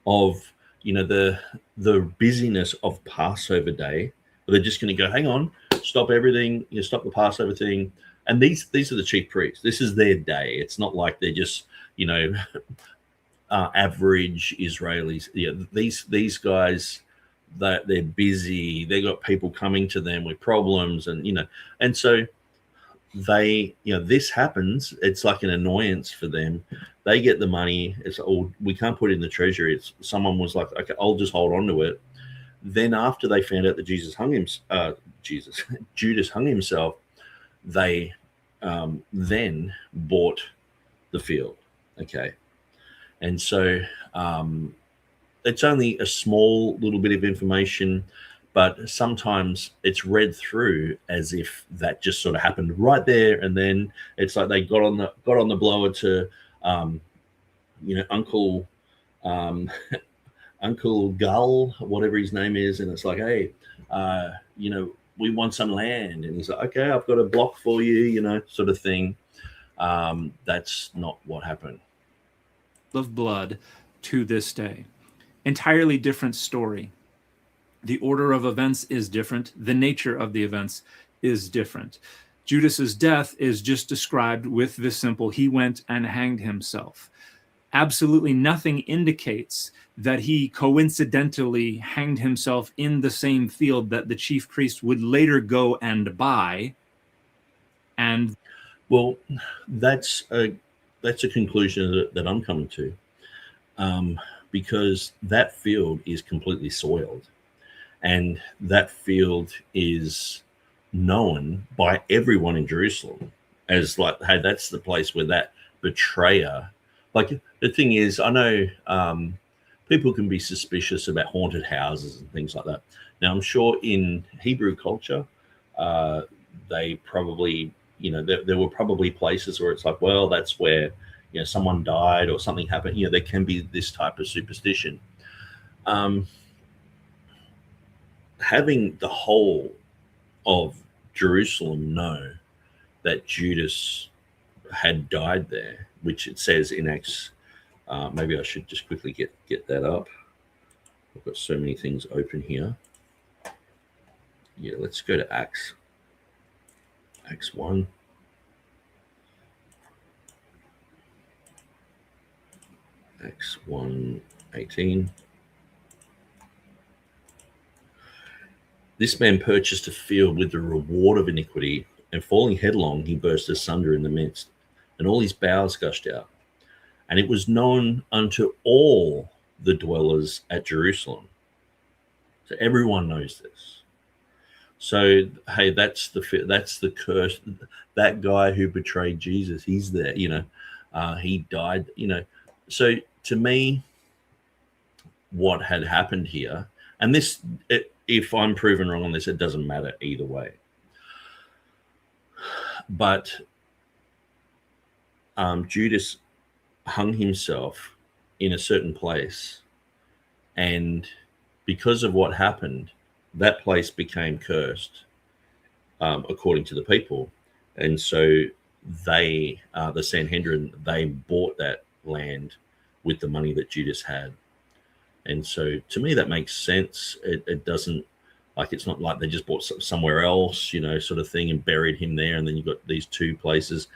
of, the busyness of Passover day, where they're just going to go, hang on, stop everything, stop the Passover thing. And these are the chief priests. This is their day. It's not like they're just, average Israelis. These guys, they're busy. They got people coming to them with problems, and so they, this happens. It's like an annoyance for them. They get the money. It's all, we can't put it in the treasury. It's someone was like, okay, I'll just hold on to it. Then after they found out that Judas hung himself, they then bought the field. Okay. And so it's only a small little bit of information, but sometimes it's read through as if that just sort of happened right there, and then it's like they got on the blower to, Uncle Uncle Gull, whatever his name is, and it's like, hey, we want some land, and he's like, okay, I've got a block for you, sort of thing. That's not what happened. Of blood to this day. Entirely different story. The order of events is different. The nature of the events is different. Judas's death is just described with this simple, he went and hanged himself. Absolutely nothing indicates that he coincidentally hanged himself in the same field that the chief priest would later go and buy. And well, that's a conclusion that I'm coming to, because that field is completely soiled, and that field is known by everyone in Jerusalem as like, hey, that's the place where that betrayer. Like, the thing is, I know people can be suspicious about haunted houses and things like that. Now, I'm sure in Hebrew culture, they probably, there were probably places where it's like, well, that's where, someone died or something happened. There can be this type of superstition. Having the whole of Jerusalem know that Judas had died there, which it says in Acts. Maybe I should just quickly get that up. I've got so many things open here. Yeah, let's go to Acts 1. Acts 1:18. This man purchased a field with the reward of iniquity, and falling headlong, he burst asunder in the midst, and all his bowels gushed out. And it was known unto all the dwellers at Jerusalem. So everyone knows this. So, hey, that's the curse. That guy who betrayed Jesus, he's there, he died, So to me, what had happened here, and this, if I'm proven wrong on this, it doesn't matter either way. But Judas hung himself in a certain place, and because of what happened, that place became cursed, according to the people, and so they, the Sanhedrin, they bought that land with the money that Judas had. And so to me that makes sense. It doesn't, like, it's not like they just bought somewhere else, sort of thing, and buried him there, and then you've got these two places.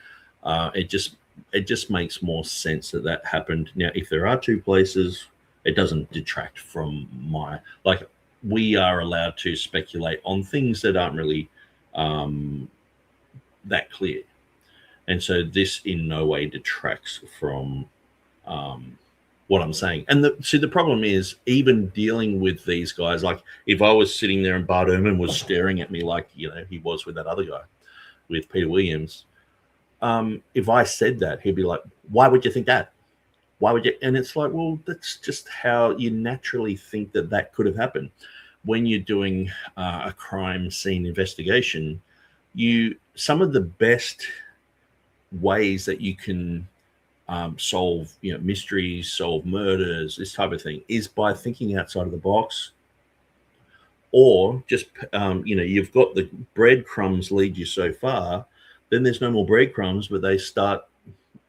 It just makes more sense that happened. Now, if there are two places, it doesn't detract from we are allowed to speculate on things that aren't really that clear. And so this in no way detracts from what I'm saying. And the problem is, even dealing with these guys, like if I was sitting there and Bart Ehrman was staring at me like, he was with that other guy, with Peter Williams, if I said that, he'd be like, why would you think that? Why would you? And it's like, well, that's just how you naturally think that could have happened. When you're doing a crime scene investigation, some of the best ways that you can solve mysteries, solve murders, this type of thing, is by thinking outside of the box, or just you've got the breadcrumbs lead you so far, then there's no more breadcrumbs, but they start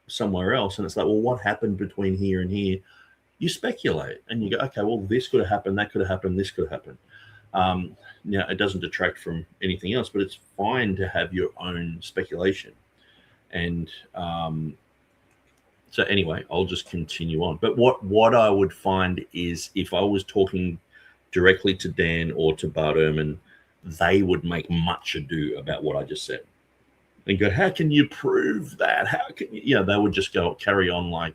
somewhere else, and it's like, well, what happened between here and here? You speculate and you go, okay, well, this could have happened, that could have happened, this could have happened. Now, it doesn't detract from anything else, but it's fine to have your own speculation. And so anyway, I'll just continue on. But what I would find is, if I was talking directly to Dan or to Bart Ehrman, they would make much ado about what I just said. and go, how can you prove that? How can you? They would just go carry on like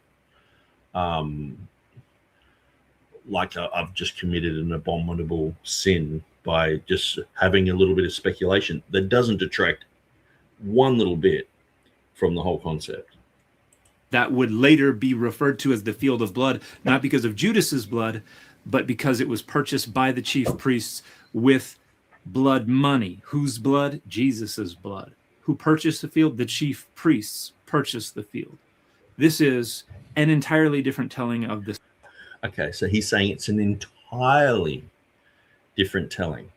I've just committed an abominable sin by just having a little bit of speculation that doesn't detract one little bit from the whole concept. That would later be referred to as the field of blood, not because of Judas's blood, but because it was purchased by the chief priests with blood money. Whose blood? Jesus's blood. Who purchased the field? The chief priests purchased the field. This is an entirely different telling of this. Okay, so he's saying it's an entirely different telling.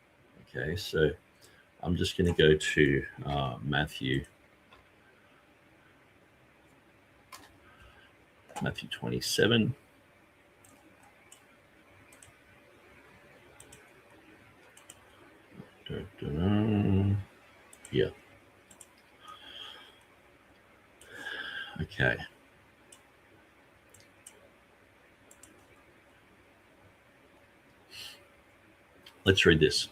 Okay, so I'm just going to go to Matthew 27. Yeah. Okay. Let's read this.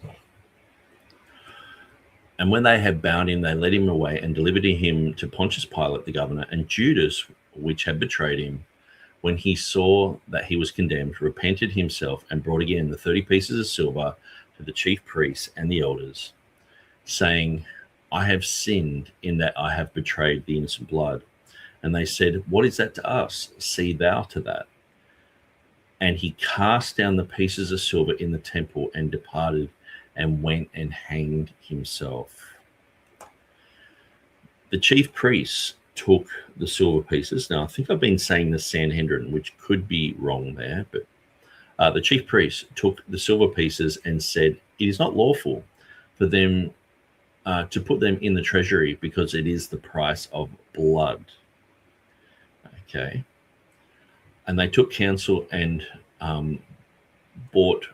And when they had bound him, they led him away and delivered him to Pontius Pilate, the governor. And Judas, which had betrayed him, when he saw that he was condemned, repented himself and brought again the 30 pieces of silver to the chief priests and the elders, saying, I have sinned in that I have betrayed the innocent blood. And they said, what is that to us? See thou to that. And he cast down the pieces of silver in the temple and departed and went and hanged himself. The chief priests took the silver pieces. Now, I think I've been saying the Sanhedrin, which could be wrong there, but the chief priests took the silver pieces and said, it is not lawful for them to put them in the treasury because it is the price of blood. Okay. And they took counsel and bought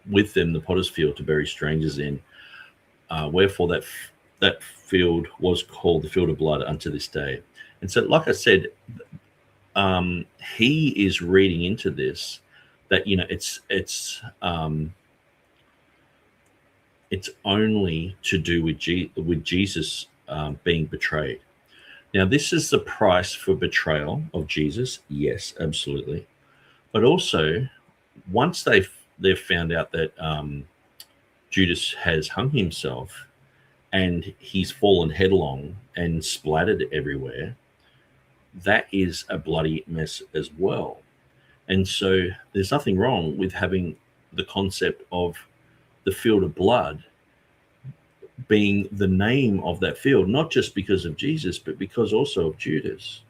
with them the potter's field to bury strangers in. Wherefore that field was called the field of blood unto this day. And so, like I said, he is reading into this that it's only to do with Jesus being betrayed. Now, this is the price for betrayal of Jesus. Yes, absolutely. But also, once they've found out that Judas has hung himself and he's fallen headlong and splattered everywhere, that is a bloody mess as well. And so there's nothing wrong with having the concept of the field of blood being the name of that field, not just because of Jesus, but because also of Judas,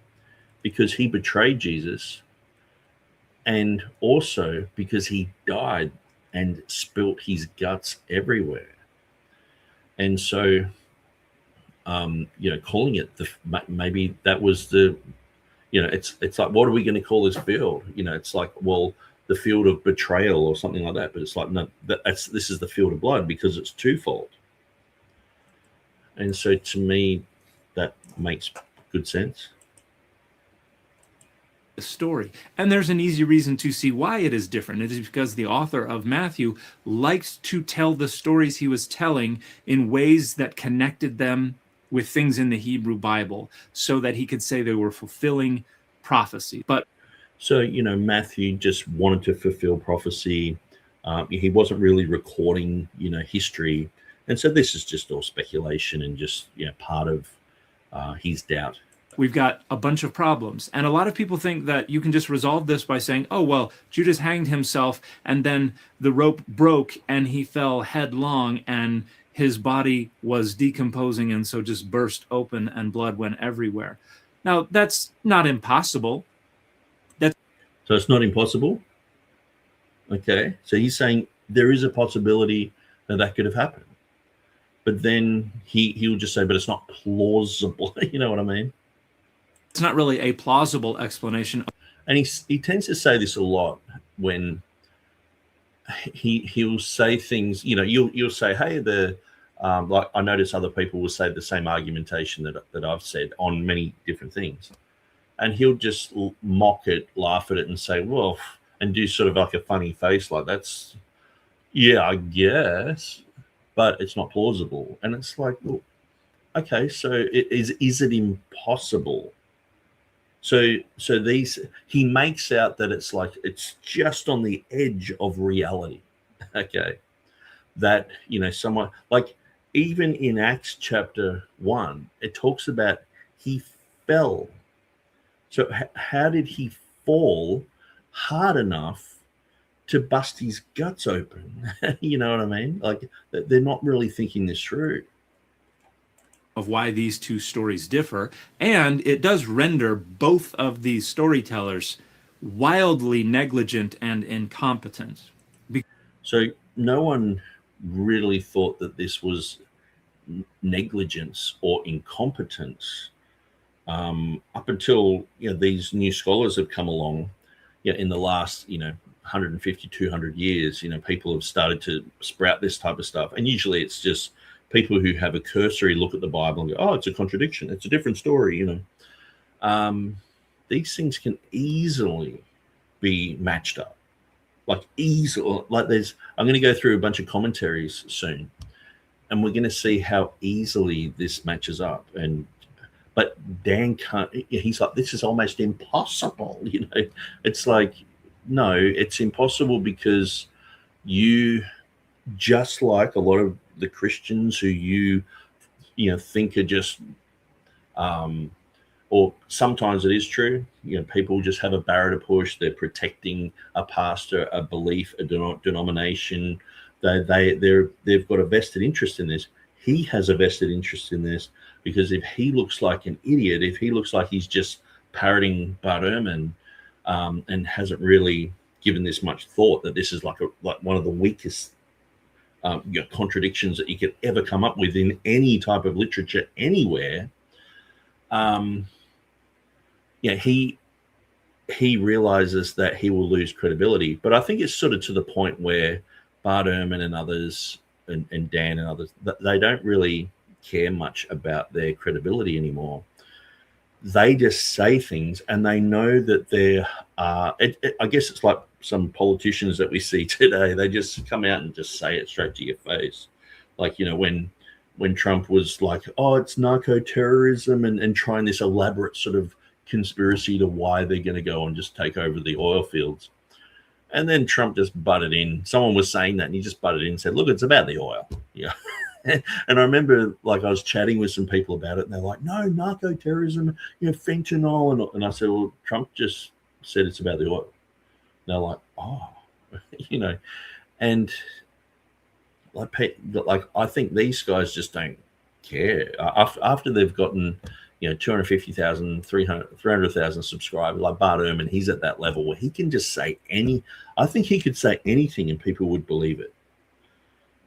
because he betrayed Jesus, and also because he died and spilt his guts everywhere. And so, calling it maybe that was the, it's like, what are we going to call this field? It's like, well, the field of betrayal or something like that. But it's like, no, this is the field of blood because it's twofold. And so to me, that makes good sense. Story. And there's an easy reason to see why it is different. It is because the author of Matthew likes to tell the stories he was telling in ways that connected them with things in the Hebrew Bible so that he could say they were fulfilling prophecy. But so, Matthew just wanted to fulfill prophecy. He wasn't really recording, history. And so this is just all speculation and just, part of his doubt. We've got a bunch of problems. And a lot of people think that you can just resolve this by saying, oh, well, Judas hanged himself and then the rope broke and he fell headlong and his body was decomposing and so just burst open and blood went everywhere. Now, that's not impossible. So it's not impossible? Okay. So he's saying there is a possibility that could have happened. But then he'll just say, but it's not plausible. You know what I mean? It's not really a plausible explanation. And he tends to say this a lot when he'll say things, you'll say, hey, like I notice other people will say the same argumentation that I've said on many different things. And he'll just mock it, laugh at it and say, well, and do sort of like a funny face like that's, yeah, I guess, but it's not plausible. And it's like, well, okay, so is it impossible? So he makes out that it's like it's just on the edge of reality. Okay, that someone like even in Acts chapter 1, it talks about he fell. So how did he fall hard enough to bust his guts open? You know what I mean? Like they're not really thinking this through. Of why these two stories differ, and it does render both of these storytellers wildly negligent and incompetent. So no one really thought that this was negligence or incompetence up until these new scholars have come along. In the last 150, 200 years, people have started to sprout this type of stuff, and usually it's just people who have a cursory look at the Bible and go, oh, it's a contradiction. It's a different story, These things can easily be matched up. Like easily. Like I'm going to go through a bunch of commentaries soon, and we're going to see how easily this matches up. But Dan can't, he's like, this is almost impossible. It's like, no, it's impossible because you, just like a lot of the Christians who you think are just or sometimes it is true, people just have a barrier to push. They're protecting a pastor, a belief, a denomination. They've got a vested interest in this. He has a vested interest in this because if he looks like an idiot, if he looks like he's just parroting Bart Ehrman and hasn't really given this much thought, that this is like one of the weakest contradictions that you could ever come up with in any type of literature anywhere. He realizes that he will lose credibility. But I think it's sort of to the point where Bart Ehrman and others and Dan and others, they don't really care much about their credibility anymore. They just say things, and they know that there are. I guess it's like some politicians that we see today. They just come out and just say it straight to your face, like when Trump was like, "Oh, it's narco-terrorism," and trying this elaborate sort of conspiracy to why they're going to go and just take over the oil fields, and then Trump just butted in. Someone was saying that, and he just butted in and said, "Look, it's about the oil." Yeah. And I remember, like, I was chatting with some people about it, and they're like, "No, narco-terrorism, fentanyl," and I said, "Well, Trump just said it's about the oil." And they're like, "Oh," and like I think these guys just don't care after they've gotten 250,000, 300,000 subscribers. Like Bart Ehrman, he's at that level where he can just say I think he could say anything and people would believe it.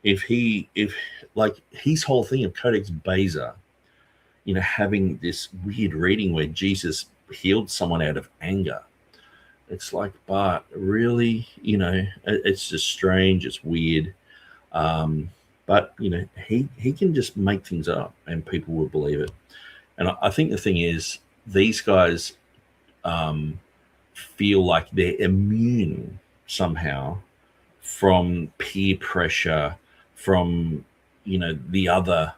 If like his whole thing of Codex Bezer, having this weird reading where Jesus healed someone out of anger. It's like, Bart, really? It's just strange. It's weird. But he can just make things up and people will believe it. And I think the thing is, these guys feel like they're immune somehow from peer pressure, from the other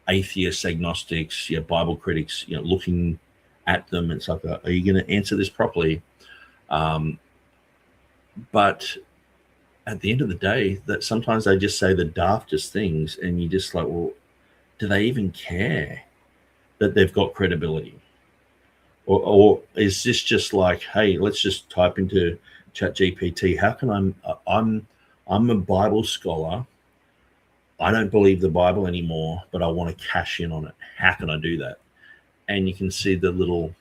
atheists, agnostics, Bible critics, looking at them. It's like, are you going to answer this properly? But at the end of the day, that sometimes they just say the daftest things, and you just like, well, do they even care that they've got credibility? Or is this just like, hey, let's just type into ChatGPT, how can I'm a Bible scholar, I don't believe the Bible anymore, but I want to cash in on it. How can I do that? And you can see the little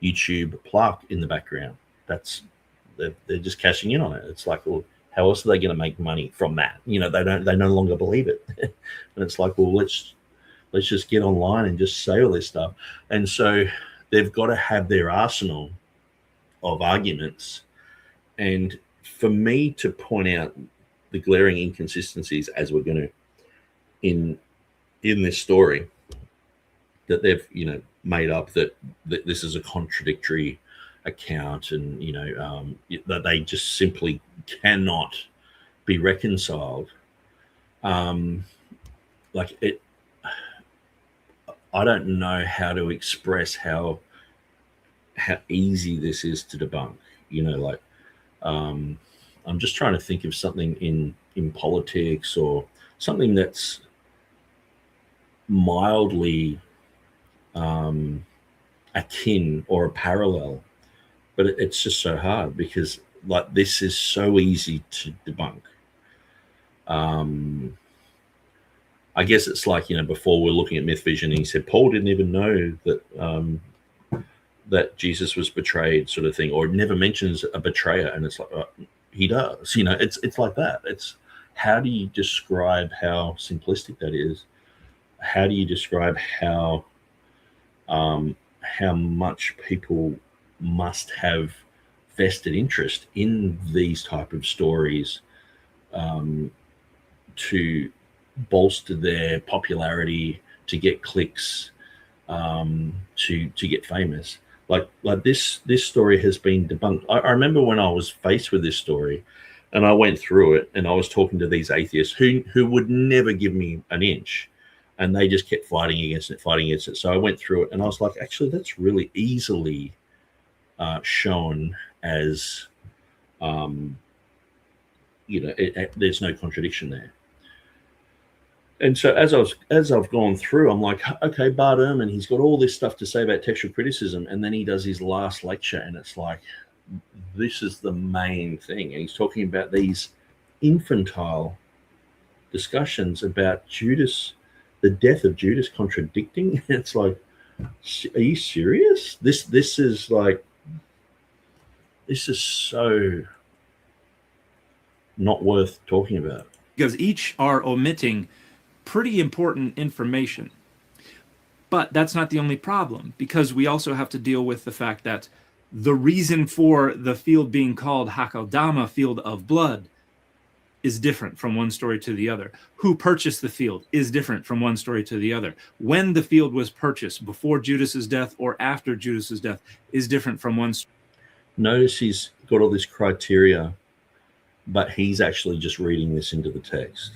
YouTube plaque in the background. They're just cashing in on it. It's like, well, how else are they going to make money from that? They no longer believe it. And it's like, well, let's just get online and just say all this stuff. And so they've got to have their arsenal of arguments. And for me to point out the glaring inconsistencies, as we're going to in this story, that they've made up, that this is a contradictory account, and that they just simply cannot be reconciled. Like I don't know how to express how easy this is to debunk. Like I'm just trying to think of something in politics or something that's mildly akin or a parallel, but it's just so hard because like this is so easy to debunk. I guess it's like, before we're looking at myth vision, he said Paul didn't even know that Jesus was betrayed, sort of thing, or never mentions a betrayer, and it's like he does. It's like that. It's how do you describe how simplistic that is? How do you describe how much people must have vested interest in these type of stories to bolster their popularity, to get clicks, to get famous? Like this story has been debunked. I remember when I was faced with this story and I went through it and I was talking to these atheists who would never give me an inch, and they just kept fighting against it. So I went through it and I was like, actually, that's really easily shown as, there's no contradiction there. And so as I've gone through, I'm like, okay, Bart Ehrman, he's got all this stuff to say about textual criticism, and then he does his last lecture, and it's like, this is the main thing. And he's talking about these infantile discussions about Judas, the death of Judas contradicting. It's like, are you serious? This is so not worth talking about. Because each are omitting pretty important information. But that's not the only problem, because we also have to deal with the fact that the reason for the field being called Hakeldama, field of blood, is different from one story to the other. Who purchased the field is different from one story to the other. When the field was purchased, before Judas's death or after Judas's death, is different from one story. Notice he's got all this criteria, but he's actually just reading this into the text.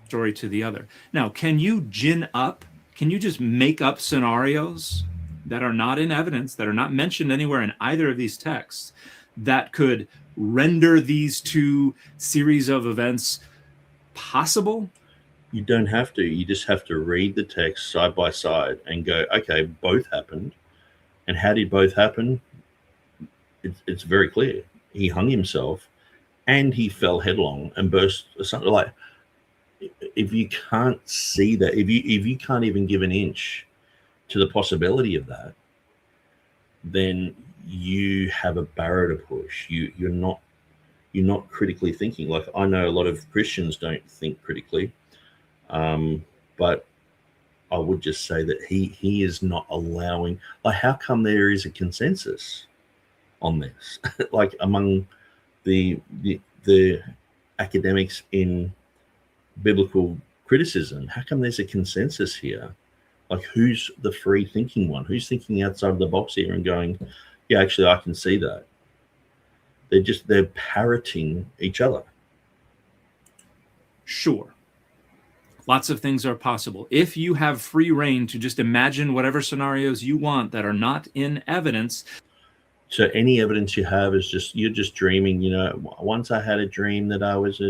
Story to the other. Now, can you just make up scenarios that are not in evidence, that are not mentioned anywhere in either of these texts, that could render these two series of events possible? You don't have to. You just have to read the text side by side and go, okay, both happened. And how did both happen? It's very clear. He hung himself and he fell headlong and burst something. Like, if you can't see that, if you can't even give an inch to the possibility of that, then you have a barrier to push. You're not critically thinking. Like, I know a lot of Christians don't think critically, but I would just say that he is not allowing. Like, how come there is a consensus on this? Like, among the academics in biblical criticism, how come there's a consensus here? Like, who's the free thinking one? Who's thinking outside of the box here and going, yeah, actually, I can see that. They're parroting each other. Sure. Lots of things are possible. If you have free reign to just imagine whatever scenarios you want that are not in evidence. So any evidence you have is you're just dreaming. Once I had a dream that I was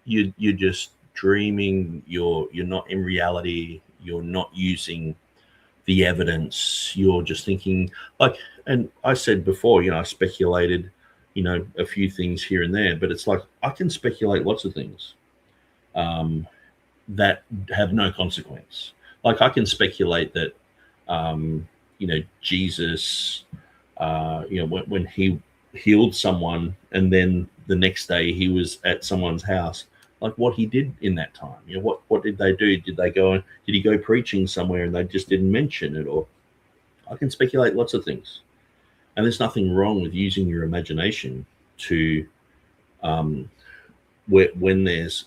you're just dreaming. You're not in reality. You're not using the evidence. You're just thinking, like, and I said before, I speculated, a few things here and there, but it's like, I can speculate lots of things that have no consequence. Like, I can speculate that, Jesus, when he healed someone and then the next day he was at someone's house, like what he did in that time. What did they do? Did he go preaching somewhere and they just didn't mention it? Or I can speculate lots of things. And there's nothing wrong with using your imagination to, when there's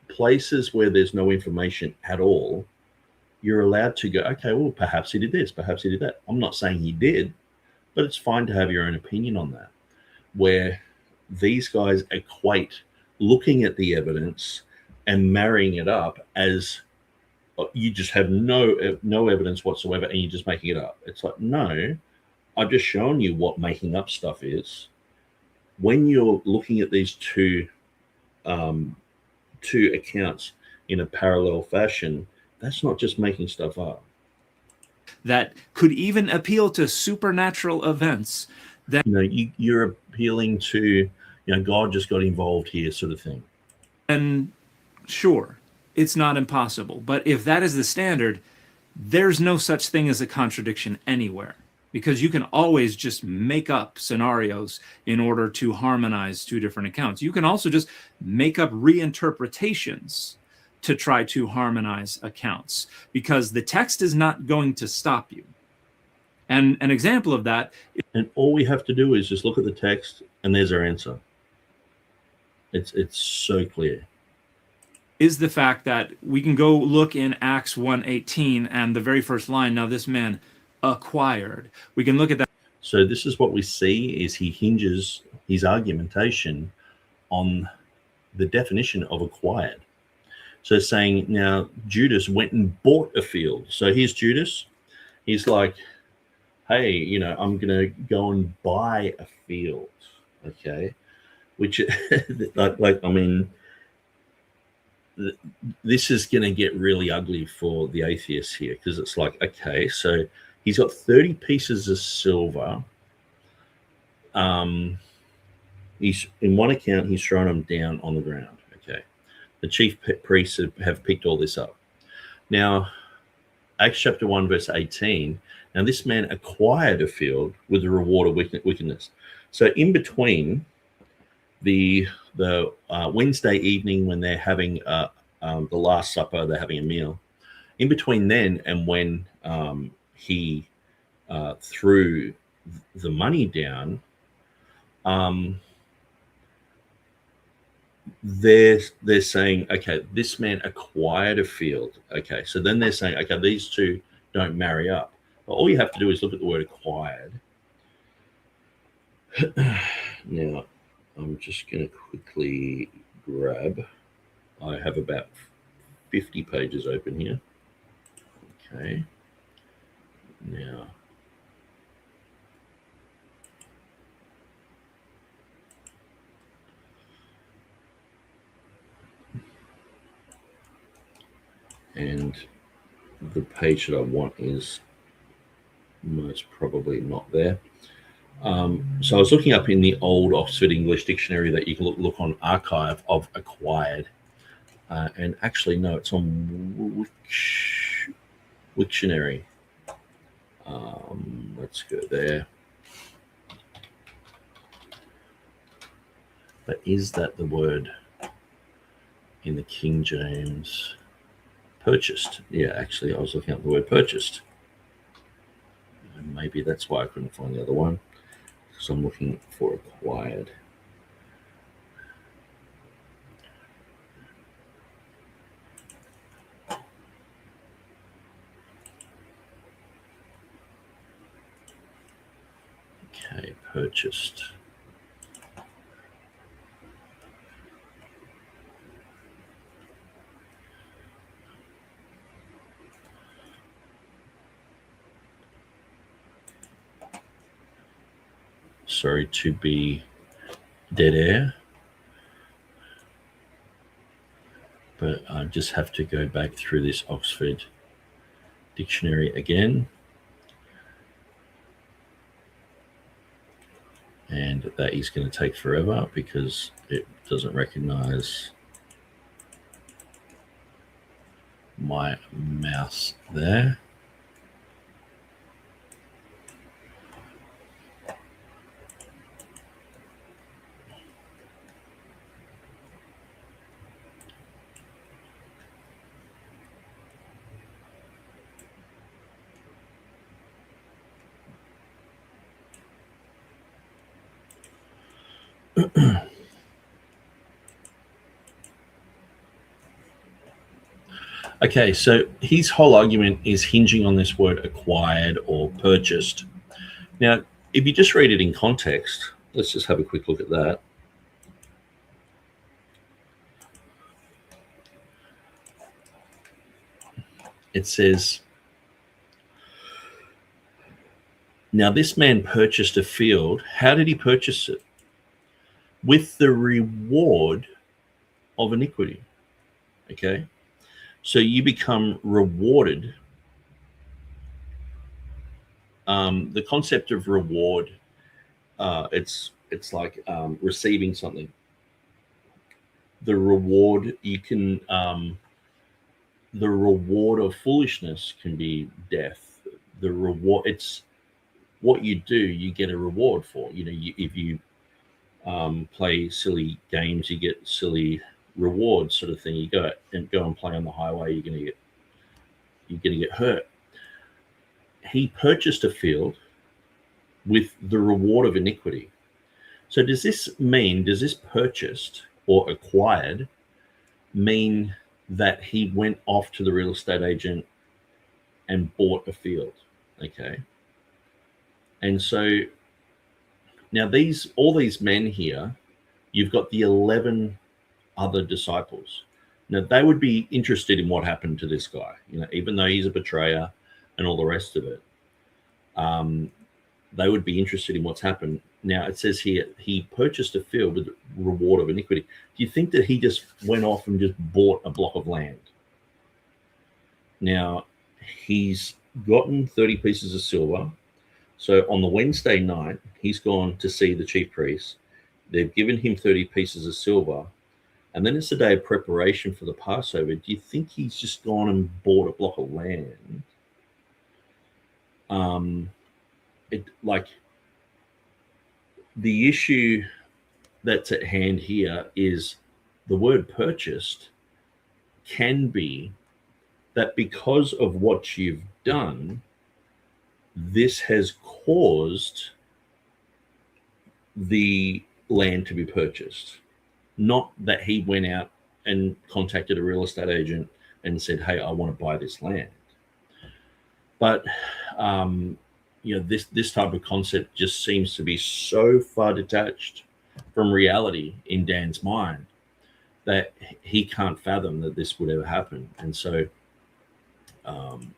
places where there's no information at all, you're allowed to go, okay, well, perhaps he did this, perhaps he did that. I'm not saying he did, but it's fine to have your own opinion on that. Where these guys equate looking at the evidence and marrying it up as you just have no evidence whatsoever, and you're just making it up. It's like, no, I've just shown you what making up stuff is. When you're looking at these two accounts in a parallel fashion, that's not just making stuff up. That could even appeal to supernatural events. That you're appealing to, God just got involved here, sort of thing. And sure, it's not impossible, but if that is the standard, there's no such thing as a contradiction anywhere, because you can always just make up scenarios in order to harmonize two different accounts. You can also just make up reinterpretations to try to harmonize accounts, because the text is not going to stop you. And an example of that, and all we have to do is just look at the text, and there's our answer. It's so clear. Is the fact that we can go look in Acts 1:18 and the very first line, now this man acquired. We can look at that. So this is what we see, is he hinges his argumentation on the definition of acquired. So saying, now Judas went and bought a field. So here's Judas. He's like, hey, I'm going to go and buy a field. Okay. Which, this is going to get really ugly for the atheists here, because it's like, okay, so he's got 30 pieces of silver. He's in one account, he's thrown them down on the ground. Okay. The chief priests have picked all this up. Now, Acts chapter 1, verse 18. Now, this man acquired a field with the reward of wickedness. So in between the Wednesday evening, when they're having the Last Supper, they're having a meal. In between then and when he threw the money down, they're saying, okay, this man acquired a field. Okay, so then they're saying, okay, these two don't marry up. But all you have to do is look at the word acquired. Now, I'm just going to quickly grab. I have about 50 pages open here. Okay. Now, and the page that I want is most probably not there. So I was looking up in the old Oxford English Dictionary that you can look on archive of acquired. And actually, no, it's on Wiktionary. Let's go there. But is that the word in the King James? Purchased. Yeah, actually, I was looking up the word purchased. And maybe that's why I couldn't find the other one, because I'm looking for acquired. Okay, purchased. Sorry to be dead air, but I just have to go back through this Oxford Dictionary again. And that is going to take forever because it doesn't recognize my mouse there. Okay, so his whole argument is hinging on this word acquired or purchased. Now, if you just read it in context, let's just have a quick look at that. it says, now this man purchased a field. How did he purchase it? With the reward of iniquity. Okay, so you become rewarded. The concept of reward, it's like receiving something. The reward, you can, the reward of foolishness can be death. The reward, it's what you do, you get a reward for. You know, if you play silly games, you get silly rewards, sort of thing. You go and play on the highway, you're gonna get hurt. He purchased a field with the reward of iniquity. So does this purchased or acquired mean that he went off to the real estate agent and bought a field? Okay. And so now all these men here, you've got the 11 other disciples. Now they would be interested in what happened to this guy, you know, even though he's a betrayer and all the rest of it. They would be interested in what's happened. Now it says here, he purchased a field with the reward of iniquity. Do you think that he just went off and just bought a block of land? Now he's gotten 30 pieces of silver. So on the Wednesday night, he's gone to see the chief priest. They've given him 30 pieces of silver. And then it's a day of preparation for the Passover. Do you think he's just gone and bought a block of land? The issue that's at hand here is the word purchased can be that because of what you've done, this has caused the land to be purchased. Not that he went out and contacted a real estate agent and said, hey, I want to buy this land. But you know, this type of concept just seems to be so far detached from reality in Dan's mind that he can't fathom that this would ever happen. And so and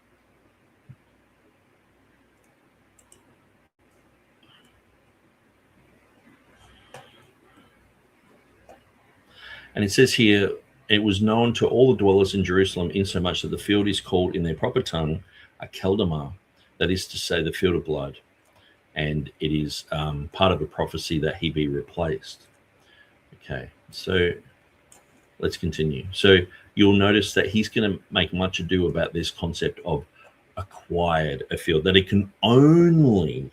it says here, it was known to all the dwellers in Jerusalem, insomuch that the field is called in their proper tongue a Keldamah, that is to say, the field of blood. And it is part of a prophecy that he be replaced. Okay, so let's continue. So you'll notice that he's going to make much ado about this concept of acquired a field, that it can only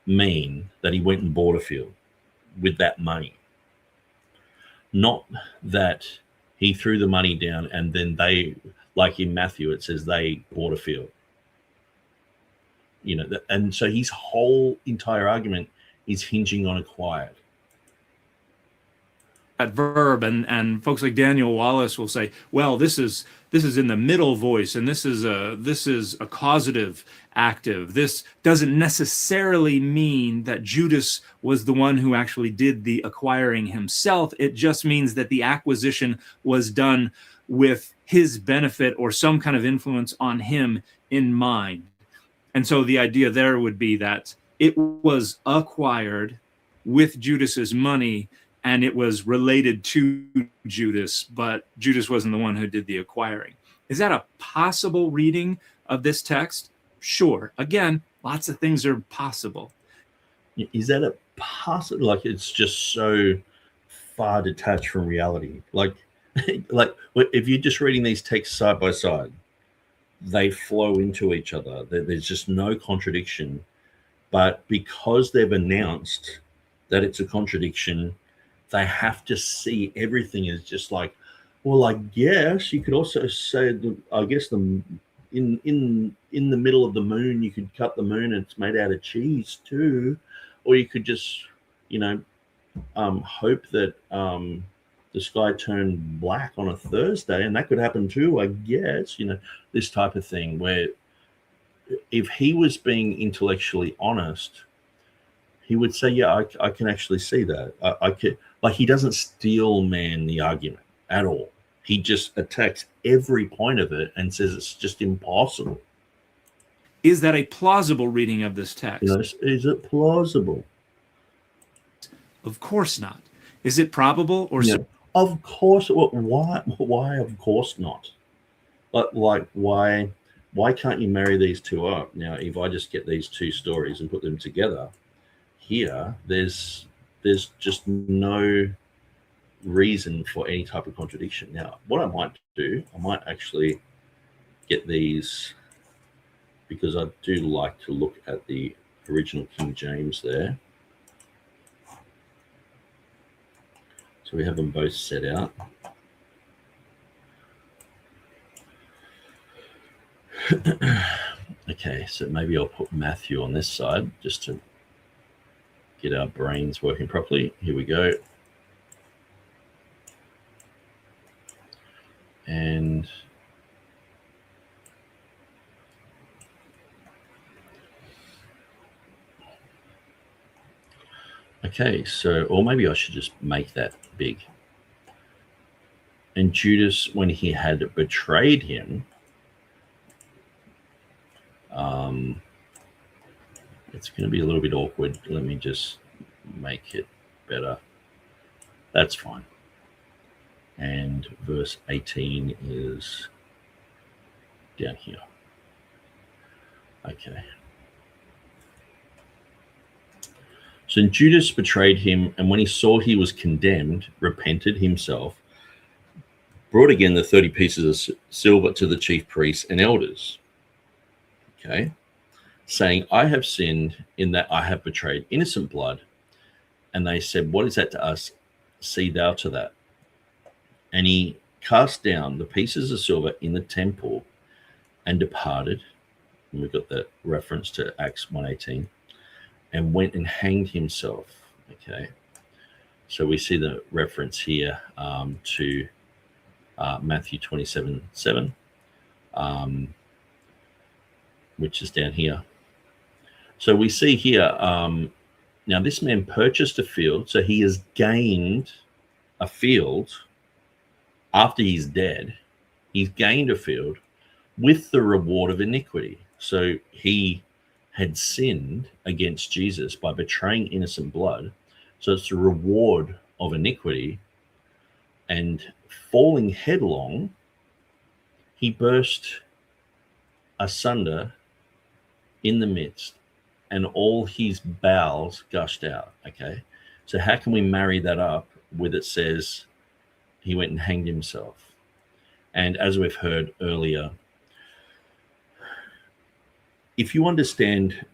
mean that he went and bought a field with that money. Not that he threw the money down and then they, like in Matthew, it says they bought a field. You know, and so his whole entire argument is hinging on acquired. That verb, and folks like Daniel Wallace will say, well, this is in the middle voice, and this is a causative active. This doesn't necessarily mean that Judas was the one who actually did the acquiring himself. It just means that the acquisition was done with his benefit or some kind of influence on him in mind. And so the idea there would be that it was acquired with Judas's money, and it was related to Judas, but Judas wasn't the one who did the acquiring. Is that a possible reading of this text? Sure. Again, lots of things are possible. Is that a possible? Like, it's just so far detached from reality. Like if you're just reading these texts side by side, they flow into each other. There's just no contradiction. But because they've announced that it's a contradiction, they have to see everything as just like, well, I guess you could also say, I guess in the middle of the moon, you could cut the moon and it's made out of cheese too. Or you could just, hope that the sky turned black on a Thursday, and that could happen too, I guess, this type of thing, where if he was being intellectually honest, he would say, yeah, I can actually see that. I can, like, he doesn't steel man the argument at all. He just attacks every point of it and says it's just impossible. Is that a plausible reading of this text? You know, is it plausible? Of course not. Is it probable or? Yeah, of course. Well, why? Of course not. Like why can't you marry these two up? Now, if I just get these two stories and put them together, here there's just no reason for any type of contradiction. Now, what I might do, I might actually get these, because I do like to look at the original King James there. So we have them both set out. Okay, so maybe I'll put Matthew on this side just to get our brains working properly. Here we go. And okay, so, or maybe I should just make that big. And Judas, when he had betrayed him, it's going to be a little bit awkward. Let me just make it better. That's fine. And verse 18 is down here. Okay. So Judas betrayed him, and when he saw he was condemned, repented himself, brought again the 30 pieces of silver to the chief priests and elders. Okay. Saying, I have sinned in that I have betrayed innocent blood. And they said, what is that to us? See thou to that. And he cast down the pieces of silver in the temple and departed. And we've got the reference to Acts 1:18. And went and hanged himself. Okay. So we see the reference here to Matthew 27:7, which is down here. So we see here, now this man purchased a field, so he has gained a field after he's dead. He's gained a field with the reward of iniquity. So he had sinned against Jesus by betraying innocent blood. So it's the reward of iniquity. And falling headlong, he burst asunder in the midst, and all his bowels gushed out. Okay, so how can we marry that up with it says he went and hanged himself? And as we've heard earlier, if you understand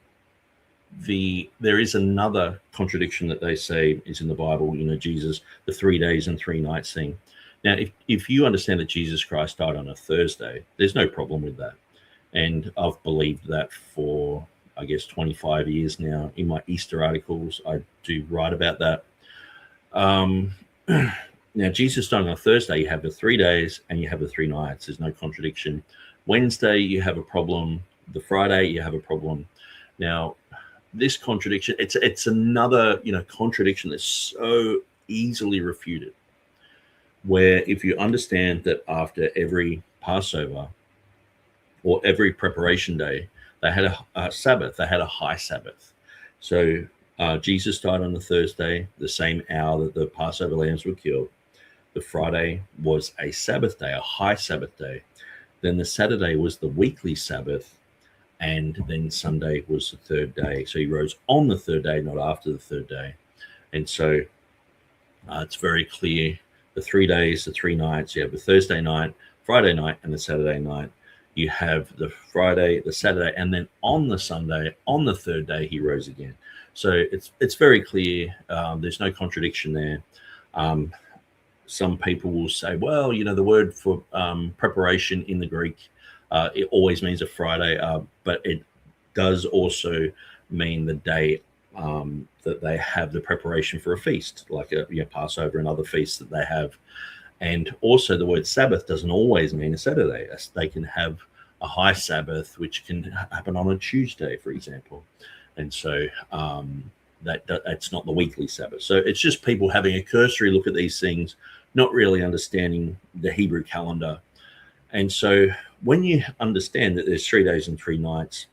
there is another contradiction that they say is in the Bible, you know, Jesus, the 3 days and 3 nights thing. Now, if you understand that Jesus Christ died on a Thursday, there's no problem with that. And I've believed that for, I guess, 25 years now. In my Easter articles, I do write about that. Now, Jesus died on a Thursday. You have the 3 days and you have the 3 nights. There's no contradiction. Wednesday, you have a problem. The Friday, you have a problem. Now, this contradiction, it's another, you know, contradiction that's so easily refuted. Where if you understand that after every Passover or every preparation day, they had a Sabbath, they had a high Sabbath. So Jesus died on the Thursday, the same hour that the Passover lambs were killed. The Friday was a Sabbath day, a high Sabbath day. Then the Saturday was the weekly Sabbath. And then Sunday was the 3rd day. So he rose on the 3rd day, not after the 3rd day. And so it's very clear. The 3 days, the 3 nights, you have the Thursday night, Friday night, and the Saturday night. You have the Friday, the Saturday, and then on the Sunday, on the 3rd day, he rose again. So it's very clear. There's no contradiction there. Some people will say, well, you know, the word for preparation in the Greek, it always means a Friday, but it does also mean the day that they have the preparation for a feast, like a Passover and other feasts that they have. And also the word Sabbath doesn't always mean a Saturday. They can have a high Sabbath, which can happen on a Tuesday, for example. And so that's not the weekly Sabbath. So it's just people having a cursory look at these things, not really understanding the Hebrew calendar. And so when you understand that there's 3 days and 3 nights,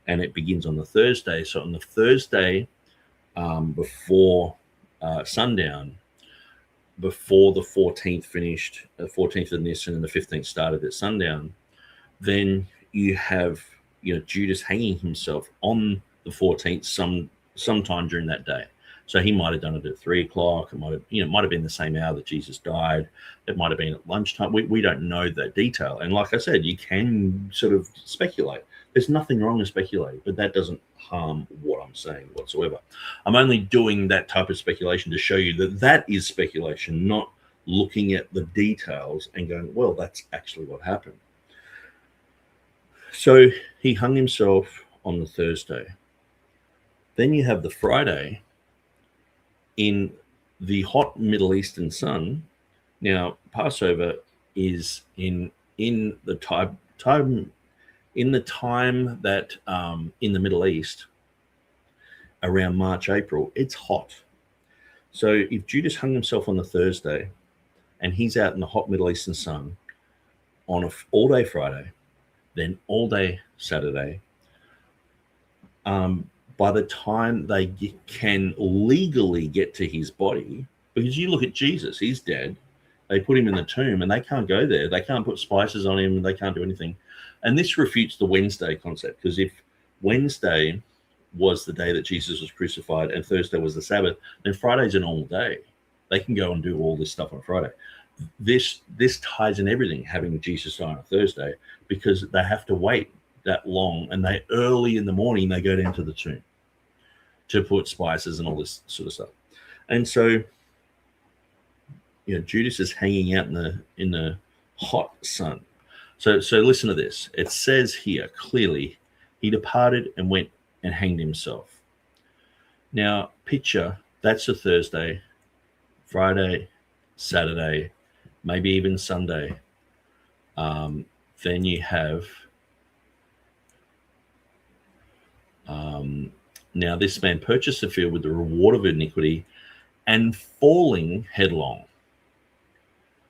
and it begins on the Thursday, so on the Thursday before sundown, before the 14th finished, the 14th of Nisan and the 15th started at sundown, then you have, you know, Judas hanging himself on the 14th sometime during that day. So he might have done it at 3 o'clock. It might have, you know, might have been the same hour that Jesus died. It might have been at lunchtime. We don't know that detail. And like I said, you can sort of speculate. There's nothing wrong with speculating, but that doesn't harm what I'm saying whatsoever. I'm only doing that type of speculation to show you that that is speculation, not looking at the details and going, well, that's actually what happened. So he hung himself on the Thursday. Then you have the Friday in the hot Middle Eastern sun. Now, Passover is in the time that in the Middle East, around March, April, it's hot. So if Judas hung himself on the Thursday and he's out in the hot Middle Eastern sun on an all-day Friday, then all-day Saturday, by the time they can legally get to his body, because you look at Jesus, he's dead. They put him in the tomb and they can't go there. They can't put spices on him. They can't do anything. And this refutes the Wednesday concept, because if Wednesday was the day that Jesus was crucified and Thursday was the Sabbath, then Friday's a normal day. They can go and do all this stuff on Friday. This ties in everything, having Jesus die on a Thursday, because they have to wait that long, and they early in the morning they go down to the tomb to put spices and all this sort of stuff. And so, you know, Judas is hanging out in the hot sun. So listen to this. It says here clearly, he departed and went and hanged himself. Now, picture, that's a Thursday, Friday, Saturday, maybe even Sunday. Then you have, now this man purchased the field with the reward of iniquity, and falling headlong,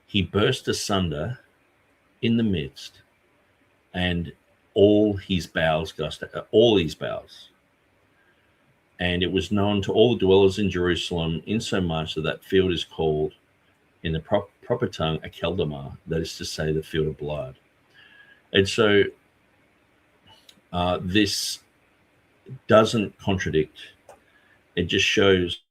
he burst asunder in the midst, and all his bowels gushed out, all his bowels. And it was known to all the dwellers in Jerusalem, insomuch that that field is called in the proper tongue a Keldamar, that is to say, the field of blood. And so this doesn't contradict. It just shows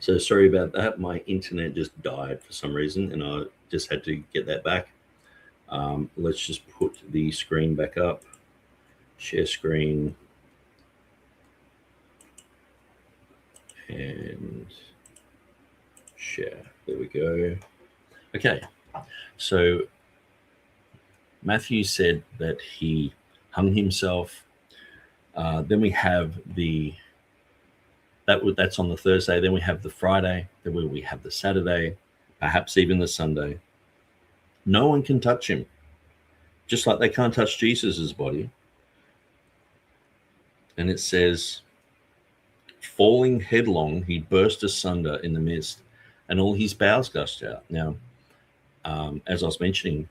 So sorry about that. My internet just died for some reason, and I just had to get that back. Let's just put the screen back up. Share screen. And share. There we go. Okay. So Matthew said that he hung himself. Then we have that's on the Thursday. Then we have the Friday. Then we have the Saturday, perhaps even the Sunday. No one can touch him, just like they can't touch Jesus's body. And it says, falling headlong, he burst asunder in the midst, and all his bowels gushed out. Now, as I was mentioning,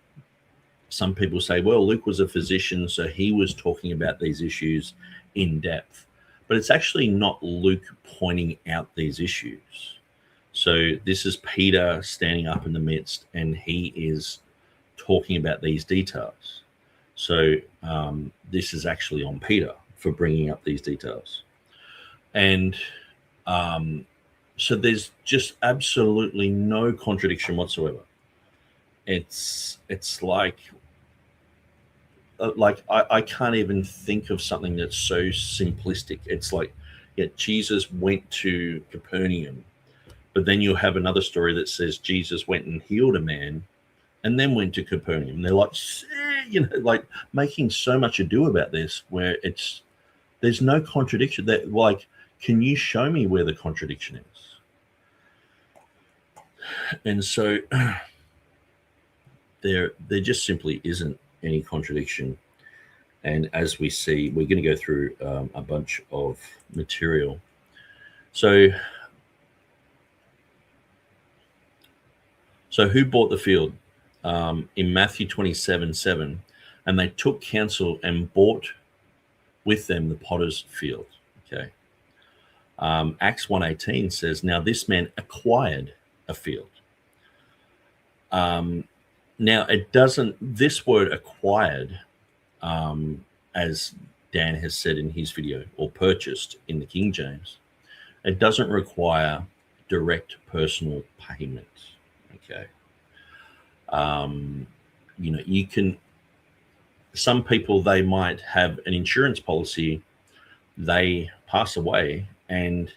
some people say, well, Luke was a physician, so he was talking about these issues in depth. But it's actually not Luke pointing out these issues. So this is Peter standing up in the midst, and he is talking about these details. So this is actually on Peter for bringing up these details. And so there's just absolutely no contradiction whatsoever. It's like I can't even think of something that's so simplistic. It's like, yeah, Jesus went to Capernaum, but then you'll have another story that says Jesus went and healed a man and then went to Capernaum. They're like, like making so much ado about this, where there's no contradiction. That, like, can you show me where the contradiction is? And so there just simply isn't any contradiction. And as we see, we're going to go through a bunch of material. So who bought the field? In Matthew 27:7, and they took counsel and bought with them the potter's field. Okay. Acts 1:18 says, now this man acquired a field. Now it doesn't, this word acquired, as Dan has said in his video, or purchased in the King James, it doesn't require direct personal payment. Okay. You can, some people, they might have an insurance policy, they pass away, and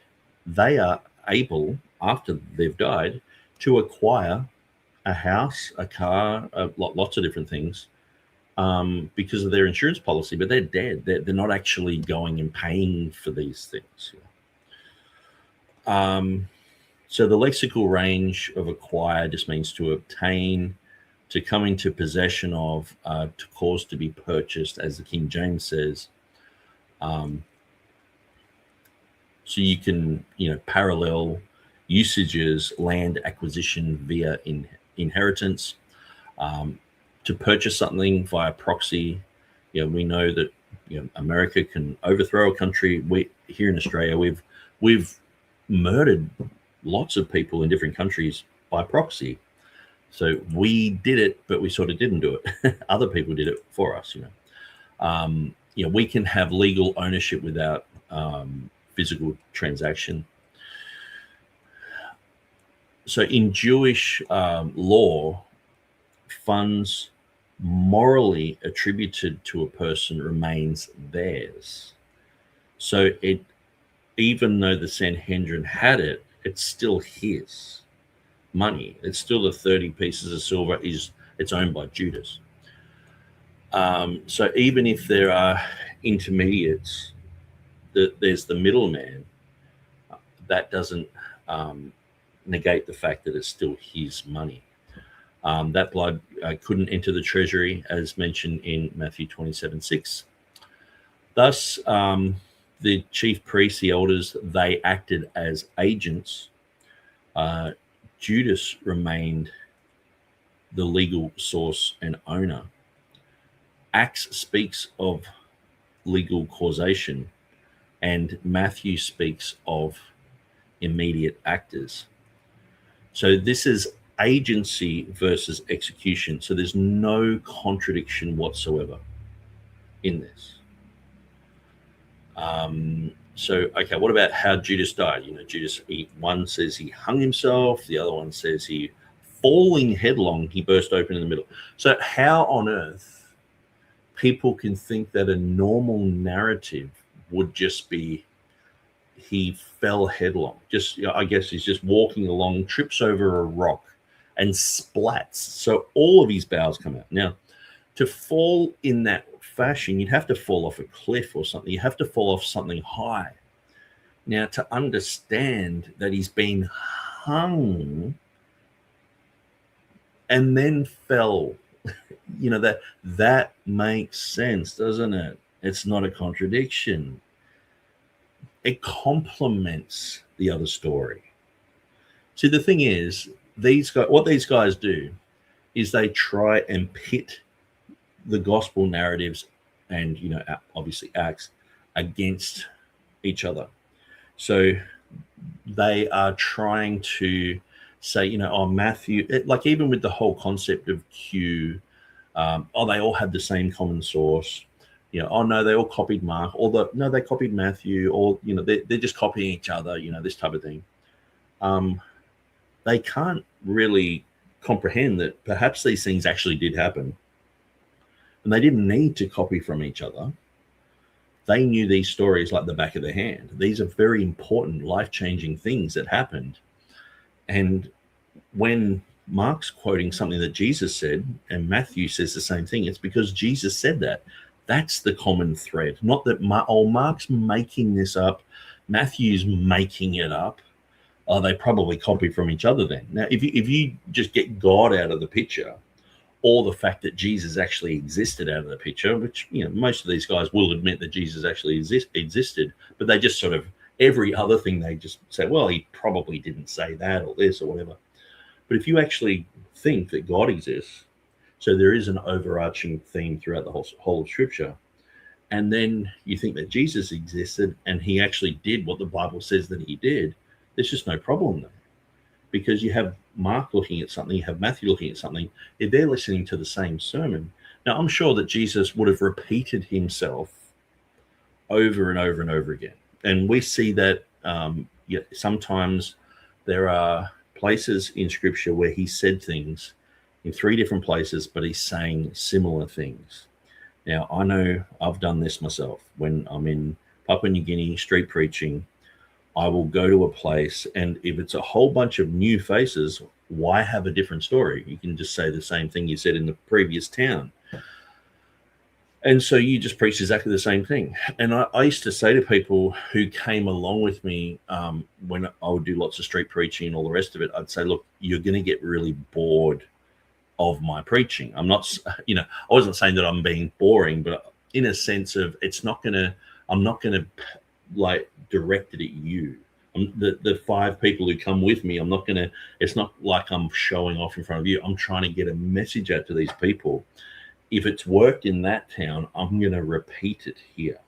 they are able, after they've died, to acquire a house, a car, lots of different things, because of their insurance policy, but they're dead. They're not actually going and paying for these things. So the lexical range of acquire just means to obtain, to come into possession of, to cause to be purchased, as the King James says. So you can, parallel usages, land acquisition via inheritance, to purchase something via proxy. We know that America can overthrow a country. We here in Australia, we've murdered lots of people in different countries by proxy. So we did it, but we sort of didn't do it. Other people did it for us. We can have legal ownership without physical transaction. So in Jewish law, funds morally attributed to a person remains theirs. So even though the Sanhedrin had it, it's still his money. It's still the 30 pieces of silver, it's owned by Judas. So even if there are intermediates, there's the middleman, that doesn't negate the fact that it's still his money. That blood couldn't enter the treasury, as mentioned in Matthew 27:6. Thus, the chief priests, the elders, they acted as agents. Judas remained the legal source and owner. Acts speaks of legal causation, and Matthew speaks of immediate actors. So this is agency versus execution. So there's no contradiction whatsoever in this. So, okay, what about how Judas died? Judas, one says he hung himself. The other one says he, falling headlong, he burst open in the middle. So how on earth people can think that a normal narrative would just be he fell headlong? I guess he's just walking along, trips over a rock and splats. So all of his bowels come out. Now, to fall in that fashion, you'd have to fall off a cliff or something. You have to fall off something high. Now, to understand that he's been hung and then fell, that makes sense, doesn't it? It's not a contradiction. It complements the other story. See, the thing is, what these guys do is they try and pit the gospel narratives and obviously Acts against each other. So they are trying to say, Matthew, like even with the whole concept of Q, they all had the same common source. No, they all copied Mark, no, they copied Matthew, or they're just copying each other, this type of thing. They can't really comprehend that perhaps these things actually did happen. And they didn't need to copy from each other. They knew these stories like the back of their hand. These are very important, life-changing things that happened. And when Mark's quoting something that Jesus said, and Matthew says the same thing, it's because Jesus said that. That's the common thread. Not that Mark's making this up, Matthew's making it up. They probably copied from each other then. Now, if you just get God out of the picture, or the fact that Jesus actually existed out of the picture, which, most of these guys will admit that Jesus actually existed, but they just sort of, every other thing they just say, well, he probably didn't say that or this or whatever. But if you actually think that God exists, so there is an overarching theme throughout the whole of Scripture, and then you think that Jesus existed and he actually did what the Bible says that he did, there's just no problem there. Because you have Mark looking at something, you have Matthew looking at something, if they're listening to the same sermon. Now, I'm sure that Jesus would have repeated himself over and over and over again. And we see that sometimes there are places in Scripture where he said things in 3 different places, but he's saying similar things. Now, I know I've done this myself. When I'm in Papua New Guinea street preaching, I will go to a place, and if it's a whole bunch of new faces, why have a different story? You can just say the same thing you said in the previous town. And so you just preach exactly the same thing. And I used to say to people who came along with me when I would do lots of street preaching and all the rest of it, I'd say, look, you're going to get really bored of my preaching. I'm not, I wasn't saying that I'm being boring, but in a sense of I'm not going to like direct it at you. The 5 people who come with me, it's not like I'm showing off in front of you. I'm trying to get a message out to these people. If it's worked in that town, I'm going to repeat it here.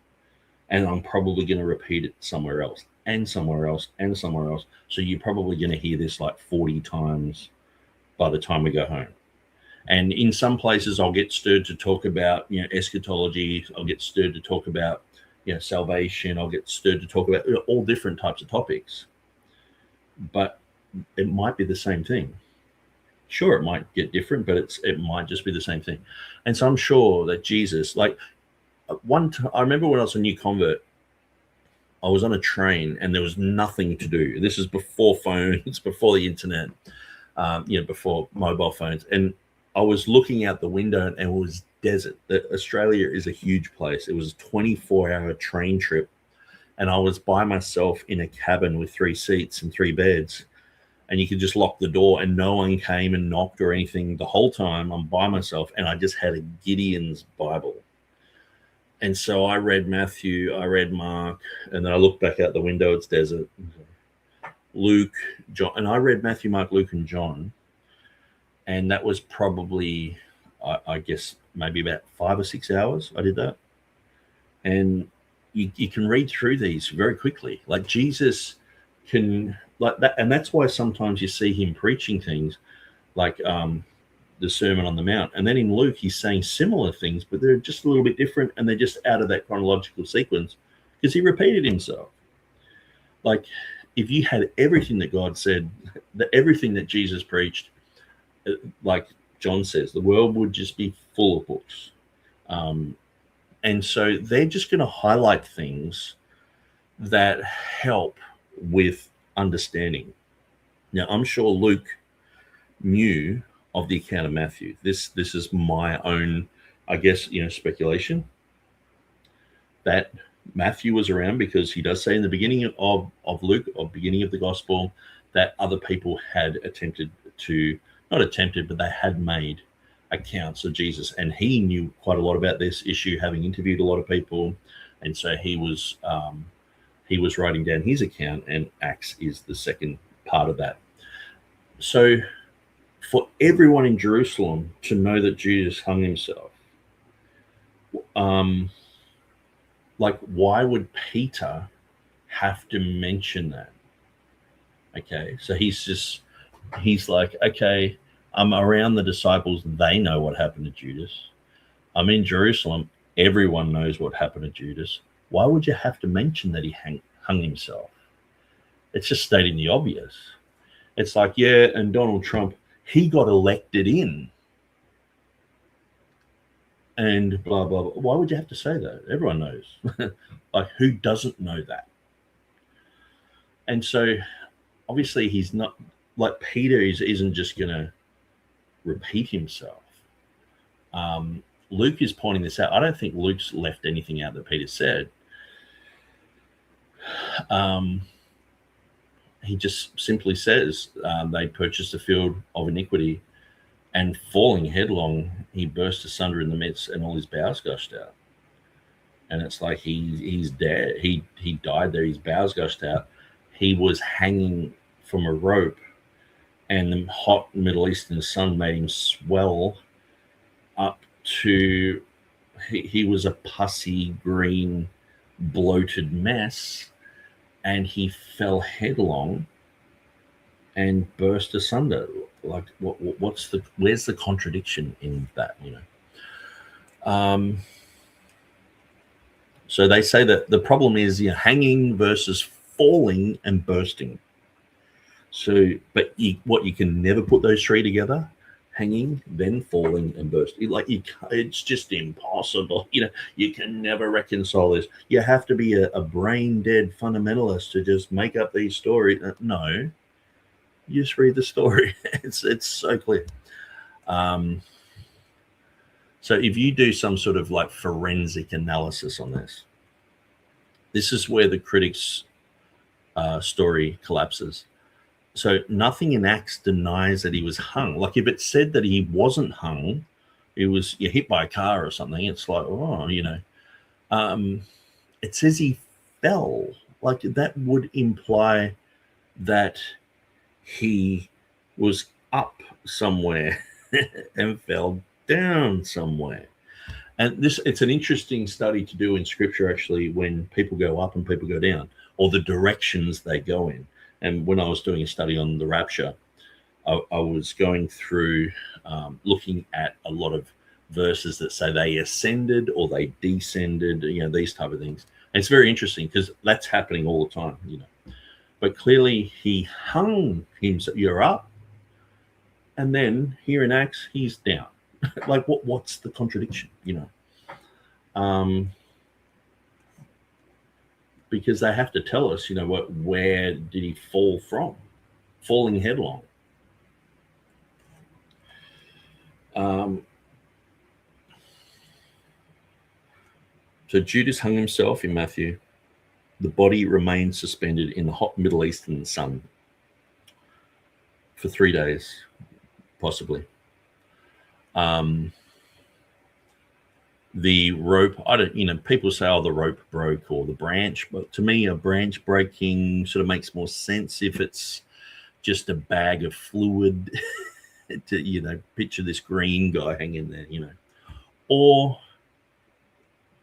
And I'm probably going to repeat it somewhere else and somewhere else and somewhere else. So you're probably going to hear this like 40 times by the time we go home. And in some places, I'll get stirred to talk about, eschatology. I'll get stirred to talk about, salvation. I'll get stirred to talk about all different types of topics. But it might be the same thing. Sure, it might get different, but it might just be the same thing. And so I'm sure that Jesus, I remember when I was a new convert, I was on a train and there was nothing to do. This is before phones, before the internet, before mobile phones. And I was looking out the window and it was desert. Australia is a huge place. It was a 24-hour train trip. And I was by myself in a cabin with 3 seats and 3 beds. And you could just lock the door and no one came and knocked or anything the whole time. I'm by myself and I just had a Gideon's Bible. And so I read Matthew, I read Mark, and then I looked back out the window, it's desert. Luke, John, and I read Matthew, Mark, Luke, and John. And that was probably, I guess, maybe about 5 or 6 hours I did that. And you can read through these very quickly. Like Jesus can, like that, and that's why sometimes you see him preaching things like the Sermon on the Mount. And then in Luke, he's saying similar things, but they're just a little bit different, and they're just out of that chronological sequence because he repeated himself. Like, if you had everything that God said, everything that Jesus preached, like John says, the world would just be full of books. And so they're just going to highlight things that help with understanding. Now, I'm sure Luke knew of the account of Matthew. This is my own, I guess, speculation, that Matthew was around, because he does say in the beginning of Luke, or beginning of the gospel, that other people had not attempted, but they had made accounts of Jesus, and he knew quite a lot about this issue, having interviewed a lot of people, and so he was writing down his account, and Acts is the second part of that. So for everyone in Jerusalem to know that Judas hung himself, like, why would Peter have to mention that? Okay, so he's like, okay, I'm around the disciples, they know what happened to Judas. I'm in Jerusalem, everyone knows what happened to Judas. Why would you have to mention that he hung himself? It's just stating the obvious. It's like, yeah, and Donald Trump, he got elected in. And blah, blah, blah. Why would you have to say that? Everyone knows. Like, who doesn't know that? And so, obviously, he's not, like, Peter isn't just going to repeat himself. Luke is pointing this out. I don't think Luke's left anything out that Peter said. He just simply says they purchased a field of iniquity, and falling headlong, he burst asunder in the midst, and all his bowels gushed out. And it's like he's dead. He died there. His bowels gushed out. He was hanging from a rope, and the hot Middle Eastern sun made him swell up to, he was a pussy, green, bloated mess, and he fell headlong and burst asunder. Like, where's the contradiction in that, So they say that the problem is hanging versus falling and bursting. So, but you can never put those three together: hanging, then falling, and bursting. Like, it's just impossible. You can never reconcile this. You have to be a brain dead fundamentalist to just make up these stories. No, you just read the story. It's so clear. So if you do some sort of like forensic analysis on this is where the critics' story collapses. So nothing in Acts denies that he was hung. Like, if it said that he wasn't hung, it was hit by a car or something, it's like, it says he fell. Like, that would imply that he was up somewhere and fell down somewhere. And it's an interesting study to do in scripture, actually, when people go up and people go down, or the directions they go in. And when I was doing a study on the rapture, I was going through looking at a lot of verses that say they ascended or they descended, these type of things. And it's very interesting because that's happening all the time, But clearly he hung himself. You're up, and then here in Acts he's down. Like, what's the contradiction? Because they have to tell us, where did he fall from? Falling headlong. So Judas hung himself in Matthew. The body remained suspended in the hot Middle Eastern sun for 3 days, possibly. The rope, people say, the rope broke or the branch, but to me, a branch breaking sort of makes more sense if it's just a bag of fluid to, picture this green guy hanging there, or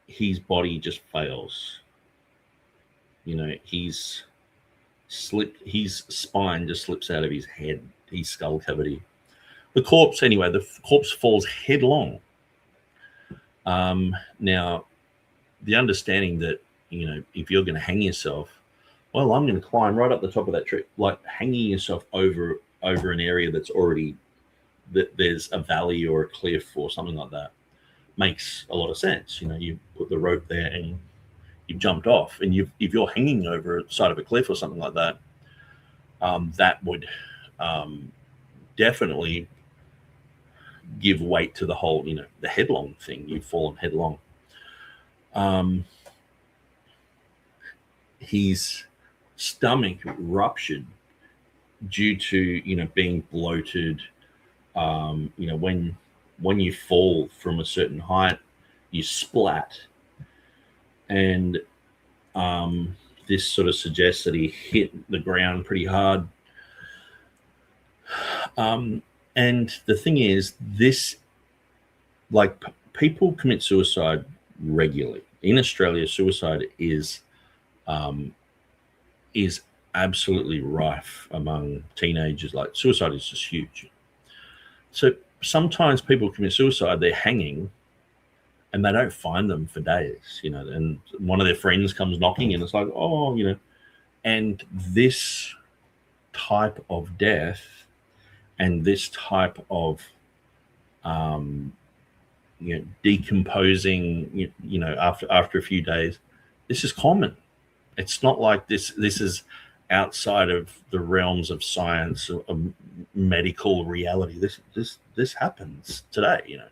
his body just fails. His spine just slips out of his head, his skull cavity. The corpse falls headlong. Now, the understanding that, if you're going to hang yourself, well, I'm going to climb right up the top of that tree, like hanging yourself over an area that's already, that there's a valley or a cliff or something like that, makes a lot of sense. You know, you put the rope there and you've jumped off, and if you're hanging over the side of a cliff or something like that, that would definitely give weight to the whole, you know, the headlong thing. You've fallen headlong. His stomach ruptured due to, you know, being bloated. You know, when you fall from a certain height, you splat, and this sort of suggests that he hit the ground pretty hard. And the thing is, this, like, people commit suicide regularly in Australia. Suicide is absolutely rife among teenagers. Like, suicide is just huge. So sometimes people commit suicide, they're hanging, and they don't find them for days, you know, and one of their friends comes knocking, and it's like, oh, you know, and this type of death and this type of, you know, decomposing, you know, after a few days, this is common. It's not like this is outside of the realms of science or medical reality. This happens today, you know.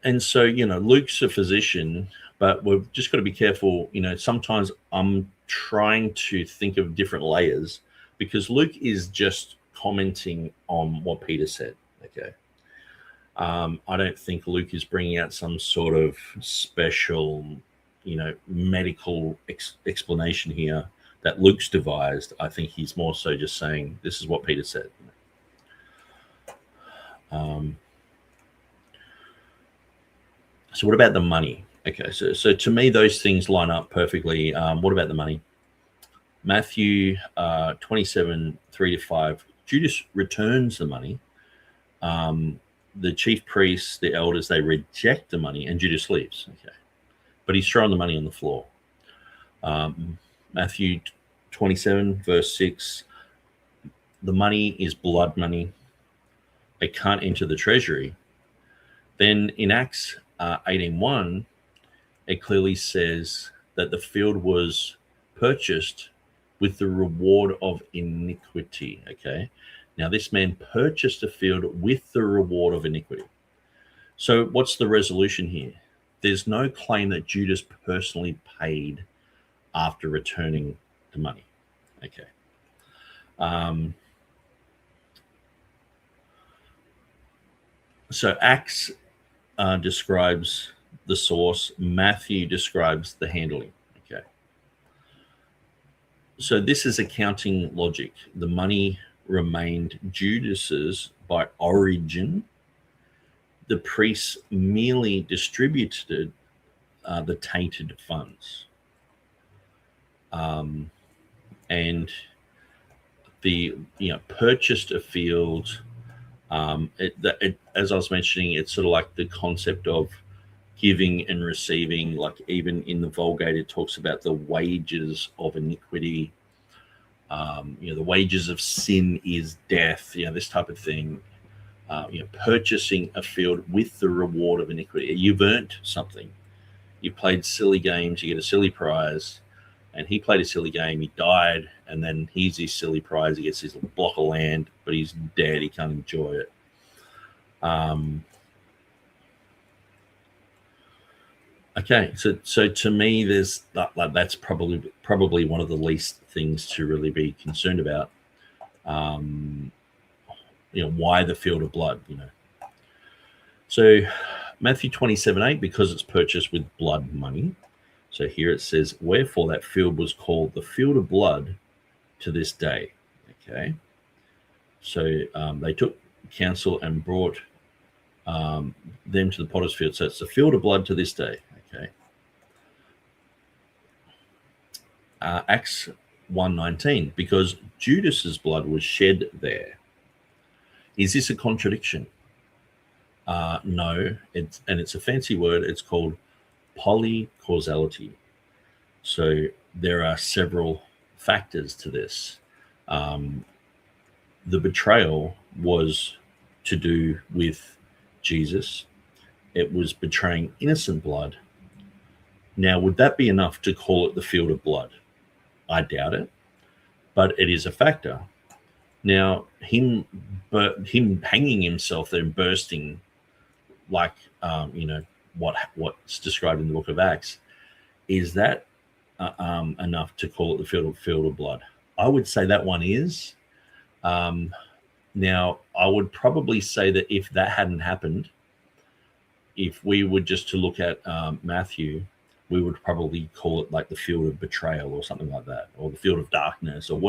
And so, you know, Luke's a physician, but we've just got to be careful. You know, sometimes I'm trying to think of different layers, because Luke is just commenting on what Peter said. Okay. I don't think Luke is bringing out some sort of special, you know, medical explanation here that Luke's devised. I think he's more so just saying, this is what Peter said. So what about the money? Okay, so to me, those things line up perfectly. What about the money? Matthew 27, 3-5, Judas returns the money. The chief priests, the elders, they reject the money, and Judas leaves. Okay, but he's throwing the money on the floor. Matthew 27, verse 6, the money is blood money. It can't enter the treasury. Then in Acts 18:1, it clearly says that the field was purchased with the reward of iniquity. Okay, now this man purchased a field with the reward of iniquity. So what's the resolution here? There's no claim that Judas personally paid after returning the money. Okay. So Acts describes the source. Matthew describes the handling. Okay. So this is accounting logic. The money remained Judas's by origin. The priests merely distributed the tainted funds. And the, you know, purchased a field. As I was mentioning, it's sort of like the concept of giving and receiving. Like, even in the Vulgate, it talks about the wages of iniquity. You know, the wages of sin is death. You know, this type of thing. You know, purchasing a field with the reward of iniquity. You've earned something. You played silly games, you get a silly prize. And he played a silly game, he died, and then here's his silly prize. He gets his little block of land, but he's dead, he can't enjoy it. Okay, so to me, there's that's probably one of the least things to really be concerned about. You know, why the field of blood, you know. So Matthew 27:8, because it's purchased with blood money. So here it says, wherefore that field was called the field of blood to this day. Okay. So they took counsel and brought them to the potter's field. So it's the field of blood to this day. Okay. Acts 1:19, because Judas's blood was shed there. Is this a contradiction? No, it's a fancy word. It's called polycausality. So there are several factors to this. The betrayal was to do with Jesus. It was betraying innocent blood. Now, would that be enough to call it the field of blood? I doubt it, but it is a factor. Now, him hanging himself there and bursting, like what's described in the book of Acts, is that enough to call it the field of blood? I would say that one is. Now, I would probably say that if that hadn't happened, if we were just to look at Matthew, we would probably call it like the field of betrayal or something like that, or the field of darkness, or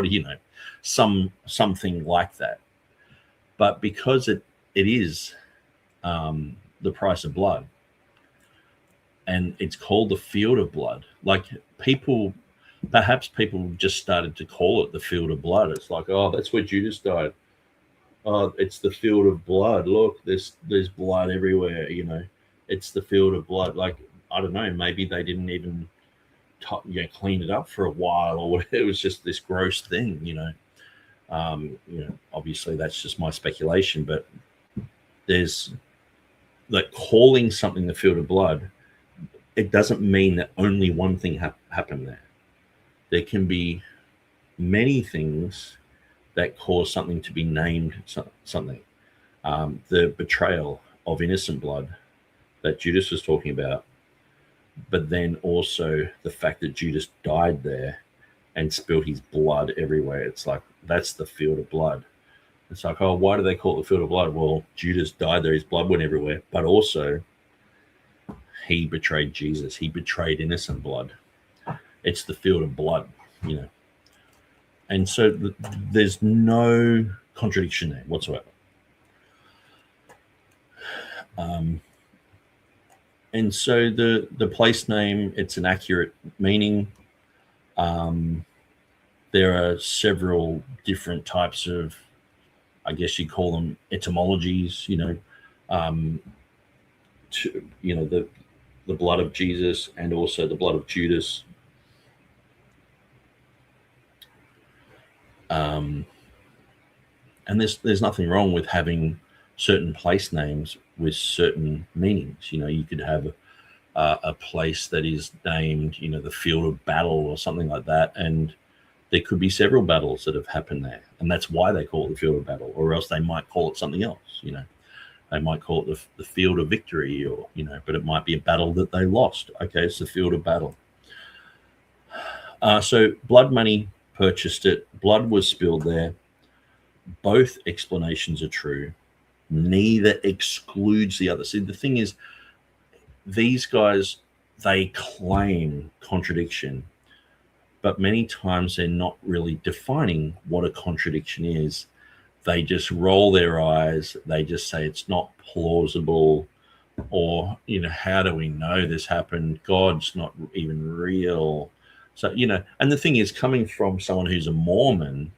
something like that. But because it is the price of blood, and it's called the field of blood, like perhaps people just started to call it the field of blood. It's like, oh, that's where Judas died. Oh, it's the field of blood. Look, there's blood everywhere. It's the field of blood. Like, I don't know, maybe they didn't even clean it up for a while, or whatever. It was just this gross thing. Obviously that's just my speculation, but there's like calling something the field of blood. It doesn't mean that only one thing happened there. There can be many things that cause something to be named something. The betrayal of innocent blood that Judas was talking about, but then also the fact that Judas died there and spilled his blood everywhere. It's like, that's the field of blood. It's like, oh, why do they call it the field of blood? Well, Judas died there, his blood went everywhere, but also he betrayed Jesus. He betrayed innocent blood. It's the field of blood, And so there's no contradiction there whatsoever. And so the place name, it's an accurate meaning. There are several different types of, I guess you call them etymologies, the blood of Jesus and also the blood of Judas. And there's nothing wrong with having certain place names with certain meanings. You could have a place that is named, the field of battle or something like that, and there could be several battles that have happened there, and that's why they call it the field of battle. Or else they might call it something else. They might call it the field of victory, or but it might be a battle that they lost. Okay, it's the field of battle. So blood money purchased it. Blood was spilled there. Both explanations are true. Neither excludes the other. See, the thing is, these guys, they claim contradiction, but many times they're not really defining what a contradiction is. They just roll their eyes. They just say it's not plausible, or, how do we know this happened? God's not even real. So, and the thing is, coming from someone who's a Mormon,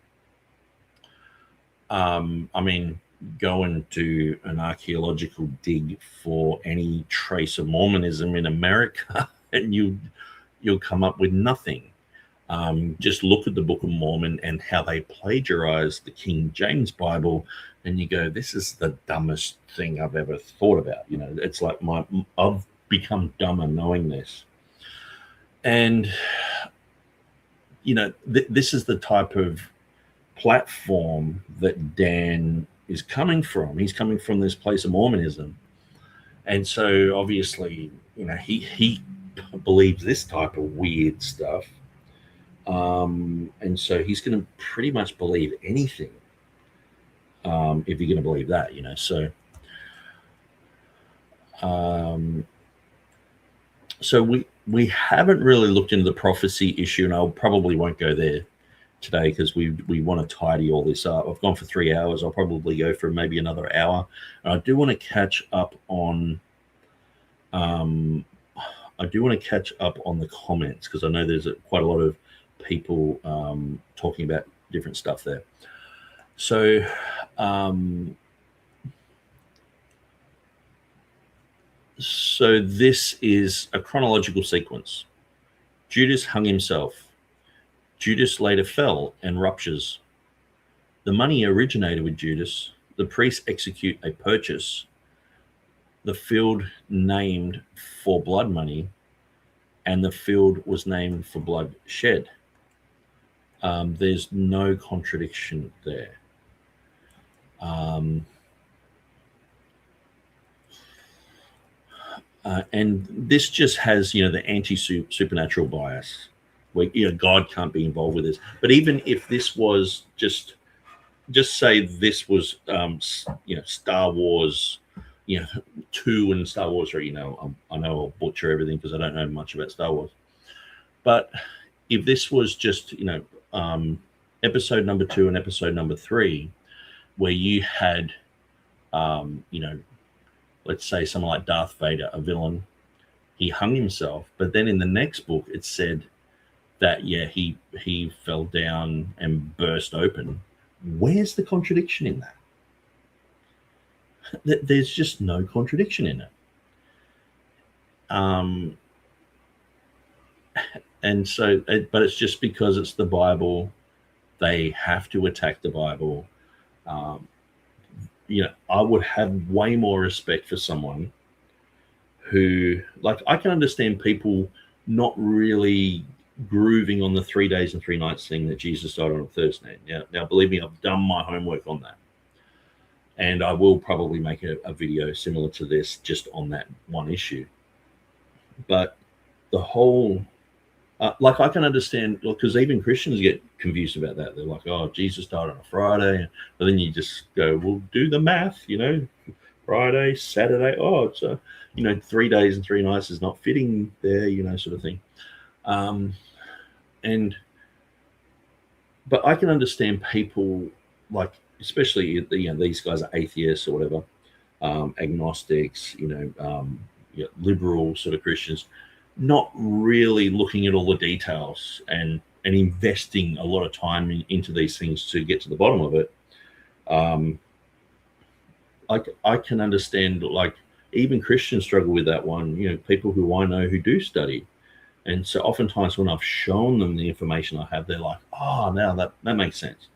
go and do an archaeological dig for any trace of Mormonism in America, and you'll come up with nothing. Just look at the Book of Mormon and how they plagiarized the King James Bible, and you go, this is the dumbest thing I've ever thought about. It's like I've become dumber knowing this. And, this is the type of platform that Dan is coming from. He's coming from this place of Mormonism. And so obviously, he believes this type of weird stuff. And so he's going to pretty much believe anything, if you're going to believe that, So we haven't really looked into the prophecy issue, and I probably won't go there today because we want to tidy all this up. I've gone for 3 hours. I'll probably go for maybe another hour. And I do want to catch up on the comments, because I know there's quite a lot of people talking about different stuff there. So So this is a chronological sequence. Judas hung himself. Judas later fell and ruptures. The money originated with Judas. The priests execute a purchase. The field named for blood money, and the field was named for blood shed. There's no contradiction there. And this just has, the anti-supernatural bias, where God can't be involved with this. But even if this was just say this was, Star Wars, 2 and Star Wars 3. I know I'll butcher everything because I don't know much about Star Wars. But if this was just, episode number 2 and episode number 3, where you had, let's say someone like Darth Vader, a villain, he hung himself, but then in the next book it said that he fell down and burst open. Where's the contradiction in that? There's just no contradiction in it. And so, but it's just because it's the Bible, they have to attack the Bible. I would have way more respect for someone who, I can understand people not really grooving on the 3 days and 3 nights thing that Jesus died on a Thursday. Now, believe me, I've done my homework on that. And I will probably make a video similar to this just on that one issue. But the whole, I can understand, because even Christians get confused about that. They're like, oh, Jesus died on a Friday. But then you just go, well, do the math, Friday, Saturday. Oh, it's 3 days and 3 nights is not fitting there, sort of thing. But I can understand people especially these guys are atheists or whatever, agnostics, liberal sort of Christians, not really looking at all the details and investing a lot of time into these things to get to the bottom of it. I can understand, even Christians struggle with that one. People who I know who do study. And so oftentimes when I've shown them the information I have, they're like, oh, now that makes sense.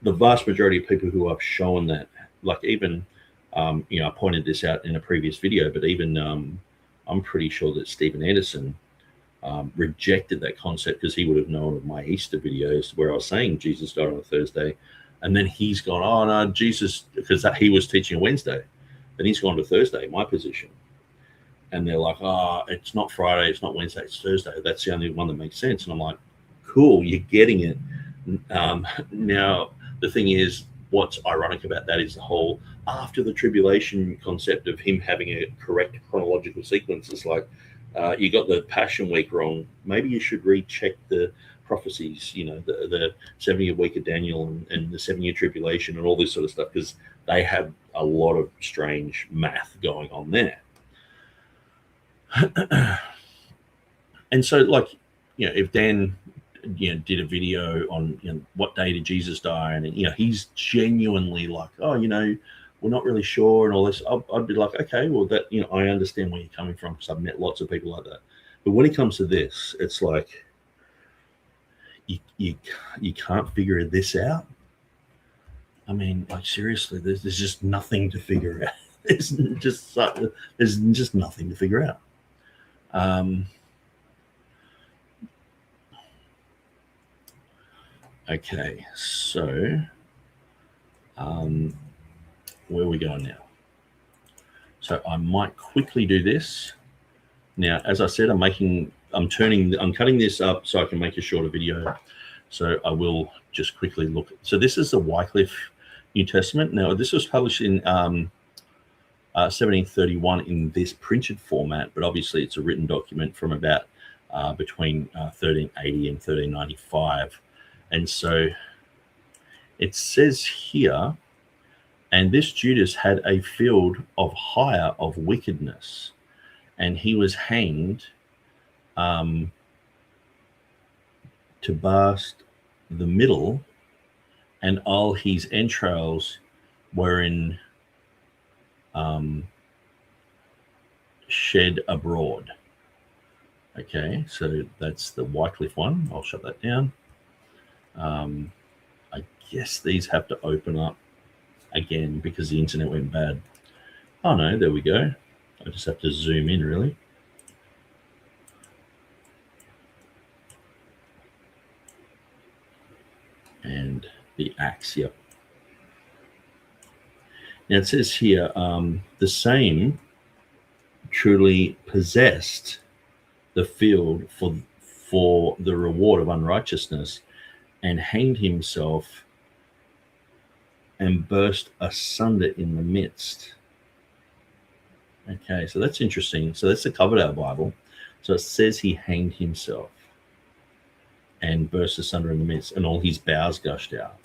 The vast majority of people who I've shown that, even, I pointed this out in a previous video, but even I'm pretty sure that Stephen Anderson rejected that concept because he would have known of my Easter videos where I was saying Jesus died on a Thursday. And then he's gone, oh, no, Jesus, because he was teaching a Wednesday. Then he's gone to Thursday, my position. And they're like, oh, it's not Friday, it's not Wednesday, it's Thursday. That's the only one that makes sense. And I'm like, cool, you're getting it. Now, the thing is, what's ironic about that is the whole after the tribulation concept of him having a correct chronological sequence. It's like, you got the Passion Week wrong. Maybe you should recheck the prophecies, the 70-year week of Daniel and the 7-year tribulation and all this sort of stuff, because they have a lot of strange math going on there. And so, if Dan did a video on what day did Jesus die, and he's genuinely like, oh, we're not really sure and all this, I'd be like, okay, well, that I understand where you're coming from because I've met lots of people like that. But when it comes to this, it's like you can't figure this out. I mean, seriously, there's just nothing to figure out. There's just nothing to figure out. Okay, so where are we going now? So I might quickly do this. Now, as I said, I'm cutting this up so I can make a shorter video. So I will just quickly look. So this is the Wycliffe New Testament. Now, this was published in 1731 in this printed format, but obviously it's a written document from about between 1380 and 1395. And so it says here, and this Judas had a field of hire of wickedness, and he was hanged to burst the middle, and all his entrails were in shed abroad. Okay, so that's the Wycliffe one. I'll shut that down. I guess these have to open up again because the internet went bad. Oh no, there we go. I just have to zoom in really. And the axe, yep. Now it says here, the same truly possessed the field for the reward of unrighteousness, and hanged himself and burst asunder in the midst. Okay, so that's interesting. So that's the Coverdale Bible. So it says he hanged himself and burst asunder in the midst, and all his bowels gushed out.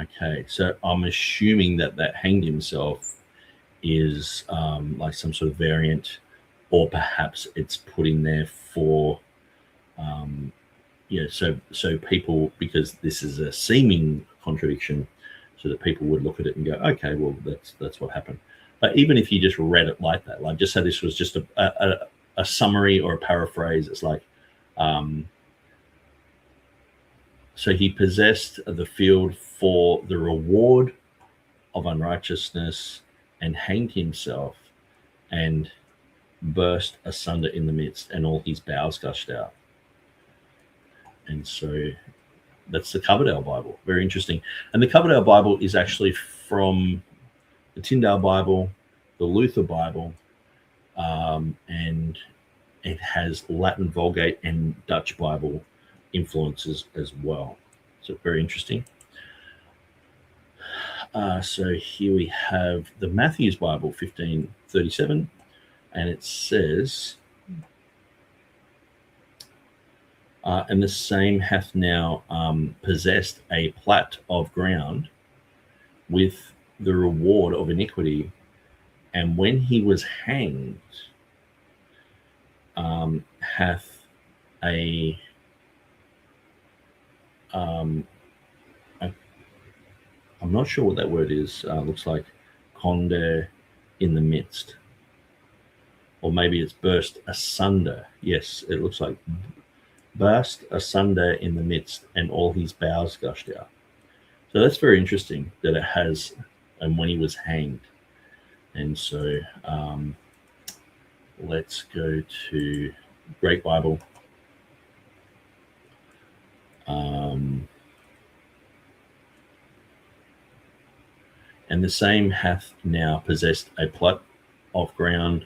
Okay, so I'm assuming that hanged himself is like some sort of variant, or perhaps it's put in there for so people, because this is a seeming contradiction, so that people would look at it and go, okay, well that's what happened. But even if you just read it like that, like just say this was just a summary or a paraphrase, it's like so he possessed the field for the reward of unrighteousness, and hanged himself and burst asunder in the midst, and all his bowels gushed out. And so that's the Coverdale Bible. Very interesting. And the Coverdale Bible is actually from the Tyndale Bible, the Luther Bible, and it has Latin Vulgate and Dutch Bible influences as well. So very interesting. So here we have the Matthew's Bible, 1537, and it says, and the same hath now possessed a plat of ground with the reward of iniquity, and when he was hanged, hath a I'm not sure what that word is. Looks like conde in the midst, or maybe it's burst asunder. Yes, it looks like burst asunder in the midst, and all his bowels gushed out. So that's very interesting that it has, and when he was hanged. And so let's go to Great Bible. And the same hath now possessed a plot of ground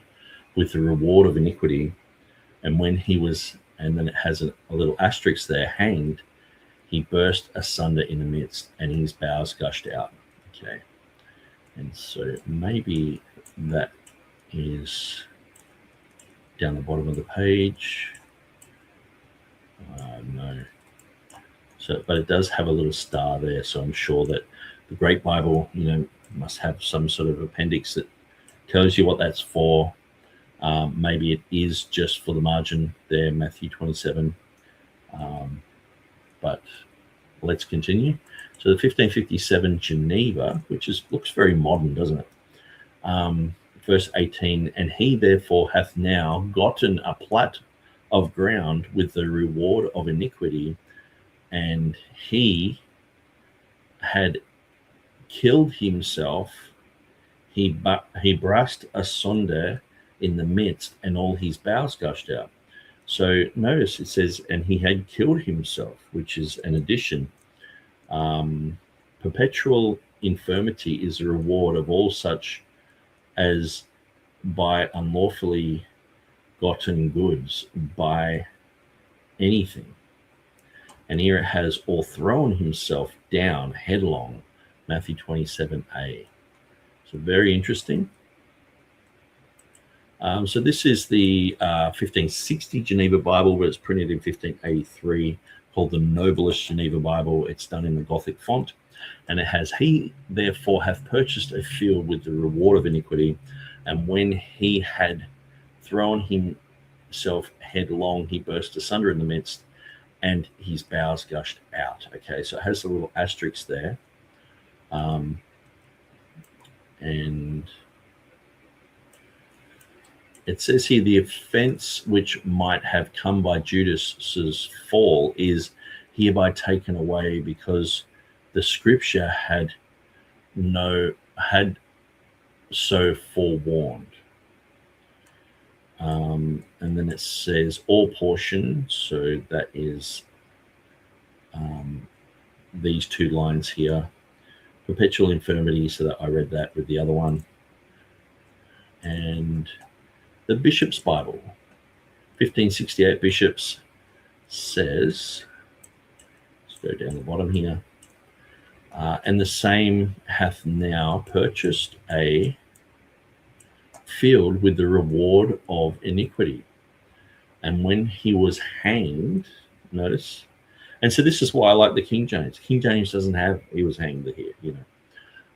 with the reward of iniquity, and when he was, and then it has a little asterisk there, hanged, he burst asunder in the midst, and his bowels gushed out. Okay, and so maybe that is down the bottom of the page. No. So, but it does have a little star there, so I'm sure that the Great Bible, must have some sort of appendix that tells you what that's for. Maybe it is just for the margin there, Matthew 27. But let's continue. So the 1557 Geneva, which looks very modern, doesn't it? Verse 18, and he therefore hath now gotten a plat of ground with the reward of iniquity, and he had killed himself, he burst asunder in the midst, and all his bowels gushed out. So notice it says, and he had killed himself, which is an addition. Perpetual infirmity is the reward of all such as by unlawfully gotten goods, by anything. And here it has, or thrown himself down headlong, Matthew 27a. So very interesting. So this is the 1560 Geneva Bible, but it's printed in 1583, called the Noblest Geneva Bible. It's done in the Gothic font, and it has, he therefore hath purchased a field with the reward of iniquity, and when he had thrown himself headlong, he burst asunder in the midst, and his bowels gushed out. Okay, so it has a little asterisk there. And It says here the offense which might have come by Judas's fall is hereby taken away because the scripture had so forewarned. And then it says all portion, so that is these two lines here. Perpetual infirmity, so that I read that with the other one. And the Bishop's Bible, 1568 Bishops, says, let's go down the bottom here, and the same hath now purchased a field with the reward of iniquity. And when he was hanged, notice, and so this is why I like the King James. King James doesn't have, he was hanged here, you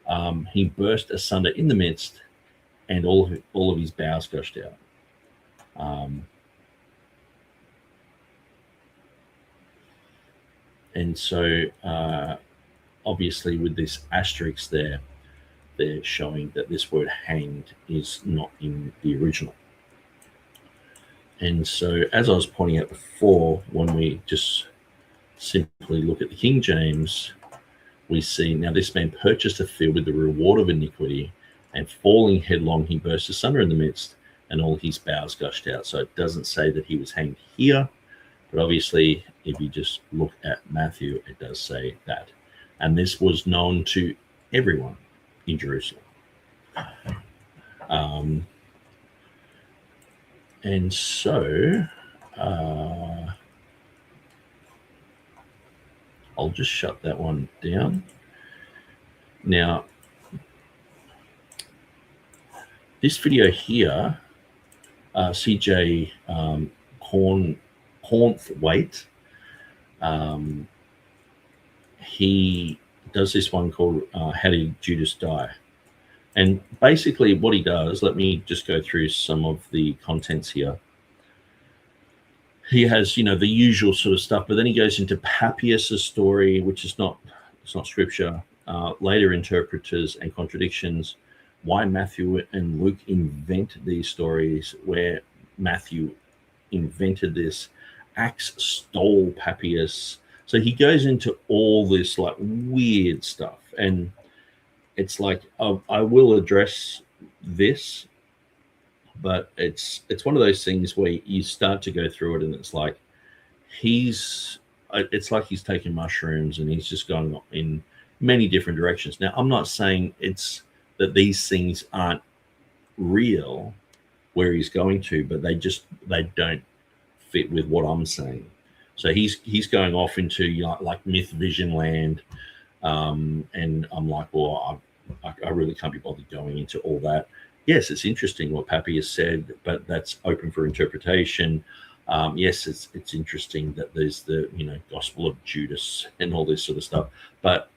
know. He burst asunder in the midst, and all of his bowels gushed out. And so obviously with this asterisk there, they're showing that this word hanged is not in the original. And so as I was pointing out before, when we just simply look at the King James, we see, now this man purchased a field with the reward of iniquity, and falling headlong he burst asunder in the midst, and all his bowels gushed out. So it doesn't say that he was hanged here, but obviously if you just look at Matthew, it does say that. And this was known to everyone in Jerusalem. And so I'll just shut that one down. Now, this video here, CJ Cornthwaite, he does this one called How Did Judas Die? And basically what he does, let me just go through some of the contents here. He has, you know, the usual sort of stuff, but then he goes into Papias' story, which is not, it's not scripture, later interpreters and contradictions, why Matthew and Luke invent these stories, where Matthew invented this, Acts stole Papias. So he goes into all this like weird stuff, and it's like I will address this, but it's one of those things where you start to go through it, and it's like it's like he's taking mushrooms and he's just going in many different directions. Now, I'm not saying it's that these things aren't real where he's going to, but they don't fit with what I'm saying. So he's going off into, you know, like myth vision land, and I'm like, well, I really can't be bothered going into all that. Yes, it's interesting what Pappy has said, but that's open for interpretation. Yes, it's interesting that there's the, you know, Gospel of Judas and all this sort of stuff, but,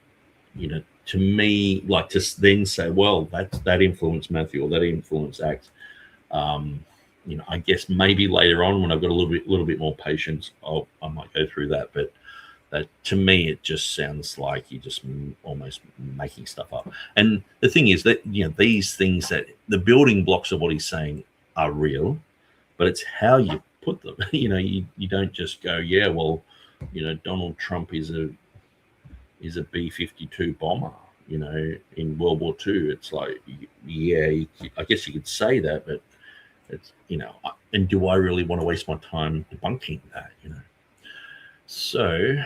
you know, to me, like, to then say, well, that influenced Matthew or that influenced Acts. You know, I guess maybe later on when I've got a little bit more patience, I might go through that. But that, to me, it just sounds like you're just almost making stuff up. And the thing is that, you know, these things, that the building blocks of what he's saying are real, but it's how you put them. You know, you don't just go, yeah, well, you know, Donald Trump is a B-52 bomber, you know, in World War II. It's like, yeah, I guess you could say that, but it's, you know, and do I really want to waste my time debunking that, you know? So,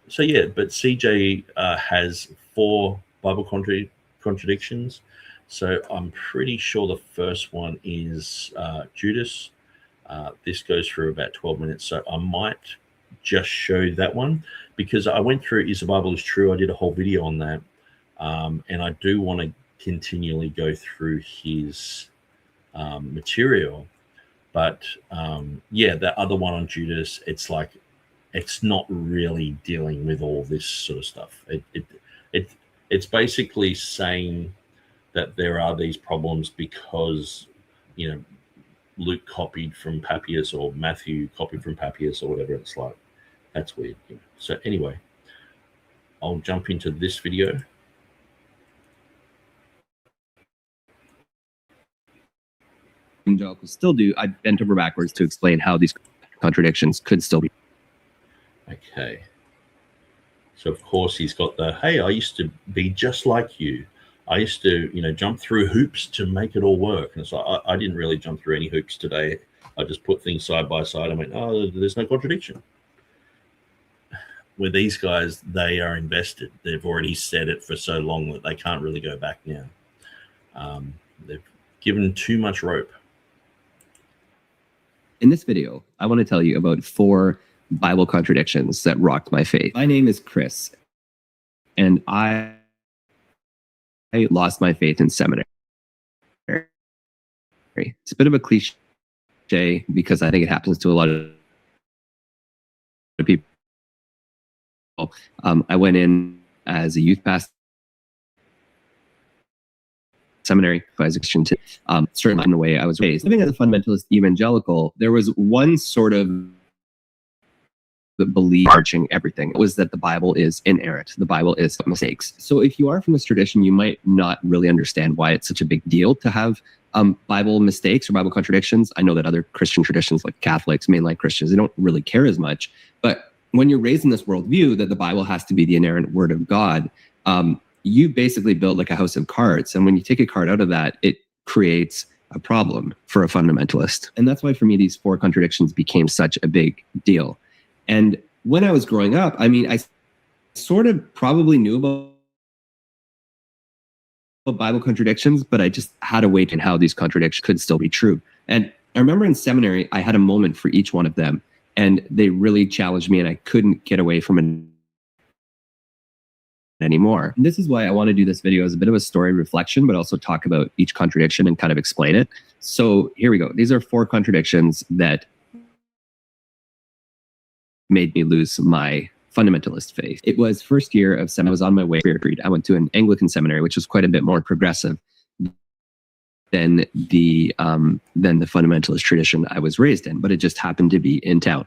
so yeah, but CJ has 4 Bible contradictions. So I'm pretty sure the first one is Judas. This goes through about 12 minutes. So I might just show that one, because I went through Is the Bible is True? I did a whole video on that. And I do want to continually go through his material. But yeah, the other one on Judas, it's like, it's not really dealing with all this sort of stuff. It's basically saying that there are these problems because, you know, Luke copied from Papias or Matthew copied from Papias or whatever. It's like, that's weird. You know? So anyway, I'll jump into this video. evangelicals still do, I bent over backwards to explain how these contradictions could still be. Okay. So of course he's got the, hey, I used to be just like you. I used to, jump through hoops to make it all work. And so I didn't really jump through any hoops today. I just put things side by side and went, oh, there's no contradiction. With these guys, they are invested. They've already said it for so long that they can't really go back now. They've given too much rope. In this video, I want to tell you about 4 Bible contradictions that rocked my faith. My name is Chris, and I lost my faith in seminary. It's a bit of a cliche because I think it happens to a lot of people. I went in as a youth pastor seminary as a Christian, certainly in the way I was raised. Living as a fundamentalist evangelical, there was one sort of belief marching everything. It was that the Bible is inerrant. The Bible is mistakes. So if you are from this tradition, you might not really understand why it's such a big deal to have Bible mistakes or Bible contradictions. I know that other Christian traditions like Catholics, mainline Christians, they don't really care as much. But when you're raised in this worldview that the Bible has to be the inerrant word of God, you basically build like a house of cards. And when you take a card out of that, it creates a problem for a fundamentalist. And that's why for me, these 4 contradictions became such a big deal. And when I was growing up, I mean, I sort of probably knew about Bible contradictions, but I just had to wait in how these contradictions could still be true. And I remember in seminary, I had a moment for each one of them, and they really challenged me, and I couldn't get away from it anymore. And this is why I want to do this video as a bit of a story reflection, but also talk about each contradiction and kind of explain it. So here we go. These are 4 contradictions that made me lose my fundamentalist faith. It was first year of seminary. I was on my way to Berg. I went to an Anglican seminary, which was quite a bit more progressive than the fundamentalist tradition I was raised in, but it just happened to be in town.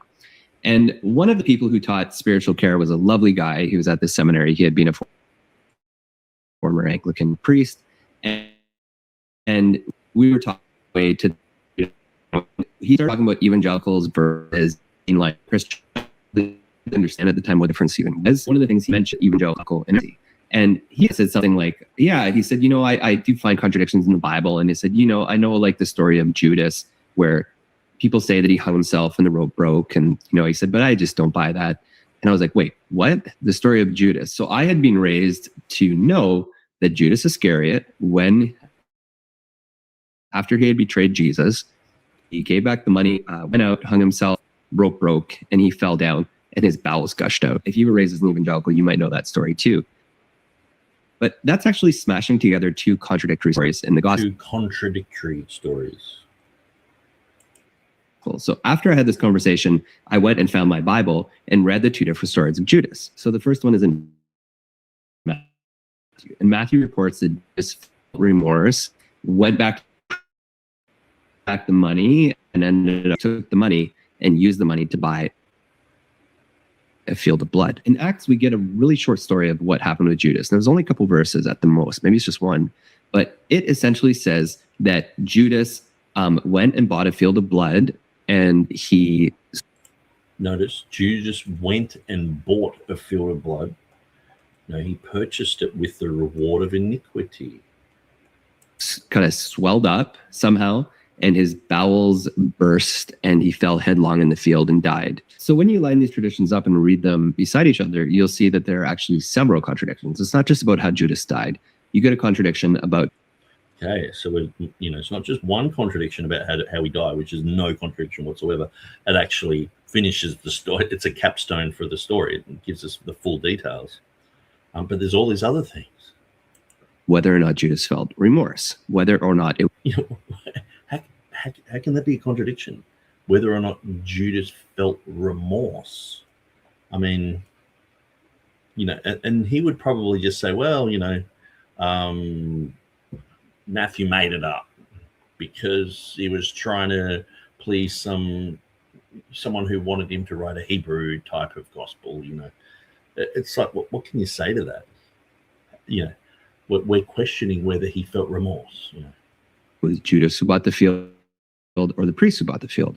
And one of the people who taught spiritual care was a lovely guy. He was at this seminary. He had been a former Anglican priest, and we were talking he started talking about evangelicals versus in like Christian. Understand at the time what difference even was. One of the things he mentioned, evangelical energy. And he said something like, yeah, he said, I do find contradictions in the Bible. And he said, I know like the story of Judas where people say that he hung himself and the rope broke. And, he said, but I just don't buy that. And I was like, wait, what? The story of Judas. So I had been raised to know that Judas Iscariot, after he had betrayed Jesus, he gave back the money, went out, hung himself, rope broke, and he fell down and his bowels gushed out. If you were raised as an evangelical, you might know that story too. But that's actually smashing together 2 contradictory stories in the gospel. 2 contradictory stories. Cool. So after I had this conversation, I went and found my Bible and read the 2 different stories of Judas. So the first one is in Matthew. And Matthew reports that Judas felt remorse, went back the money, and ended up took the money and used the money to buy a field of blood. In Acts, we get a really short story of what happened with Judas. There's only a couple verses at the most, maybe it's just one, but it essentially says that Judas went and bought a field of blood, and he... Notice, Judas went and bought a field of blood. No, he purchased it with the reward of iniquity. Kind of swelled up somehow, and his bowels burst, and he fell headlong in the field and died. So when you line these traditions up and read them beside each other, you'll see that there are actually several contradictions. It's not just about how Judas died. You get a contradiction about... Okay, so it's not just one contradiction about how he died, which is no contradiction whatsoever. It actually finishes the story. It's a capstone for the story. It gives us the full details. But there's all these other things. Whether or not Judas felt remorse, whether or not it... How can that be a contradiction? Whether or not Judas felt remorse. I mean, and he would probably just say, well, Matthew made it up because he was trying to please someone who wanted him to write a Hebrew type of gospel. It's like, what can you say to that? We're questioning whether he felt remorse. Was Judas who bought the field or the priest who bought the field.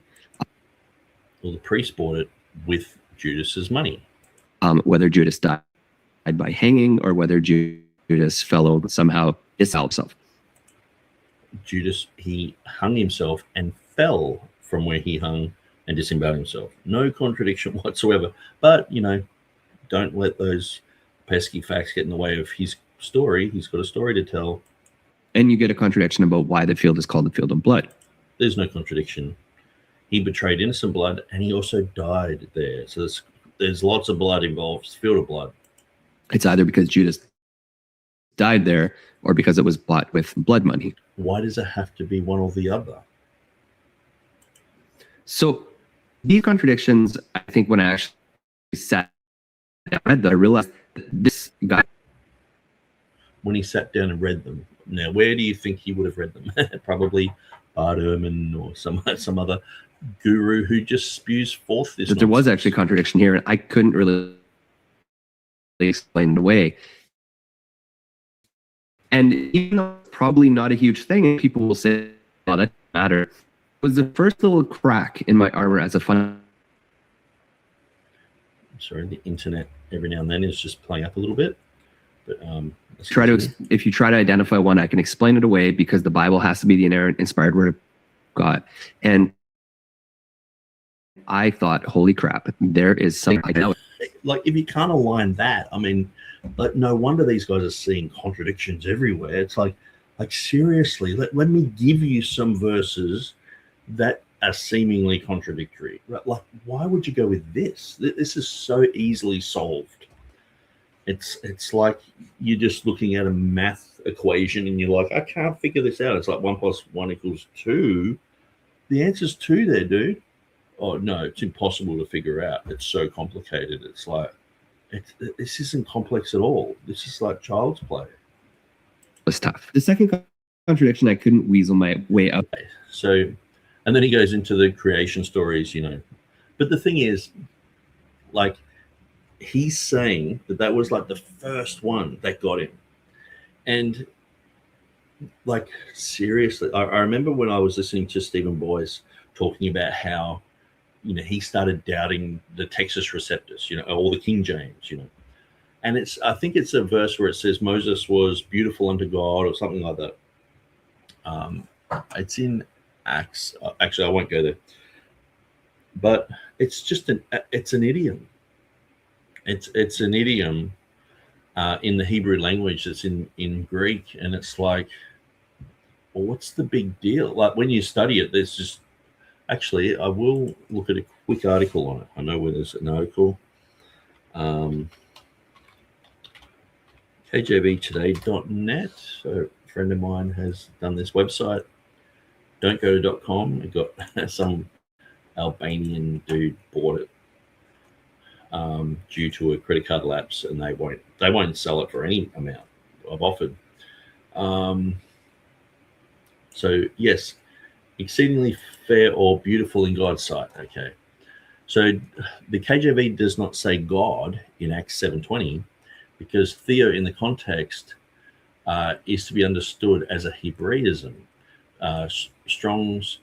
Well, the priest bought it with Judas's money. Whether Judas died by hanging or whether Judas fell somehow disemboweled himself. Judas, he hung himself and fell from where he hung and disemboweled himself. No contradiction whatsoever. But, you know, don't let those pesky facts get in the way of his story. He's got a story to tell. And you get a contradiction about why the field is called the field of blood. There's no contradiction. He betrayed innocent blood and he also died there. So there's lots of blood involved. It's field of blood. It's either because Judas died there or because it was bought with blood money. Why does it have to be one or the other? So these contradictions, I think when I actually sat down and read them, I realized that this guy... When he sat down and read them. Now, where do you think he would have read them? Probably Bart Ehrman or some other guru who just spews forth this. There was actually a contradiction here, and I couldn't really explain it away. And even though it's probably not a huge thing, and people will say, "Oh, that doesn't matter," it was the first little crack in my armor as a fun. Sorry, the internet every now and then is just playing up a little bit. But if you try to identify one, I can explain it away because the Bible has to be the inerrant, inspired word of God. And I thought, holy crap, there is something I know. Like, if you can't align that, I mean, like, no wonder these guys are seeing contradictions everywhere. It's like seriously, let me give you some verses that are seemingly contradictory. Like, why would you go with this? This is so easily solved. It's like you're just looking at a math equation and you're like, I can't figure this out. It's like 1 + 1 = 2. The answer's 2 there, dude. Oh, no, it's impossible to figure out. It's so complicated. It's like, this isn't complex at all. This is like child's play. It's tough. The second contradiction, I couldn't weasel my way up. So, and then he goes into the creation stories, you know. But the thing is, like, he's saying that was like the first one that got him. And, like, seriously, I remember when I was listening to Stephen Boyce talking about how, you know, he started doubting the Textus Receptus, you know, or the King James, you know. And I think it's a verse where it says Moses was beautiful unto God or something like that. It's in Acts. Actually, I won't go there. But it's just it's an idiom. It's an idiom in the Hebrew language that's in Greek. And it's like, well, what's the big deal? Like, when you study it, there's just... Actually, I will look at a quick article on it. I know where there's an article. KJVtoday.net. So a friend of mine has done this website. Don't go to .com. It got some Albanian dude bought it due to a credit card lapse, and they won't sell it for any amount I've offered. So yes, exceedingly fair or beautiful in God's sight. Okay, so the KJV does not say God in Acts 7:20, because theo in the context is to be understood as a Hebraism. Strong's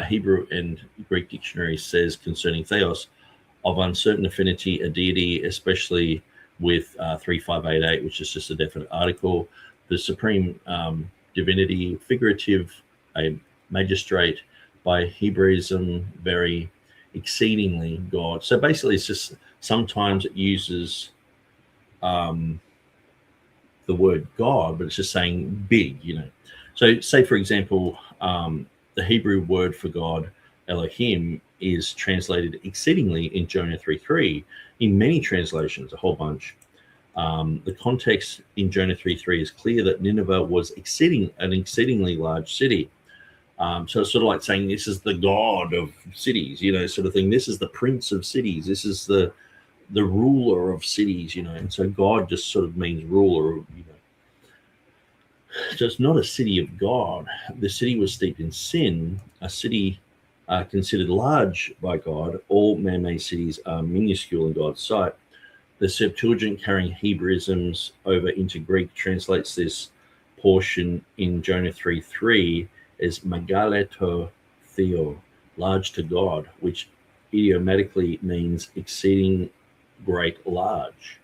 Hebrew and Greek dictionary says concerning theos, of uncertain affinity, a deity, especially with 3588, which is just a definite article, the supreme divinity, figurative, a magistrate, by Hebraism, very exceedingly God. So basically, it's just sometimes it uses the word God, but it's just saying big, you know. So say, for example, the Hebrew word for God, Elohim, is translated exceedingly in Jonah 3:3. In many translations, a whole bunch, the context in Jonah 3:3 is clear that Nineveh was an exceedingly large city. So it's sort of like saying this is the God of cities, you know, sort of thing. This is the prince of cities. This is the ruler of cities, you know. And so God just sort of means ruler, you know. So it's not a city of God. The city was steeped in sin. A city considered large by God. All man-made cities are minuscule in God's sight. The Septuagint, carrying Hebraisms over into Greek, translates this portion in Jonah 3:3 as megaleto Theo, large to God, which idiomatically means exceeding great large.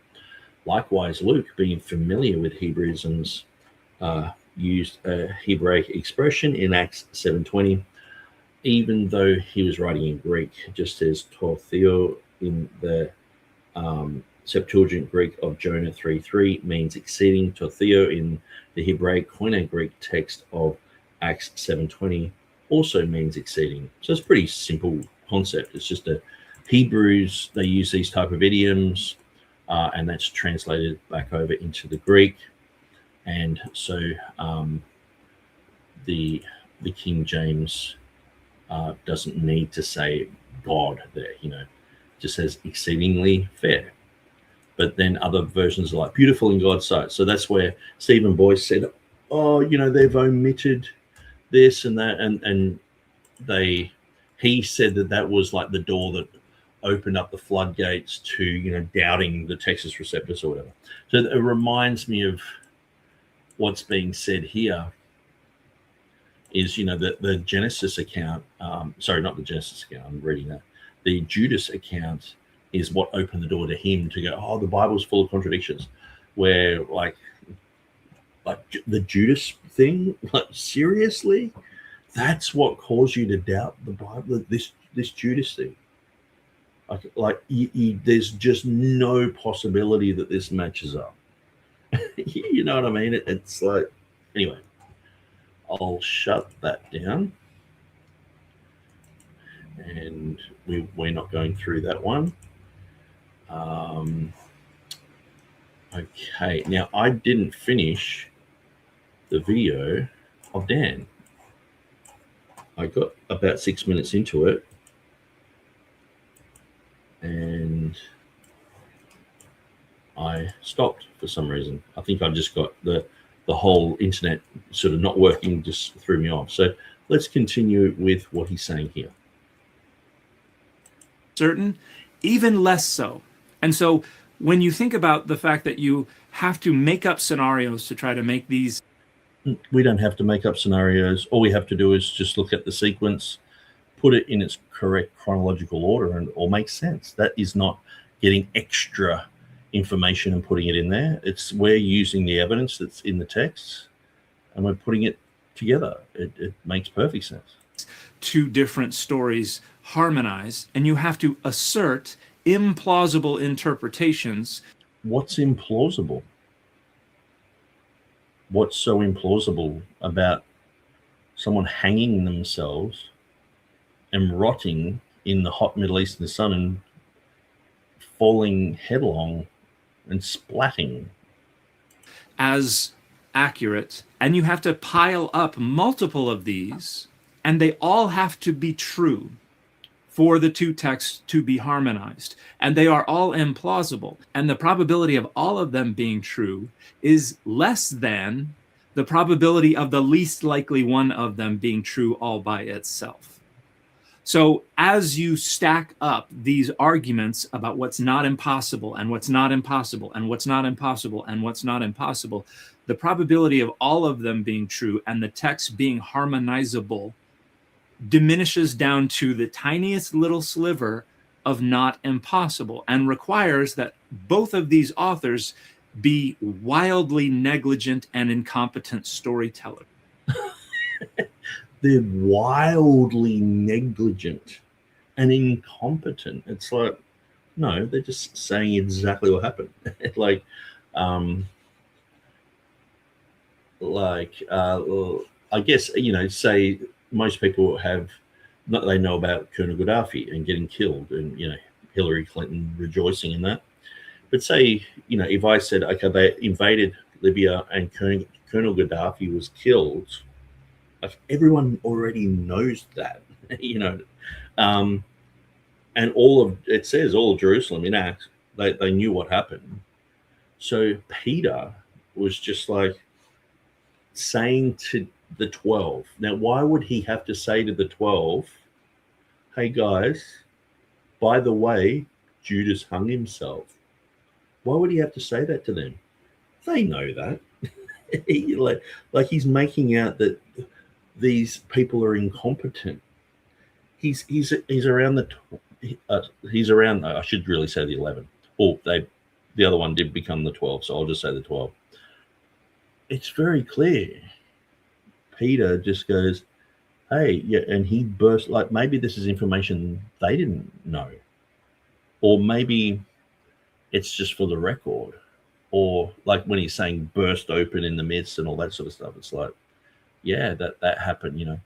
Likewise, Luke, being familiar with Hebraisms, used a Hebraic expression in Acts 7:20, even though he was writing in Greek, just as to Theo in the Septuagint Greek of Jonah 3:3 means exceeding. To Theo in the Hebraic Koine Greek text of Acts 7:20 also means exceeding. So it's a pretty simple concept. It's just Hebrews, they use these type of idioms, and that's translated back over into the Greek. And so the King James doesn't need to say God there, just says exceedingly fair. But then other versions are like beautiful in God's sight. So that's where Stephen Boyce said, oh, they've omitted this and that, and he said that was like the door that opened up the floodgates to doubting the Textus Receptus or whatever. So it reminds me of what's being said here is the Genesis account, sorry, not the Genesis account, I'm reading that, the Judas account is what opened the door to him to go, oh, the Bible's full of contradictions, where like the Judas thing, like seriously, that's what caused you to doubt the Bible, this Judas thing. There's just no possibility that this matches up. You know what I mean? It's like, anyway, I'll shut that down. And we're not going through that one. Okay, now I didn't finish the video of Dan. I got about 6 minutes into it, and I stopped for some reason. I think I just got the whole internet sort of not working, just threw me off. So let's continue with what he's saying here. Certain, even less so. And so when you think about the fact that you have to make up scenarios to try to make these. We don't have to make up scenarios. All we have to do is just look at the sequence, put it in its correct chronological order, and all makes sense. That is not getting extra information and putting it in there. We're using the evidence that's in the text and we're putting it together. It makes perfect sense. Two different stories harmonize, and you have to assert implausible interpretations. What's implausible? What's so implausible about someone hanging themselves and rotting in the hot Middle Eastern sun and falling headlong and splatting? As accurate, and you have to pile up multiple of these, and they all have to be true for the two texts to be harmonized, and they are all implausible, and the probability of all of them being true is less than the probability of the least likely one of them being true all by itself. So as you stack up these arguments about what's not impossible and what's not impossible and what's not impossible and what's not impossible, the probability of all of them being true and the text being harmonizable diminishes down to the tiniest little sliver of not impossible, and requires that both of these authors be wildly negligent and incompetent storytellers. They're wildly negligent and incompetent. It's like, no, they're just saying exactly what happened. I guess, say most people they know about Colonel Gaddafi and getting killed, and Hillary Clinton rejoicing in that. But say, if I said, okay, they invaded Libya and Colonel Gaddafi was killed, everyone already knows that, and it says all of Jerusalem in Acts, they knew what happened. So Peter was just like saying to the 12. Now, why would he have to say to the 12, hey guys, by the way, Judas hung himself? Why would he have to say that to them? They know that. Like he's making out that these people are incompetent. he's around he's around. I should really say the 11. Or the other one did become the 12, so I'll just say the 12. It's very clear. Peter just goes, hey, yeah, and he burst, like, maybe this is information they didn't know, or maybe it's just for the record, or like when he's saying burst open in the midst and all that sort of stuff. It's like, yeah, that happened, you know.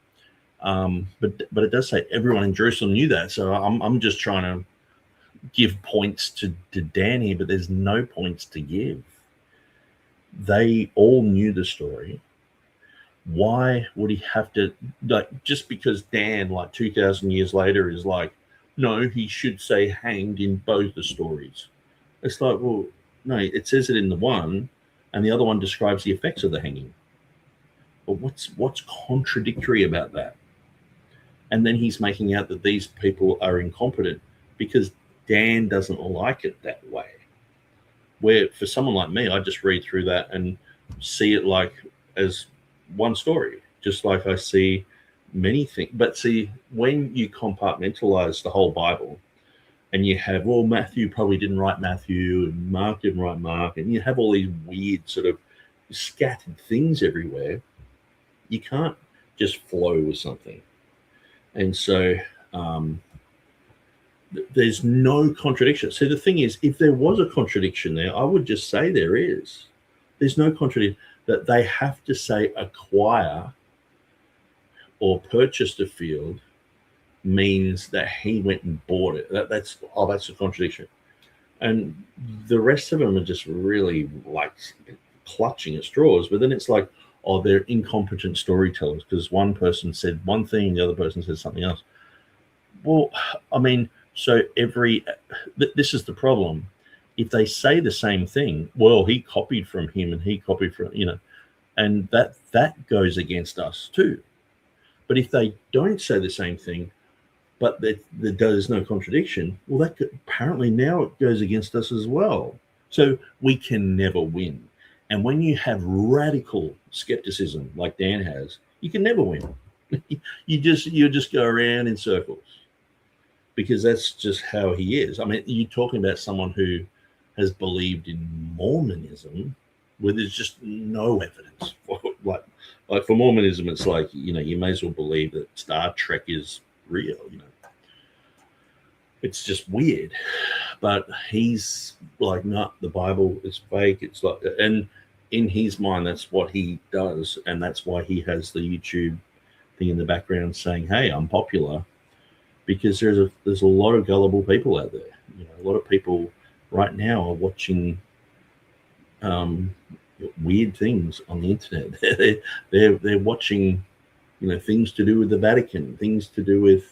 But it does say everyone in Jerusalem knew that, so I'm just trying to give points to Dan here, but there's no points to give. They all knew the story. Why would he have to, like, just because Dan, like 2,000 years later, is like, no, he should say hanged in both the stories? It's like, well, no, it says it in the one, and the other one describes the effects of the hanging. But what's contradictory about that? And then he's making out that these people are incompetent because Dan doesn't like it that way. Where for someone like me, I just read through that and see it like as one story, just like I see many things. But see, when you compartmentalize the whole Bible and you have, well, Matthew probably didn't write Matthew and Mark didn't write Mark, and you have all these weird sort of scattered things everywhere, you can't just flow with something. And so there's no contradiction. So the thing is, if there was a contradiction there, I would just say there is. There's no contradiction. That they have to say acquire or purchased a field means that he went and bought it. That's a contradiction. And the rest of them are just really like clutching at straws. But then it's like, oh, they're incompetent storytellers because one person said one thing, the other person said something else. Well, I mean, so this is the problem. If they say the same thing, well, he copied from him and he copied from, you know, and that goes against us too. But if they don't say the same thing, but there's no contradiction, well, apparently now it goes against us as well. So we can never win. And when you have radical skepticism like Dan has, you can never win. you just go around in circles because that's just how he is. I mean, you're talking about someone who has believed in Mormonism where there's just no evidence. Like for Mormonism, it's like, you know, you may as well believe that Star Trek is real, you know. It's just weird. But he's like, no, the Bible is fake. It's like, and in his mind, that's what he does. And that's why he has the YouTube thing in the background saying, hey, I'm popular. Because there's a lot of gullible people out there. You know, a lot of people right now are watching weird things on the internet. They're watching, you know, things to do with the Vatican, things to do with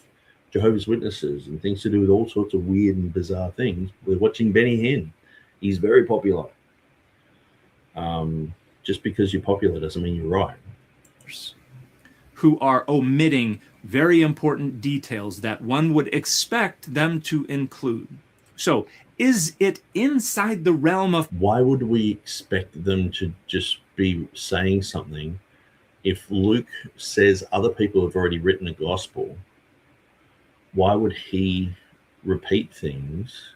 Jehovah's Witnesses, and things to do with all sorts of weird and bizarre things. We're watching Benny Hinn. He's very popular. Just because you're popular doesn't mean you're right. Who are omitting very important details that one would expect them to include. So, is it inside the realm of... Why would we expect them to just be saying something if Luke says other people have already written a gospel? Why would he repeat things?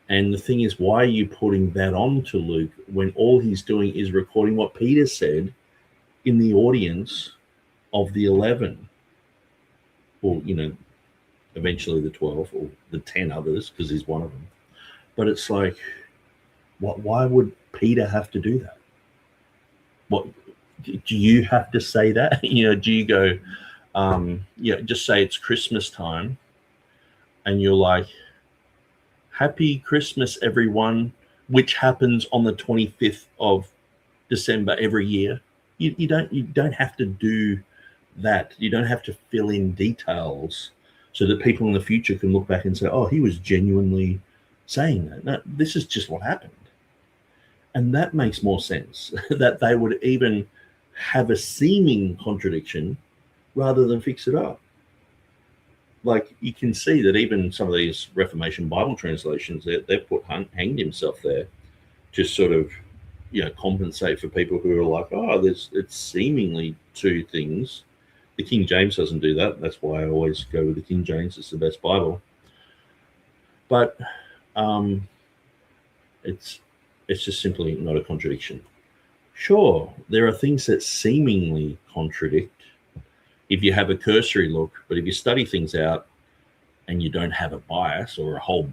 And the thing is, why are you putting that on to Luke when all he's doing is recording what Peter said in the audience of the 11? Or, you know, eventually the 12 or the 10 others, because he's one of them. But it's like, why would Peter have to do that? What do you have to say that? You know, do you go, just say it's Christmas time, and you're like, Happy Christmas, everyone, which happens on the 25th of December every year. You don't have to do that. You don't have to fill in details so that people in the future can look back and say, oh, he was genuinely saying that. No, this is just what happened. And that makes more sense, that they would even have a seeming contradiction rather than fix it up. Like, you can see that even some of these Reformation Bible translations, they've put hanged himself there to sort of, you know, compensate for people who are like, oh, it's seemingly two things, The King James doesn't do that. That's why I always go with the King James. It's the best Bible. But it's just simply not a contradiction. Sure, there are things that seemingly contradict if you have a cursory look, but if you study things out and you don't have a bias or a whole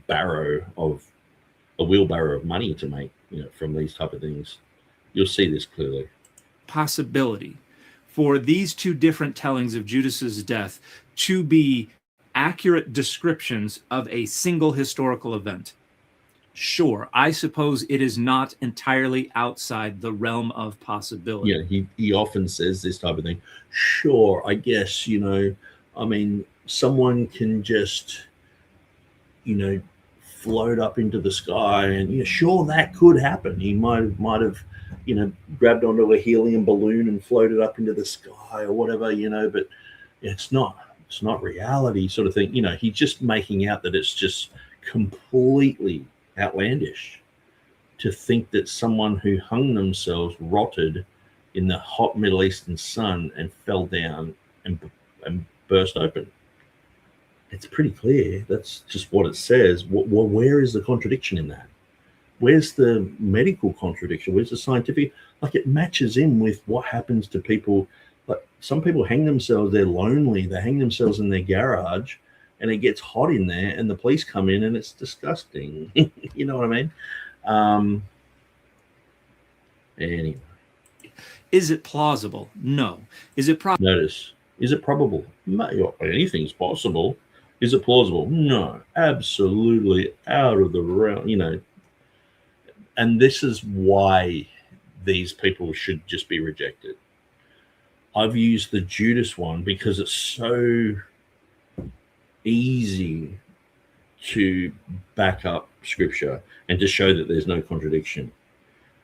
wheelbarrow of money to make, from these type of things, you'll see this clearly. Possibility for these two different tellings of Judas's death to be accurate descriptions of a single historical event. Sure, I suppose it is not entirely outside the realm of possibility. Yeah, he often says this type of thing. Sure, I guess, someone can just, float up into the sky, and sure, that could happen. He might have, grabbed onto a helium balloon and floated up into the sky or whatever, but it's not reality, sort of thing. He's just making out that it's just completely outlandish to think that someone who hung themselves rotted in the hot Middle Eastern sun and fell down and burst open. It's pretty clear. That's just what it says. Where is the contradiction in that? Where's the medical contradiction? Where's the scientific? Like, it matches in with what happens to people. Like, some people hang themselves, they're lonely, they hang themselves in their garage, and it gets hot in there, and the police come in, and it's disgusting. You know what I mean? Anyway. Is it plausible? No. Is it probable? Notice, is it probable? No, anything's possible. Is it plausible? No. Absolutely out of the realm, And this is why these people should just be rejected. I've used the Judas one because it's so easy to back up scripture and to show that there's no contradiction.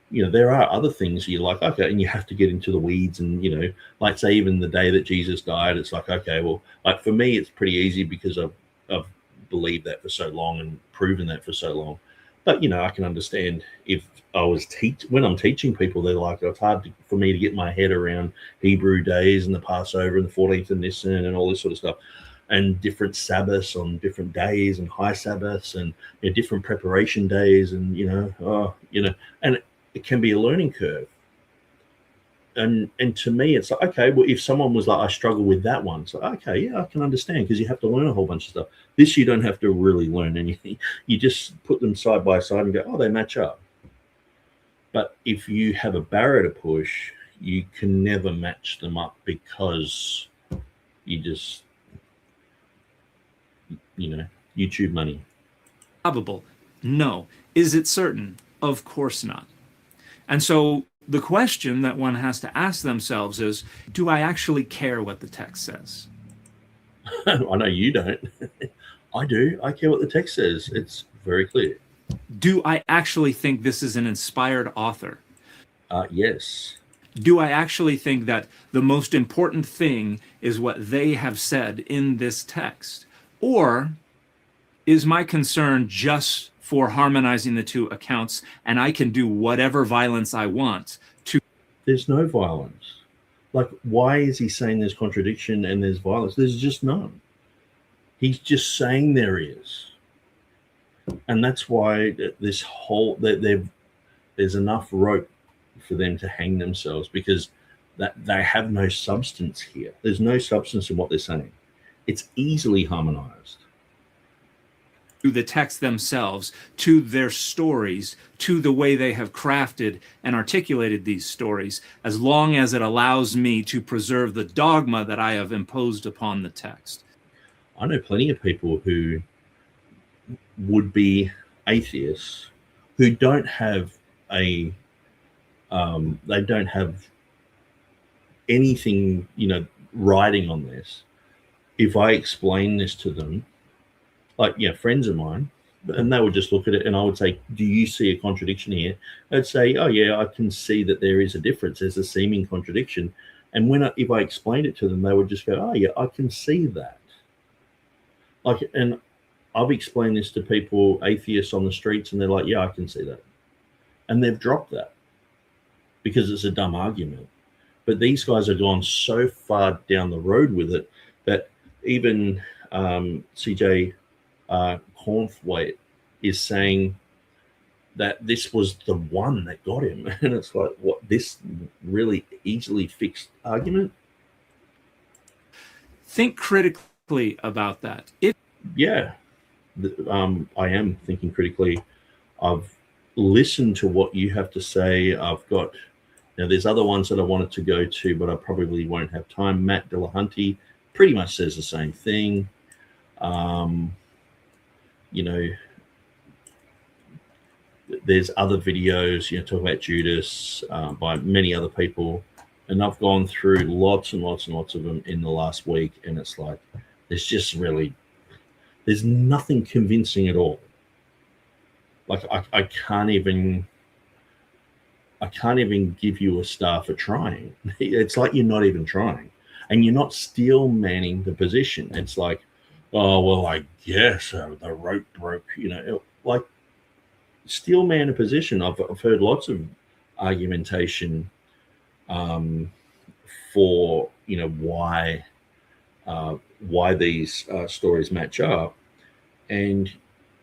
There are other things you're like, okay, and you have to get into the weeds, and like, say, even the day that Jesus died, it's like, okay, well, like, for me it's pretty easy because I've believed that for so long and proven that for so long. But I can understand if I was when I'm teaching people, they're like, it's hard for me to get my head around Hebrew days and the Passover and the 14th and Nisan and all this sort of stuff, and different Sabbaths on different days, and high Sabbaths, and different preparation days, and and it can be a learning curve. And to me, it's like, okay, well, if someone was like, I struggle with that one, so okay, yeah, I can understand, because you have to learn a whole bunch of stuff. This, you don't have to really learn anything. You just put them side by side and go, oh, they match up. But if you have a barrier to push, you can never match them up, because you just, YouTube money. Probable? No. Is it certain? Of course not. And so the question that one has to ask themselves is, do I actually care what the text says? I know you don't. I do. I care what the text says. It's very clear. Do I actually think this is an inspired author? Yes. Do I actually think that the most important thing is what they have said in this text? Or is my concern just for harmonizing the two accounts, and I can do whatever violence I want to? There's no violence. Like, why is he saying there's contradiction and there's violence? There's just none. He's just saying there is. And that's why this whole, there's enough rope for them to hang themselves, because that they have no substance here. There's no substance in what they're saying. It's easily harmonized. To the text themselves, to their stories, to the way they have crafted and articulated these stories, as long as it allows me to preserve the dogma that I have imposed upon the text. I know plenty of people who would be atheists who don't have they don't have anything, writing on this. If I explain this to them, like, friends of mine, and they would just look at it, and I would say, do you see a contradiction here? They'd say, oh yeah, I can see that there is a difference. There's a seeming contradiction. And if I explained it to them, they would just go, oh yeah, I can see that. Like, and I've explained this to people, atheists on the streets, and they're like, yeah, I can see that. And they've dropped that because it's a dumb argument. But these guys have gone so far down the road with it that even CJ Cornthwaite is saying that this was the one that got him. And it's like, what, this really easily fixed argument? Think critically about that. Yeah, I am thinking critically. I've listened to what you have to say. I've got, now there's other ones that I wanted to go to, but I probably won't have time. Matt Delahunty pretty much says the same thing. You know, there's other videos, you know, talk about Judas by many other people. And I've gone through lots and lots and lots of them in the last week. And it's like, there's nothing convincing at all. Like I can't even give you a star for trying. It's like you're not even trying, and you're not steel manning the position. It's like, oh, well, I guess the rope broke, you know, like steel man a position. I've heard lots of argumentation for, you know, why these stories match up. And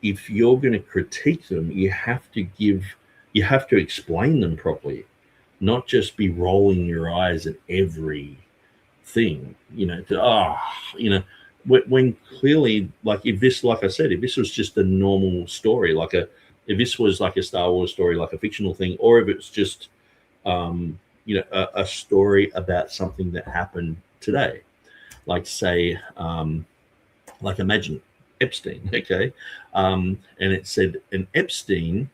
if you're going to critique them, you have to explain them properly, not just be rolling your eyes at every thing, you know, when clearly, like if this, like I said, if this was just a normal story, if this was like a Star Wars story, like a fictional thing, or if it's just, you know, a story about something that happened today, like say, like imagine Epstein, okay, and it said an Epstein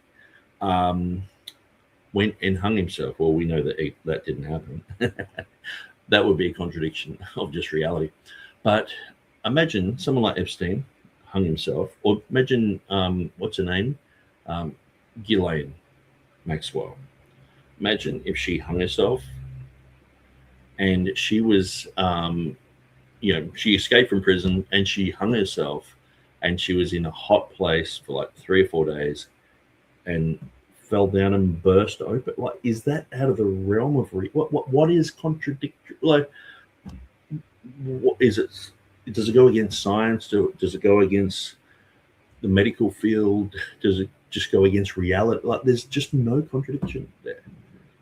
went and hung himself. Well, we know that that didn't happen. That would be a contradiction of just reality. But imagine someone like Epstein hung himself, or imagine what's her name, Ghislaine Maxwell. Imagine if she hung herself, and she was, you know, she escaped from prison and she hung herself, and she was in a hot place for like 3 or 4 days, and fell down and burst open. Like, is that out of the realm of what is contradictory? Like, what is it? Does it go against science? Does it go against the medical field? Does it just go against reality? Like, there's just no contradiction there.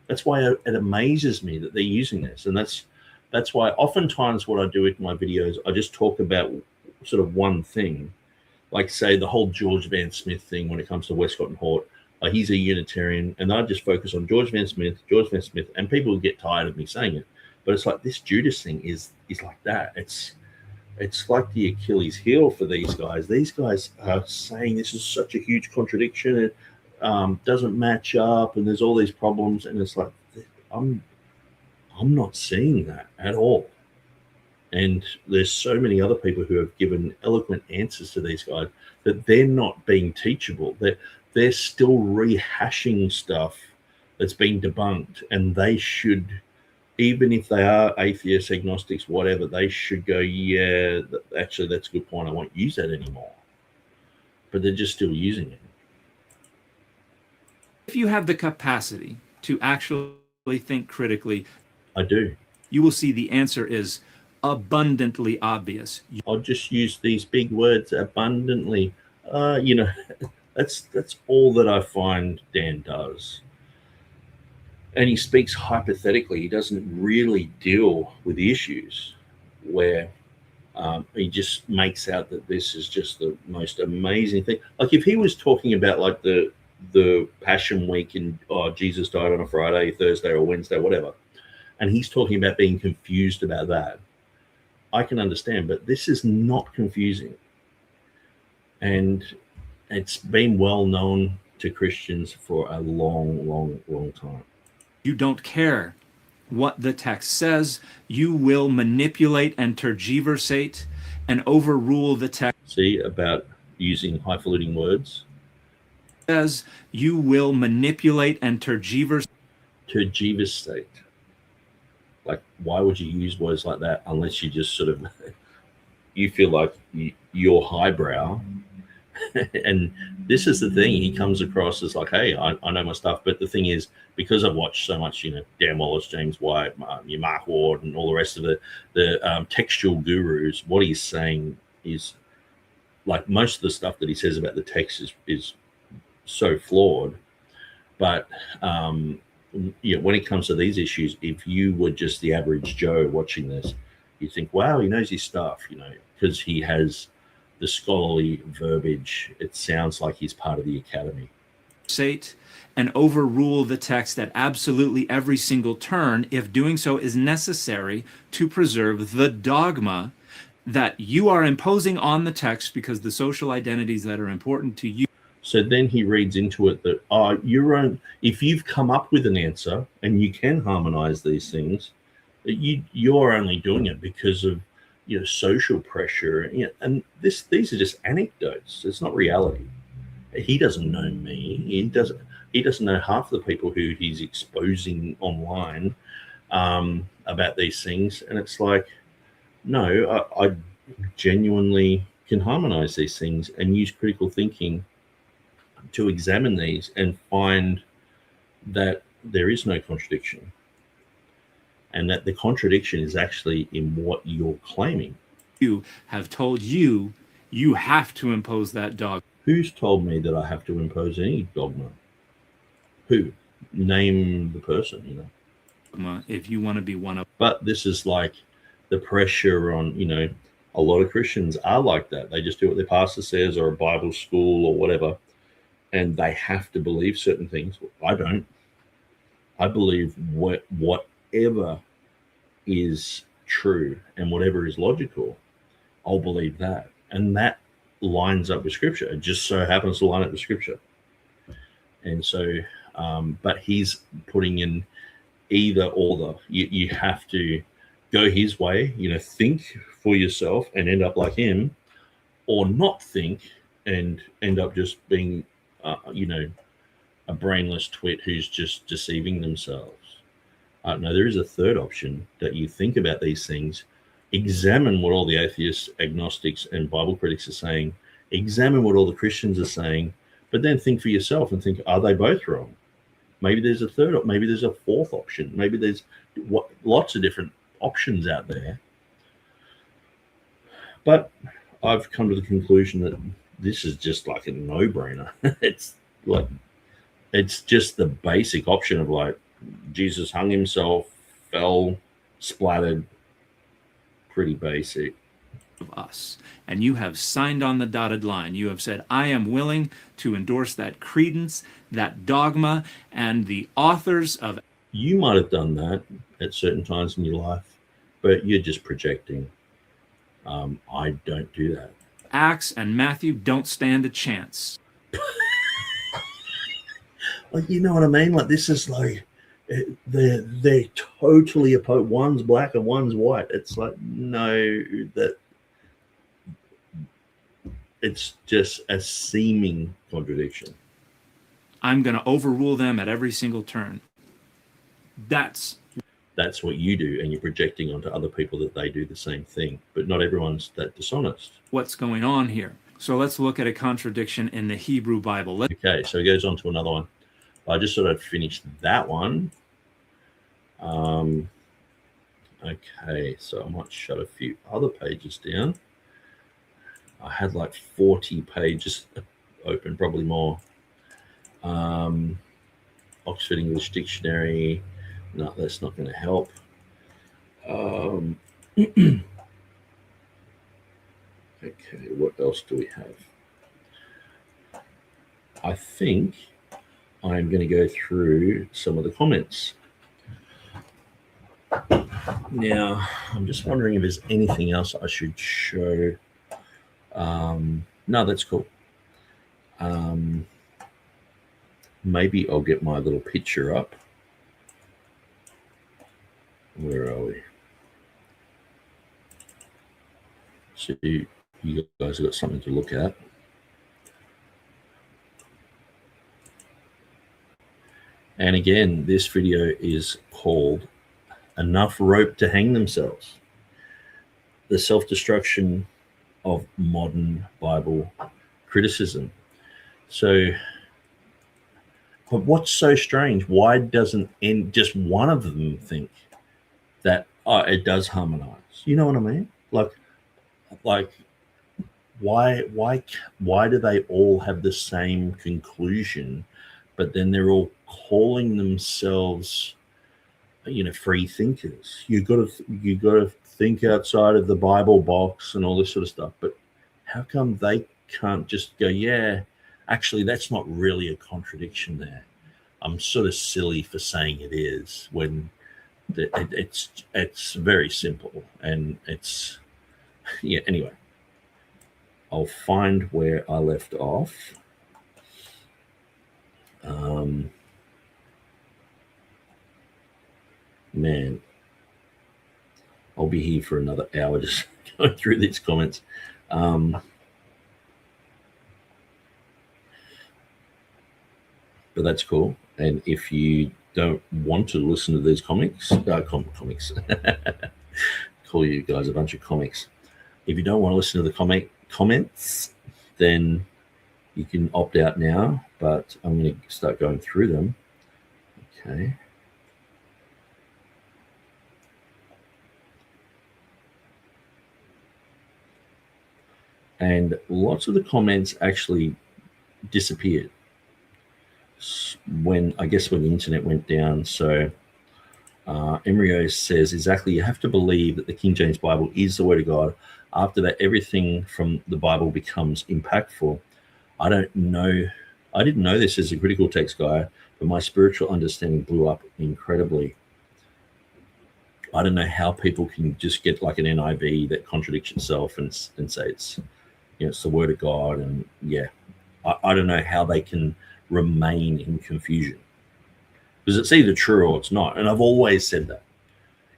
That's why it amazes me that they're using this, and that's why oftentimes what I do with my videos, I just talk about sort of one thing, like say the whole George Van Smith thing when it comes to Westcott and Hort. He's a Unitarian, and I just focus on George Van Smith, and people get tired of me saying it. But it's like this Judas thing is like that. It's like the Achilles heel for these guys. These guys are saying this is such a huge contradiction. It doesn't match up, and there's all these problems. And it's like, I'm not seeing that at all. And there's so many other people who have given eloquent answers to these guys that they're not being teachable. They're still rehashing stuff that's been debunked, and they should, even if they are atheists, agnostics, whatever, they should go, yeah, actually, that's a good point. I won't use that anymore. But they're just still using it. If you have the capacity to actually think critically, I do. You will see the answer is abundantly obvious. I'll just use these big words, abundantly. You know, that's all that I find Dan does. And he speaks hypothetically. He doesn't really deal with the issues, where he just makes out that this is just the most amazing thing. Like if he was talking about like the Passion Week and Jesus died on a Friday, Thursday, or Wednesday, whatever, and he's talking about being confused about that, I can understand. But this is not confusing, and it's been well known to Christians for a long time. You don't care what the text says. You will manipulate and tergiversate and overrule the text. See, about using highfalutin words. Says you will manipulate and tergiversate. Like, why would you use words like that unless you just sort of, you feel like you're highbrow And this is the thing. He comes across as like, hey, I know my stuff. But the thing is, because I've watched so much, Dan Wallace, James White, Mark Ward, and all the rest of the textual gurus, what he's saying is, like, most of the stuff that he says about the text is so flawed. But when it comes to these issues, if you were just the average Joe watching this, you think, wow, he knows his stuff, because he has the scholarly verbiage. It sounds like he's part of the academy. And overrule the text at absolutely every single turn if doing so is necessary to preserve the dogma that you are imposing on the text because the social identities that are important to you. So then he reads into it that if you've come up with an answer and you can harmonize these things, you're only doing it because of social pressure, and these are just anecdotes. It's not reality. He doesn't know me. He doesn't know half the people who he's exposing online about these things. And it's like, no, I genuinely can harmonize these things and use critical thinking to examine these and find that there is no contradiction, and that the contradiction is actually in what you're claiming. You have told you have to impose that dogma. Who's told me that I have to impose any dogma? Who? Name the person, If you want to be one of. But this is like the pressure on, a lot of Christians are like that. They just do what their pastor says, or a Bible school or whatever, and they have to believe certain things. I don't. I believe whatever is true and whatever is logical, I'll believe that. And that lines up with Scripture. It just so happens to line up with Scripture. And so, but he's putting in either or. You have to go his way, think for yourself and end up like him, or not think and end up just being, a brainless twit who's just deceiving themselves. No, there is a third option, that you think about these things, examine what all the atheists, agnostics, and Bible critics are saying, examine what all the Christians are saying, but then think for yourself and think, are they both wrong? Maybe there's a third, maybe there's a fourth option. Maybe there's lots of different options out there. But I've come to the conclusion that this is just like a no-brainer. It's just the basic option of, like, Jesus hung himself, fell, splattered. Pretty basic. Of us, and you have signed on the dotted line. You have said, I am willing to endorse that credence, that dogma, and the authors of. You might have done that at certain times in your life, but you're just projecting. I don't do that. Acts and Matthew don't stand a chance. Like, you know what I mean? Like, this is like, they're totally opposed. One's black and one's white. It's like, no, that it's just a seeming contradiction. I'm going to overrule them at every single turn. That's what you do, and you're projecting onto other people that they do the same thing. But not everyone's that dishonest. What's going on here? So let's look at a contradiction in the Hebrew Bible. Okay, so he goes on to another one. I just thought I'd finish that one. Okay, so I might shut a few other pages down. I had like 40 pages open, probably more. Oxford English Dictionary. No, that's not going to help. Okay, what else do we have? I think I'm going to go through some of the comments. Now, I'm just wondering if there's anything else I should show. No, that's cool. Maybe I'll get my little picture up. Where are we? So you guys have got something to look at. And again, this video is called Enough Rope to Hang Themselves. The Self-Destruction of Modern Bible criticism. So, but what's so strange? Why doesn't just one of them think that it does harmonize? You know what I mean? Like why do they all have the same conclusion, but then they're all calling themselves, free thinkers? You got to think outside of the Bible box and all this sort of stuff. But how come they can't just go, yeah, actually, that's not really a contradiction there. I'm sort of silly for saying it is, when it's very simple, and it's, yeah, anyway. I'll find where I left off. Man, I'll be here for another hour just going through these comments. But that's cool. And if you don't want to listen to these comics, call you guys a bunch of comics. If you don't want to listen to the comments, then you can opt out now, but I'm going to start going through them. Okay. And lots of the comments actually disappeared when the internet went down. So Embryo says, exactly, you have to believe that the King James Bible is the Word of God. After that, everything from the Bible becomes impactful. I didn't know this as a critical text guy, but my spiritual understanding blew up incredibly. I don't know how people can just get like an NIV that contradicts itself and say it's, it's the Word of God. And yeah, I don't know how they can remain in confusion, because it's either true or it's not. And I've always said that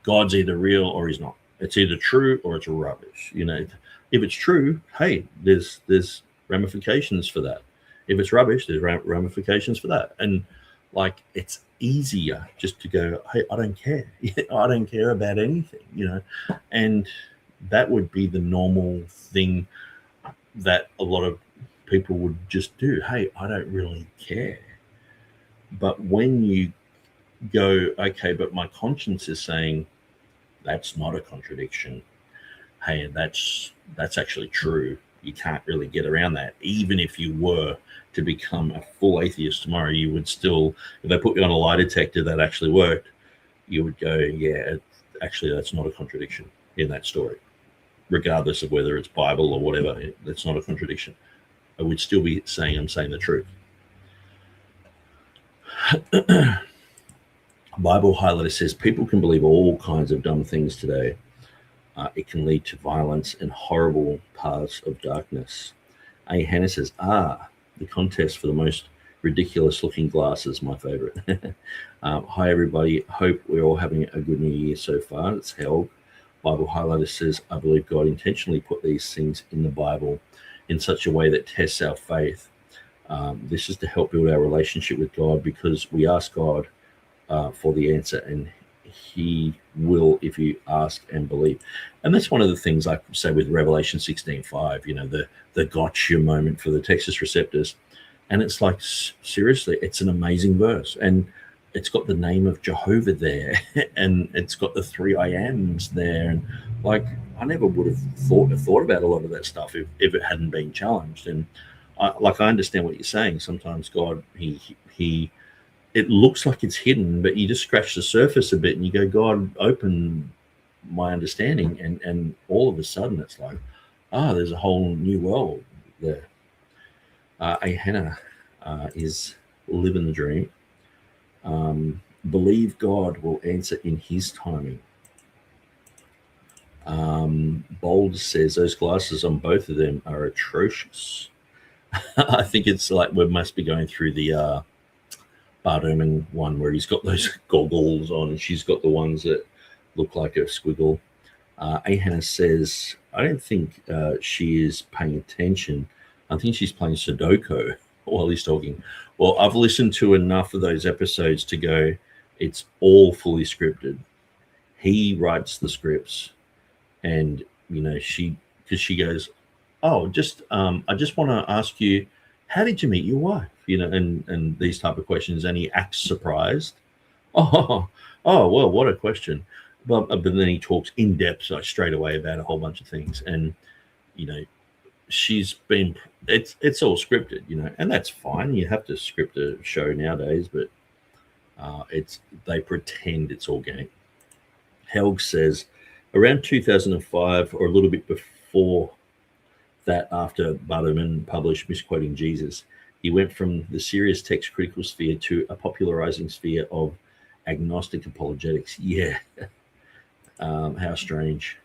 God's either real or he's not. It's either true or it's rubbish. If it's true, hey, there's ramifications for that. If it's rubbish, there's ramifications for that. And like, it's easier just to go, hey, I don't care. I don't care about anything, and that would be the normal thing that a lot of people would just do. Hey, I don't really care. But when you go, okay, but my conscience is saying that's not a contradiction. Hey, that's actually true. You can't really get around that. Even if you were to become a full atheist tomorrow, you would still, if they put you on a lie detector that actually worked, you would go, yeah, actually, that's not a contradiction in that story. Regardless of whether it's Bible or whatever, that's not a contradiction. I would still be saying I'm saying the truth. Bible Highlighter says, people can believe all kinds of dumb things today. It can lead to violence and horrible paths of darkness. A. Hannah says, the contest for the most ridiculous looking glasses, my favorite. Hi, everybody. Hope we're all having a good new year so far. It's held. Bible Highlighter says, I believe God intentionally put these things in the Bible in such a way that tests our faith. This is to help build our relationship with God, because we ask God for the answer, and he will if you ask and believe. And that's one of the things I say with Revelation 16:5, the gotcha moment for the Textus Receptus. And it's like, seriously, it's an amazing verse. And it's got the name of Jehovah there, and it's got the three I ams there. And like, I never would have thought about a lot of that stuff if it hadn't been challenged. And I understand what you're saying. Sometimes God, he it looks like it's hidden, but you just scratch the surface a bit and you go, God, open my understanding. And all of a sudden it's like, there's a whole new world there. Hannah is living the dream. Believe God will answer in his timing. Bold says those glasses on both of them are atrocious. I think it's like we must be going through the Bart Ehrman one where he's got those goggles on and she's got the ones that look like a squiggle. Hannah says, I don't think she is paying attention. I think she's playing Sudoku while he's talking. Well, I've listened to enough of those episodes to go, it's all fully scripted. He writes the scripts, and because she goes, oh, just I just want to ask you, how did you meet your wife? You know, and these type of questions, and he acts surprised. Oh, well, what a question. But then he talks in depth, like straight away, about a whole bunch of things, and you know, she's been. It's all scripted, you know, and that's fine. You have to script a show nowadays, but they pretend it's organic. Helg says around 2005 or a little bit before that, after Bart Ehrman published Misquoting Jesus, he went from the serious text critical sphere to a popularizing sphere of agnostic apologetics. Yeah. How strange.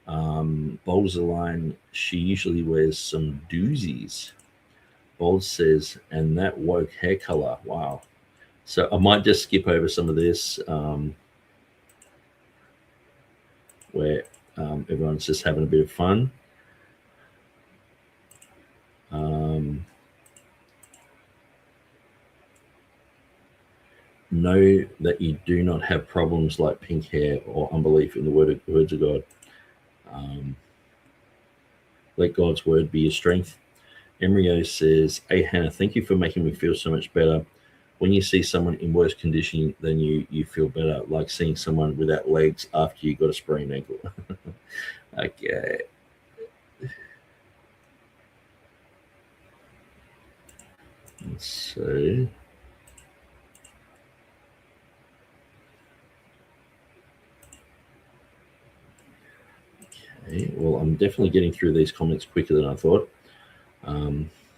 Bowles the line, she usually wears some doozies. Bowles says, and that woke hair color. Wow. So I might just skip over some of this, where everyone's just having a bit of fun. Know that you do not have problems like pink hair or unbelief in the words of God. Let God's word be your strength. Embryo says, hey, Hannah, thank you for making me feel so much better. When you see someone in worse condition than you feel better, like seeing someone without legs after you got a sprained ankle. Okay. Let's see. Okay, well, I'm definitely getting through these comments quicker than I thought.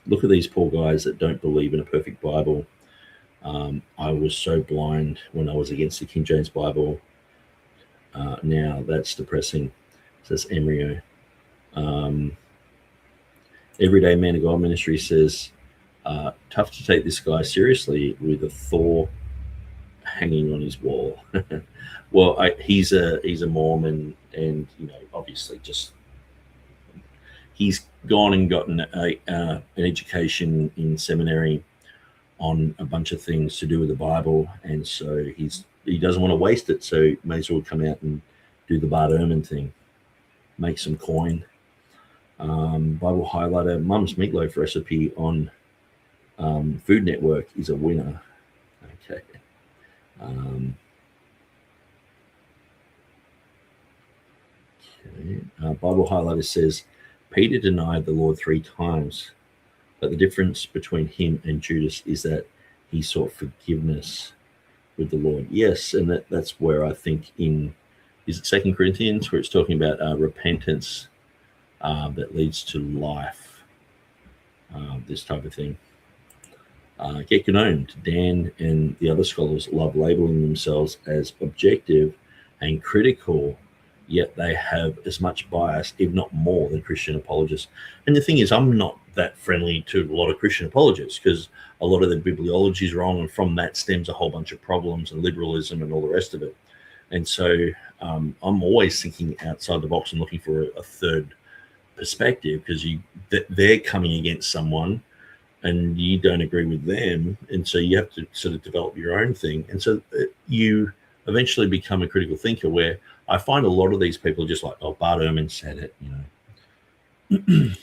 Look at these poor guys that don't believe in a perfect Bible. I was so blind when I was against the King James Bible. Now that's depressing, says Embryo. Everyday Man of God Ministry says, tough to take this guy seriously with a Thor hanging on his wall. Well, he's a Mormon, and you know, obviously, just he's gone and gotten an education in seminary on a bunch of things to do with the Bible, and so he doesn't want to waste it, so he may as well come out and do the Bart Ehrman thing, make some coin. Bible highlighter, Mum's meatloaf recipe on Food Network is a winner. Okay. Bible highlighter says Peter denied the Lord 3 times, but the difference between him and Judas is that he sought forgiveness with the Lord. Yes, and that's where I think is it 2 Corinthians, where it's talking about repentance that leads to life, this type of thing. Get known. Dan and the other scholars love labeling themselves as objective and critical, yet they have as much bias, if not more, than Christian apologists. And the thing is, I'm not that friendly to a lot of Christian apologists because a lot of the bibliology is wrong, and from that stems a whole bunch of problems and liberalism and all the rest of it. And so I'm always thinking outside the box and looking for a third perspective, because they're coming against someone and you don't agree with them, and so you have to sort of develop your own thing, and so you eventually become a critical thinker, where I find a lot of these people are just like, oh, Bart Ehrman said it, you know.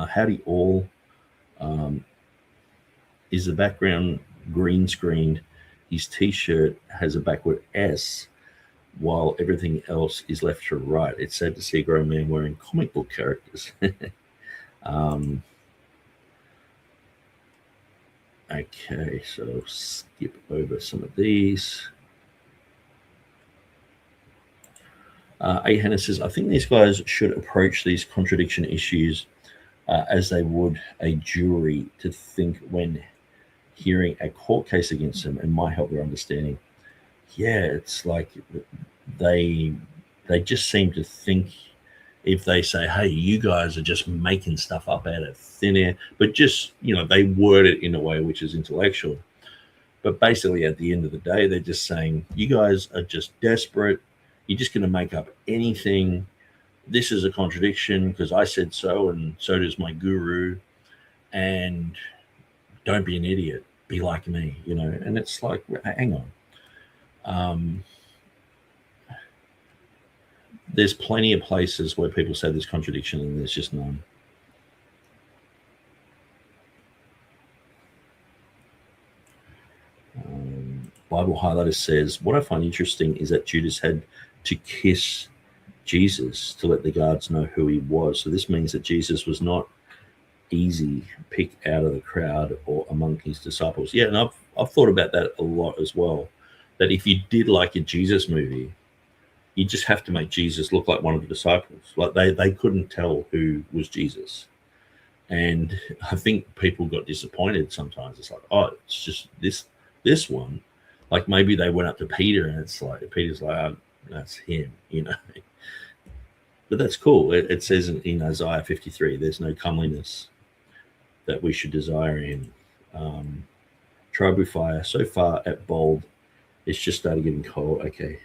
Howdy all. Is the background green screened? His t-shirt has a backward S while everything else is left to right. It's sad to see a grown man wearing comic book characters. Okay, so skip over some of these. Hannah says, I think these guys should approach these contradiction issues as they would a jury to think when hearing a court case against them, and might help their understanding. Yeah, it's like they just seem to think, if they say, hey, you guys are just making stuff up out of thin air, but just, you know, they word it in a way which is intellectual. But basically, at the end of the day, they're just saying, you guys are just desperate. You're just going to make up anything. This is a contradiction because I said so, and so does my guru. And don't be an idiot. Be like me, you know. And it's like, hang on. there's plenty of places where people say there's contradiction and there's just none. Bible Highlighter says, what I find interesting is that Judas had to kiss Jesus to let the guards know who he was. So this means that Jesus was not easy pick out of the crowd or among his disciples. Yeah, and I've thought about that a lot as well, that if you did like a Jesus movie, you just have to make Jesus look like one of the disciples. Like they couldn't tell who was Jesus. And I think people got disappointed sometimes. It's like, oh, it's just this one. Like maybe they went up to Peter and it's like, Peter's like, oh, that's him, you know. But that's cool. It says in Isaiah 53, there's no comeliness that we should desire in. Tribe with fire, so far at bold, it's just started getting cold. Okay.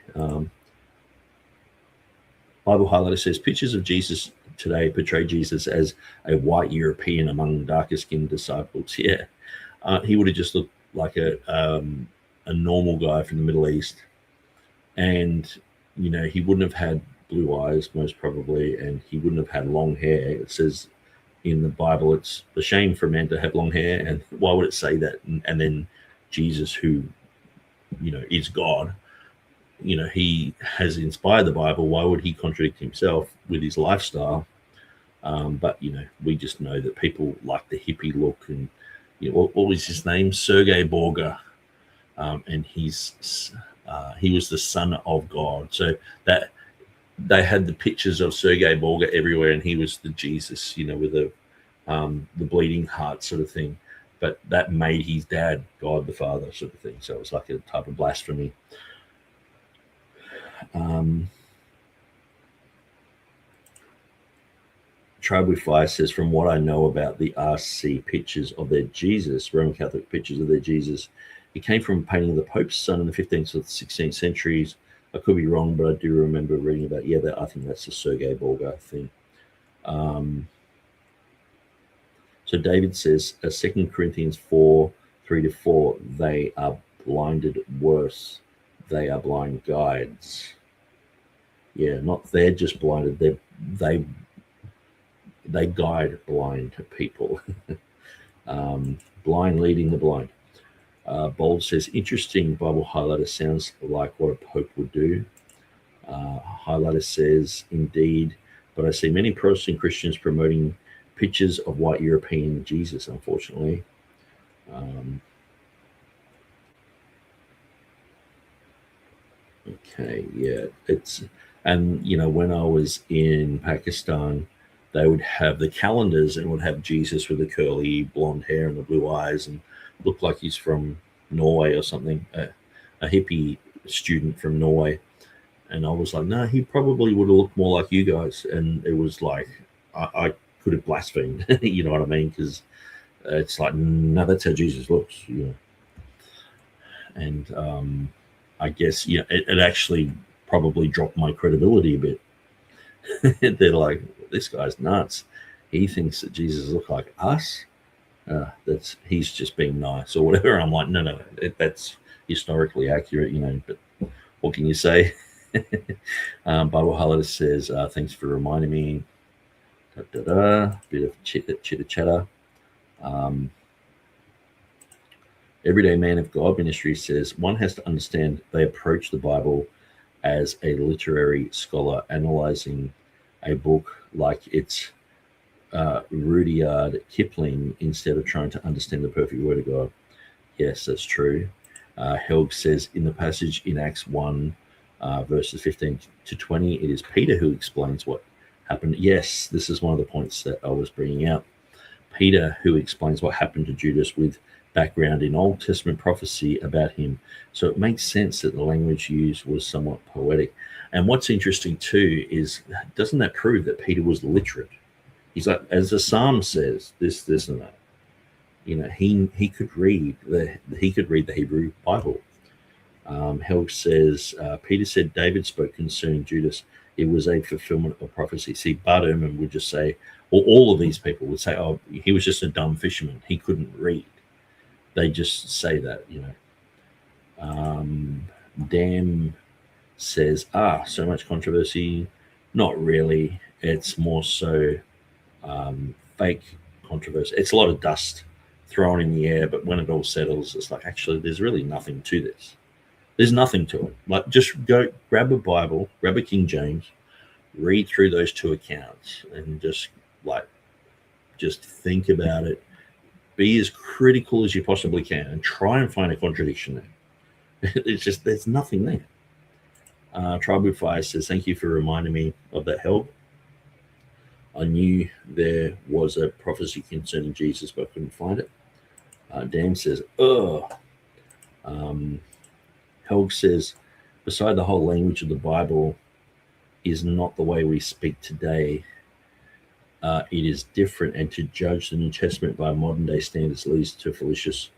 Bible Highlighter says, pictures of Jesus today portray Jesus as a white European among darker skinned disciples. Yeah. He would have just looked like a normal guy from the Middle East. And, you know, he wouldn't have had blue eyes, most probably, and he wouldn't have had long hair. It says in the Bible, it's a shame for a man to have long hair. And why would it say that? And then Jesus, who, you know, is God, you know, he has inspired the Bible. Why would he contradict himself with his lifestyle? But, you know, we just know that people like the hippie look. And, you know, what was his name? Sergei Borga. And he was the son of God. So that they had the pictures of Sergei Borga everywhere, and he was the Jesus, you know, with the bleeding heart sort of thing. But that made his dad God the Father sort of thing. So it was like a type of blasphemy. Tribe with Fire says, from what I know about the RC pictures of their Jesus, Roman Catholic pictures of their Jesus, it came from a painting of the Pope's son in the 15th or 16th centuries. I could be wrong, but I do remember reading about, I think that's the Sergei Borga thing. So David says, 2 Corinthians 4:3-4, they are blinded worse. They are blind guides. Yeah, not they're just blinded. They guide blind people. Blind leading the blind. Bold says, interesting. Bible Highlighter sounds like what a pope would do. Highlighter says, indeed, but I see many Protestant Christians promoting pictures of white European Jesus, unfortunately. Okay, yeah, and you know, when I was in Pakistan, they would have the calendars and would have Jesus with the curly blonde hair and the blue eyes and looked like he's from Norway or something, a hippie student from Norway. And I was like, no, he probably would have looked more like you guys. And it was like, I could have blasphemed, you know what I mean? Because it's like, no, that's how Jesus looks, you know. And I guess, yeah, it actually probably dropped my credibility a bit. They're like, this guy's nuts. He thinks that Jesus looked like us. He's just being nice or whatever. I'm like, no, that's historically accurate, you know, but what can you say? Bible Highlighter says, thanks for reminding me. Bit of chitter chatter. Everyday Man of God Ministry says, one has to understand they approach the Bible as a literary scholar analyzing a book like it's Rudyard Kipling instead of trying to understand the perfect word of God. Yes, that's true. Helg says, in the passage in Acts 1, verses 15-20, it is Peter who explains what happened. Yes, this is one of the points that I was bringing out. Peter who explains what happened to Judas with background in Old Testament prophecy about him. So it makes sense that the language used was somewhat poetic. And what's interesting too is, doesn't that prove that Peter was literate? He's like, as the Psalm says, this, and that. You know, he could read the Hebrew Bible. Helg says, Peter said David spoke concerning Judas. It was a fulfillment of prophecy. See, Bart Ehrman would just say, or all of these people would say, oh, he was just a dumb fisherman. He couldn't read. They just say that, you know. Damn says, so much controversy. Not really. It's more so fake controversy. It's a lot of dust thrown in the air, but when it all settles, it's like, actually, there's really nothing to this. There's nothing to it. Like, just go grab a Bible, grab a King James, read through those two accounts, and just think about it. Be as critical as you possibly can, and try and find a contradiction there. It's just, there's nothing there. Tribal Fire says, thank you for reminding me of that help. I knew there was a prophecy concerning Jesus, but I couldn't find it. Dan says, Helg says, beside the whole language of the Bible is not the way we speak today. It is different, and to judge the New Testament by modern day standards leads to fallacious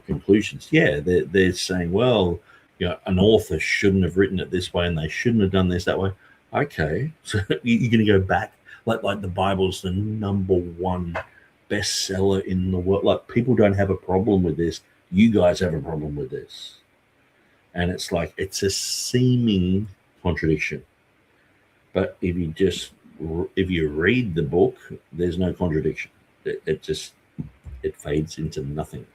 conclusions. Yeah, they're saying, well, an author shouldn't have written it this way, and they shouldn't have done this that way. Okay, so you're going to go back like the Bible's the #1 bestseller in the world. Like, people don't have a problem with this. You guys have a problem with this, and it's like, it's a seeming contradiction. But if you read the book, there's no contradiction. It fades into nothing.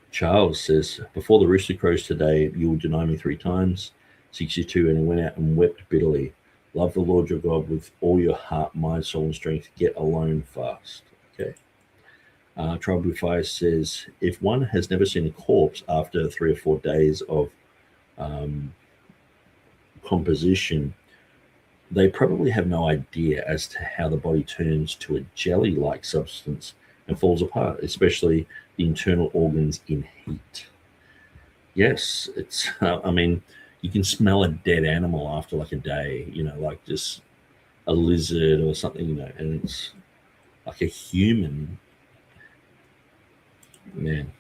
Charles says, before the rooster crows today, you will deny me 3 times. 62, and he went out and wept bitterly. Love the Lord your God with all your heart, mind, soul, and strength. Get alone fast. Okay. Tribal Fire says, if one has never seen a corpse after 3 or 4 days of composition, they probably have no idea as to how the body turns to a jelly-like substance and falls apart, especially the internal organs in heat. Yes, it's, I mean, you can smell a dead animal after like a day, like just a lizard or something, and it's like a human, man.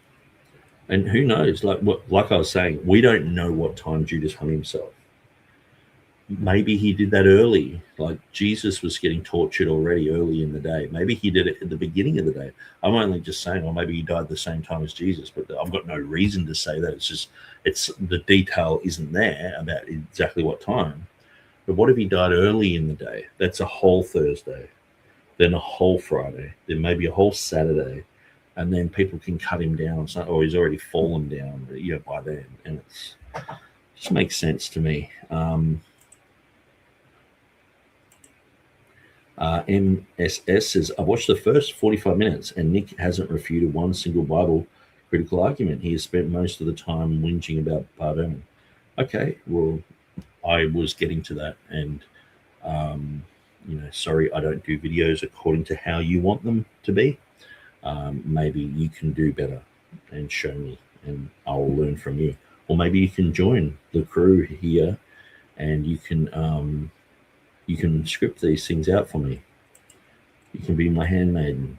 And who knows, like I was saying, we don't know what time Judas hung himself. Maybe he did that early, like Jesus was getting tortured already early in the day. Maybe he did it at the beginning of the day. I'm only just saying, well, maybe he died the same time as Jesus, but I've got no reason to say that. It's just, the detail isn't there about exactly what time. But what if he died early in the day? That's a whole Thursday, then a whole Friday, then maybe a whole Saturday, and then people can cut him down, or he's already fallen down, by then. And it just makes sense to me. MSS says, I watched the first 45 minutes and Nick hasn't refuted one single Bible critical argument. He has spent most of the time whinging about Bart Ehrman. Okay, well, I was getting to that, and sorry, I don't do videos according to how you want them to be. Maybe you can do better and show me, and I'll learn from you. Or maybe you can join the crew here, and you can script these things out for me. You can be my handmaiden.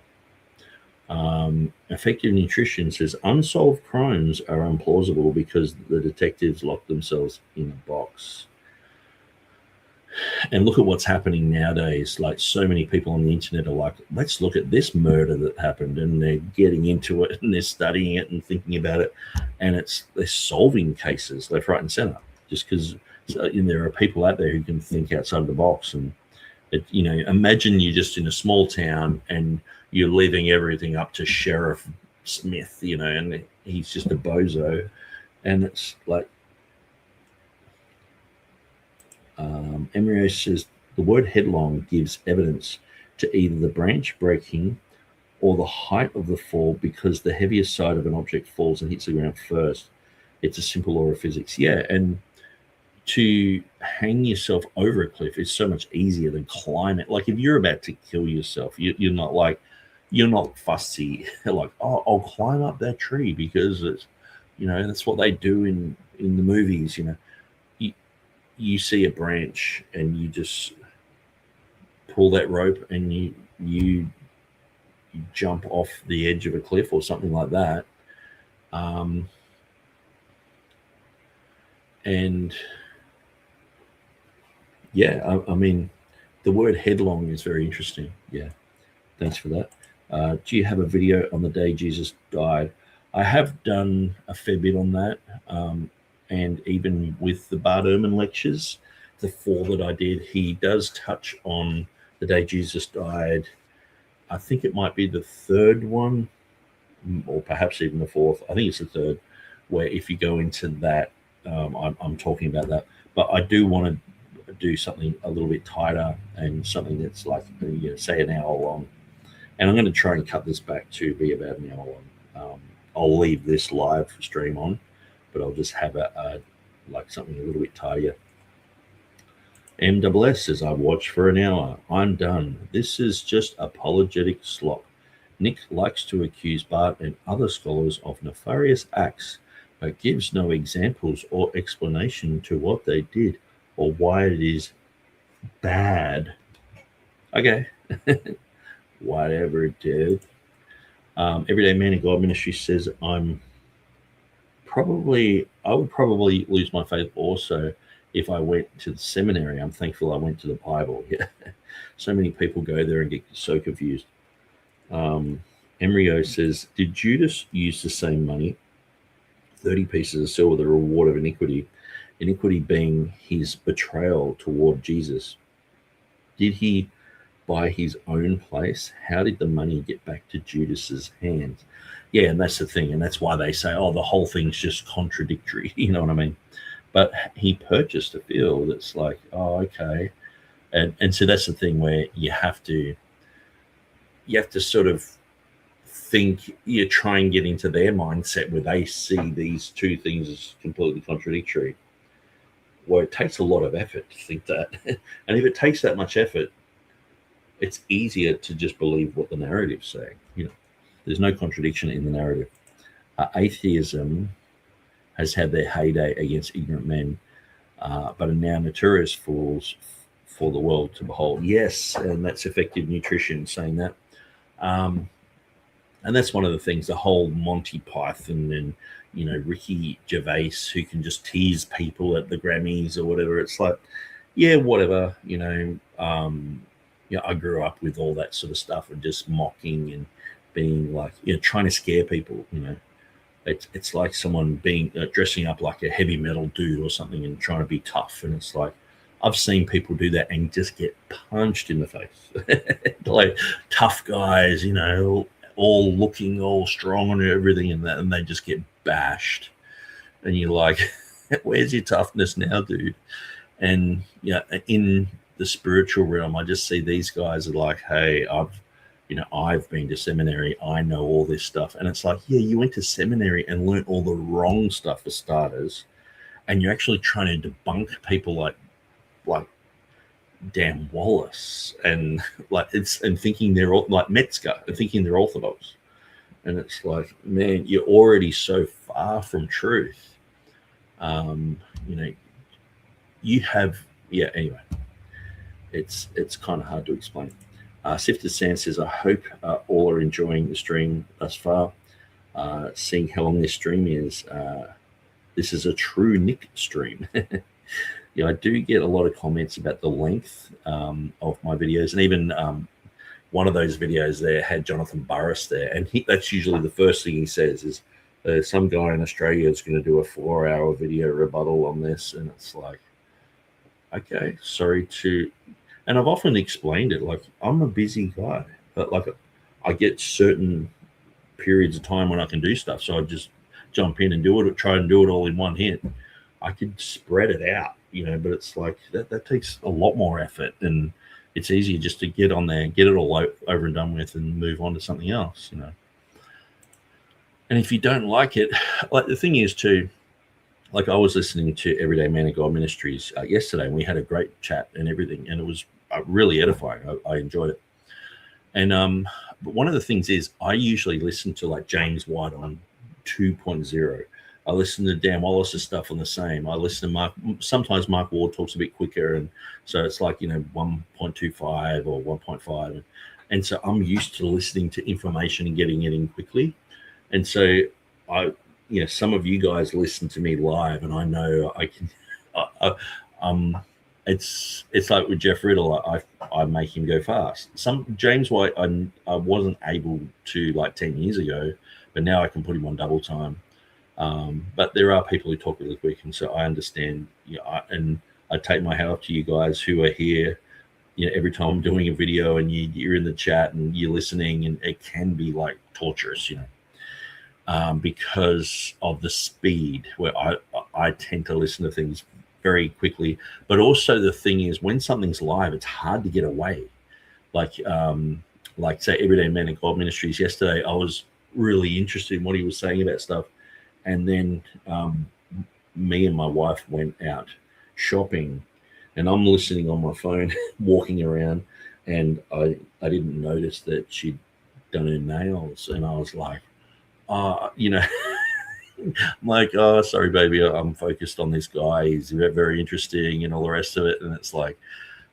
Effective Nutrition says, unsolved crimes are implausible because the detectives lock themselves in a box. And look at what's happening nowadays. Like, so many people on the internet are like, let's look at this murder that happened, and they're getting into it and they're studying it and thinking about it, and they're solving cases left, right, and center just because there are people out there who can think outside the box. And imagine you're just in a small town and you're leaving everything up to Sheriff Smith, and he's just a bozo, and it's like, Emilio says the word headlong gives evidence to either the branch breaking or the height of the fall, because the heaviest side of an object falls and hits the ground first. It's a simple law of physics. Yeah, and to hang yourself over a cliff is so much easier than climb it. Like, if you're about to kill yourself, you're not fussy like, oh, I'll climb up that tree because it's, that's what they do in the movies. You see a branch and you just pull that rope and you jump off the edge of a cliff or something like that. And yeah, I mean, the word headlong is very interesting. Yeah, thanks for that. Do you have a video on the day Jesus died? I have done a fair bit on that. and even with the Bart Ehrman lectures, the 4 that I did, he does touch on the day Jesus died. I think it might be the 3rd one, or perhaps even the 4th. I think it's the 3rd, where if you go into that, I'm talking about that. But I do want to do something a little bit tighter and something that's like, say an hour long. And I'm going to try and cut this back to be about an hour long. I'll leave this live stream on, but I'll just have like something a little bit tighter. MWS says, I watched for an hour. I'm done. This is just apologetic slop. Nick likes to accuse Bart and other scholars of nefarious acts, but gives no examples or explanation to what they did or why it is bad. Okay. Whatever it did. Everyday Man in God Ministry says, I would probably lose my faith also if I went to the seminary. I'm thankful I went to the Bible. Yeah. So many people go there and get so confused. Emryo says, did Judas use the same money, 30 pieces of silver, the reward of iniquity, iniquity being his betrayal toward Jesus? Did he buy his own place? How did the money get back to Judas's hands? Yeah, and that's the thing, and that's why they say, oh, the whole thing's just contradictory. You know what I mean? But he purchased a field. It's like, oh, okay. And so that's the thing where you have to sort of think, you try and get into their mindset where they see these two things as completely contradictory. Well, it takes a lot of effort to think that. And if it takes that much effort, it's easier to just believe what the narrative's saying. You know, there's no contradiction in the narrative. Atheism has had their heyday against ignorant men, but are now notorious fools for the world to behold. Yes, and that's Effective Nutrition saying that. And that's one of the things, the whole Monty Python and, you know, Ricky Gervais, who can just tease people at the Grammys or whatever. It's like, yeah, whatever, you know, I grew up with all that sort of stuff and just mocking and being like, you know, trying to scare people, you know. It's like someone being dressing up like a heavy metal dude or something and trying to be tough. And it's like, I've seen people do that and just get punched in the face. Like tough guys, you know, all looking all strong and everything, and they just get bashed. And you're like, where's your toughness now, dude? And yeah, in the spiritual realm, I just see these guys are like, hey, I've been to seminary. I know all this stuff. And it's like, yeah, you went to seminary and learned all the wrong stuff for starters. And you're actually trying to debunk people like Dan Wallace and thinking they're all like Metzger and thinking they're orthodox. And it's like, man, you're already so far from truth. You know, you have, yeah, anyway, it's kind of hard to explain. Sifted Sand says, I hope all are enjoying the stream thus far. Seeing how long this stream is, this is a true Nick stream. Yeah, I do get a lot of comments about the length of my videos, and even one of those videos there had Jonathan Burris there, and that's usually the first thing he says is, some guy in Australia is going to do a 4-hour video rebuttal on this, and it's like, okay, sorry to... And I've often explained it, like, I'm a busy guy, but like I get certain periods of time when I can do stuff. So I just jump in and do it, or try and do it all in one hit. I could spread it out, you know, but it's like that takes a lot more effort, and it's easier just to get on there and get it all over and done with and move on to something else, you know. And if you don't like it, like the thing is too, like I was listening to Everyday Man of God Ministries yesterday, and we had a great chat and everything, and it was really edifying. I enjoyed it. And but one of the things is I usually listen to like James White on 2.0. I listen to Dan Wallace's stuff on the same. I listen to Mark. Sometimes Mark Ward talks a bit quicker, and so it's like, you know, 1.25 or 1.5. And so I'm used to listening to information and getting it in quickly. And so you know, some of you guys listen to me live, and I know I can. It's like with Jeff Riddle, I make him go fast. James White, I wasn't able to like 10 years ago, but now I can put him on double time. But there are people who talk really quick, and so I understand. And I take my hat off to you guys who are here. Every time I'm doing a video and you're in the chat and you're listening, and it can be like torturous, because of the speed where I tend to listen to things very quickly. But also the thing is, when something's live, it's hard to get away. Like say Everyday Man of God Ministries yesterday, I was really interested in what he was saying about stuff, and then me and my wife went out shopping, and I'm listening on my phone walking around, and I didn't notice that she'd done her nails, and I was like, I'm like, oh, sorry, baby, I'm focused on this guy. He's very interesting and all the rest of it. And it's like,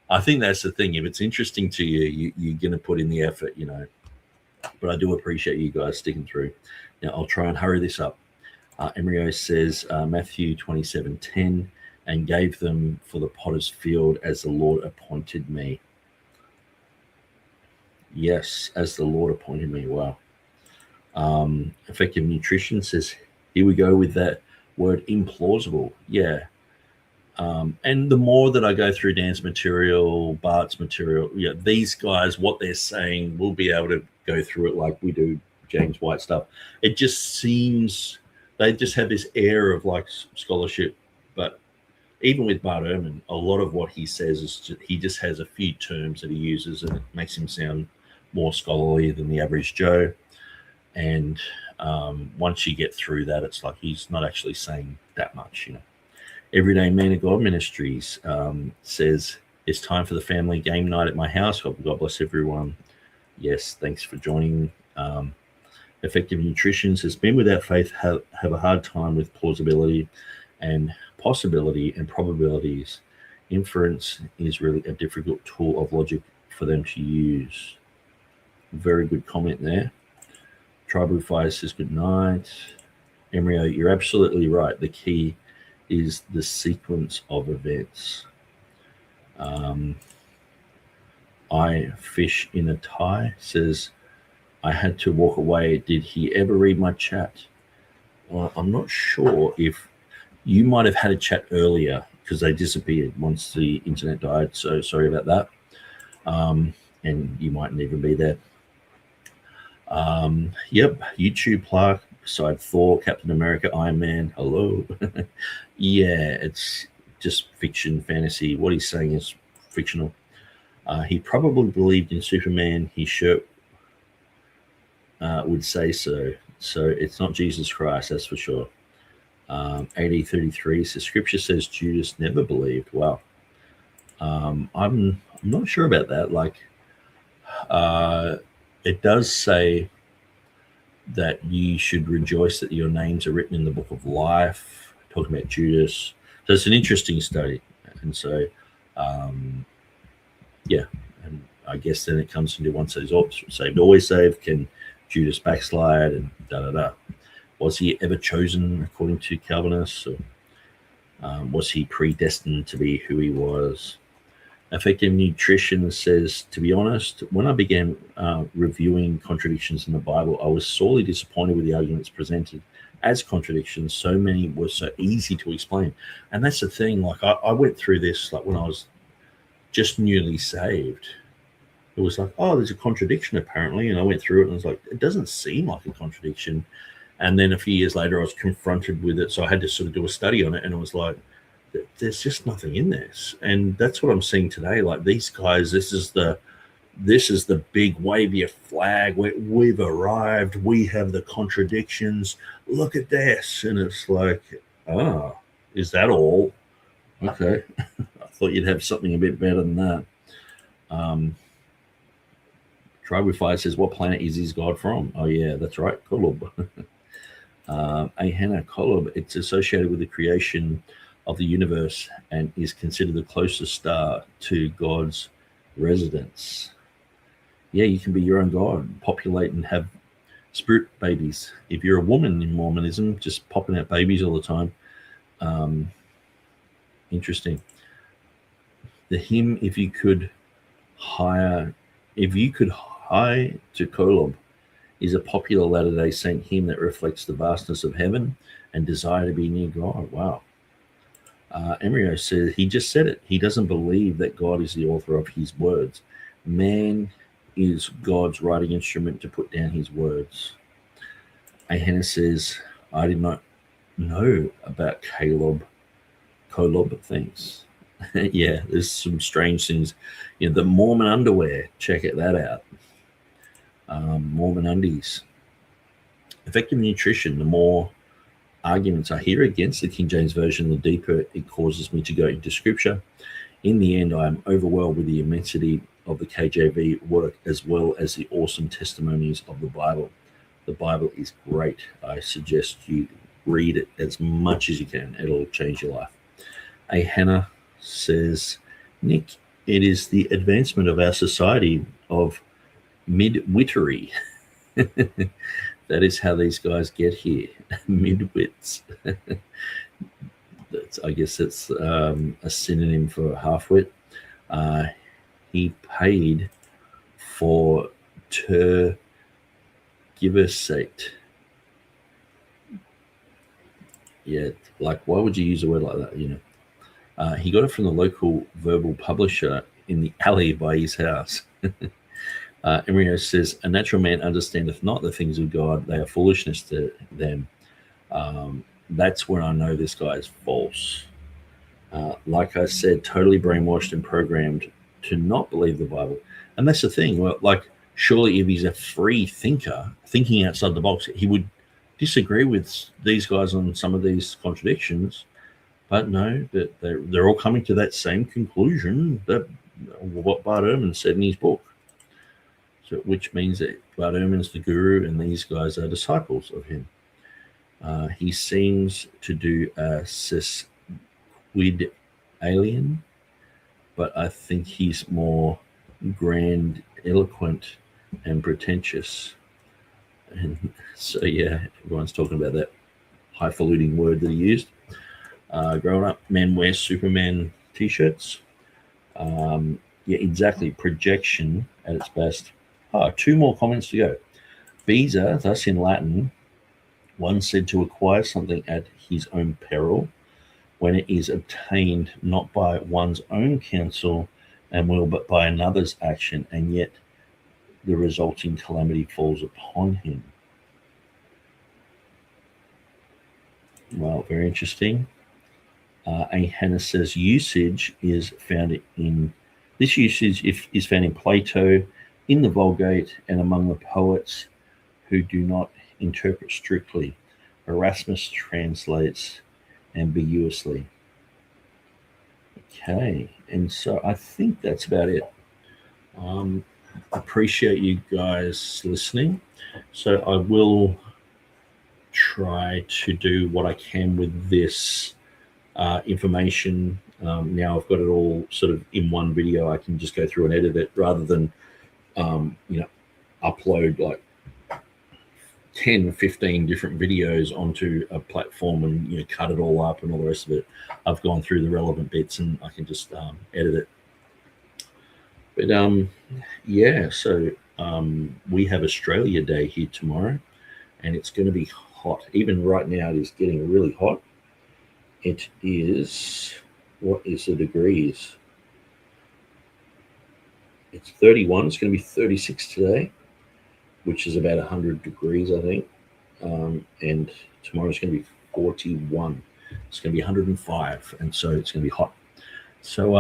I think that's the thing. If it's interesting to you, you're going to put in the effort, But I do appreciate you guys sticking through. Now, I'll try and hurry this up. Emryo says, Matthew 27:10, and gave them for the potter's field as the Lord appointed me. Yes, as the Lord appointed me. Wow. Effective Nutrition says, here we go with that word implausible. Yeah. And the more that I go through Dan's material, Bart's material, these guys, what they're saying, we'll be able to go through it like we do James White stuff. It just seems they just have this air of like scholarship. But even with Bart Ehrman, a lot of what he says is he just has a few terms that he uses, and it makes him sound more scholarly than the average Joe. And once you get through that, it's like he's not actually saying that much, Everyday Man of God Ministries says, it's time for the family game night at my house. God bless everyone. Yes, thanks for joining. Effective Nutrition says, men without faith have a hard time with plausibility and possibility and probabilities. Inference is really a difficult tool of logic for them to use. Very good comment there. Tribal Fire says, good night. Emryo, you're absolutely right. The key is the sequence of events. I fish in a tie says, I had to walk away. Did he ever read my chat? Well, I'm not sure if you might have had a chat earlier because they disappeared once the internet died. So sorry about that. And you mightn't even be there. Yep, YouTube plaque beside Thor, Captain America, Iron Man. Hello. Yeah, it's just fiction, fantasy. What he's saying is fictional. He probably believed in Superman. His shirt would say so. So it's not Jesus Christ, that's for sure. AD33 says, Scripture says Judas never believed. Wow. I'm not sure about that. Like, it does say that you should rejoice that your names are written in the book of life, talking about Judas. So it's an interesting study. And so, yeah, and I guess then it comes into once those saved, always saved. Can Judas backslide and da-da-da. Was he ever chosen according to Calvinists? Or was he predestined to be who he was? Effective Nutrition says, to be honest, when I began reviewing contradictions in the Bible, I was sorely disappointed with the arguments presented as contradictions. So many were so easy to explain. And that's the thing. Like I went through this like when I was just newly saved. It was like, oh, there's a contradiction apparently. And I went through it and I was like, it doesn't seem like a contradiction. And then a few years later, I was confronted with it. So I had to sort of do a study on it. And it was like, there's just nothing in this. And that's what I'm seeing today. Like these guys, this is the big wave your flag. We've arrived. We have the contradictions. Look at this. And it's like, is that all? Okay. I thought you'd have something a bit better than that. Tribal Fire says, what planet is his god from? Oh, yeah, that's right. Kolob. Ahana Kolob, it's associated with the creation of the universe and is considered the closest star to God's residence. Yeah, you can be your own God, populate and have spirit babies. If you're a woman in Mormonism, just popping out babies all the time. Interesting. The hymn, if you could hire to Kolob is a popular Latter-day Saint hymn that reflects the vastness of heaven and desire to be near God. Wow. Emryo says, he just said it. He doesn't believe that God is the author of his words. Man is God's writing instrument to put down his words. Ahena says, I did not know about Kolob things. Yeah, there's some strange things. You know, the Mormon underwear, check that out. Mormon undies. Effective nutrition, the more arguments I hear against the King James Version, the deeper it causes me to go into Scripture. In the end, I am overwhelmed with the immensity of the KJV work as well as the awesome testimonies of the Bible. The Bible is great. I suggest you read it as much as you can. It'll change your life. Hannah says, Nick, it is the advancement of our society of midwittery. That is how these guys get here. Midwits. I guess it's a synonym for half-wit. He paid for Tergiversate. Yeah, like, why would you use a word like that, you know? He got it from the local verbal publisher in the alley by his house. Emryo says, a natural man understandeth not the things of God. They are foolishness to them. That's when I know this guy is false. Like I said, totally brainwashed and programmed to not believe the Bible. And that's the thing. Well, like, surely if he's a free thinker, thinking outside the box, he would disagree with these guys on some of these contradictions. But no, that they're all coming to that same conclusion that what Bart Ehrman said in his book. So, which means that Bart Ehrman's the guru and these guys are disciples of him. He seems to do a sesquid alien, but I think he's more grandiloquent and pretentious. And so, yeah, everyone's talking about that highfalutin word that he used. Growing up, men wear Superman t-shirts. Yeah, exactly. Projection at its best. Two more comments to go. Visa, thus in Latin, one said to acquire something at his own peril when it is obtained not by one's own counsel and will, but by another's action, and yet the resulting calamity falls upon him. Well, very interesting. Hannah says usage is found in this usage is found in Plato, in the Vulgate, and among the poets who do not interpret strictly. Erasmus translates ambiguously. Okay, and so I think that's about it. Appreciate you guys listening. So I will try to do what I can with this information. Now I've got it all sort of in one video. I can just go through and edit it rather than upload like 10, 15 different videos onto a platform and cut it all up and all the rest of it. I've gone through the relevant bits and I can just edit it. But yeah, so we have Australia Day here tomorrow, and it's going to be hot. Even right now, it is getting really hot. It is, what is the degrees? It's 31. It's going to be 36 today, which is about 100 degrees, I think. And tomorrow's going to be 41. It's going to be 105, and so it's going to be hot. So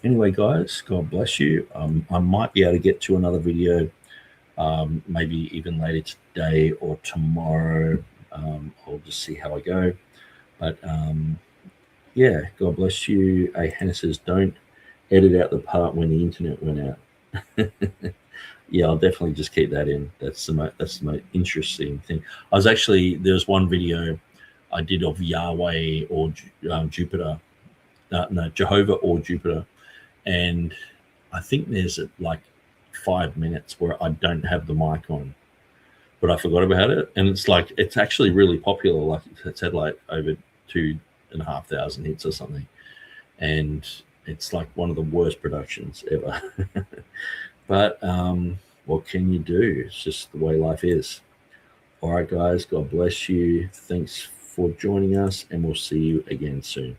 anyway, guys, God bless you. I might be able to get to another video, maybe even later today or tomorrow. I'll just see how I go. But yeah, God bless you. Hannah says, don't edit out the part when the internet went out. Yeah, I'll definitely just keep that in. That's the most interesting thing. There's one video I did of Yahweh or Jupiter. No, Jehovah or Jupiter. And I think there's like 5 minutes where I don't have the mic on, but I forgot about it. And it's actually really popular. Like it's had like over 2,500 hits or something. And it's like one of the worst productions ever. But what can you do? It's just the way life is. All right, guys, God bless you. Thanks for joining us, and we'll see you again soon.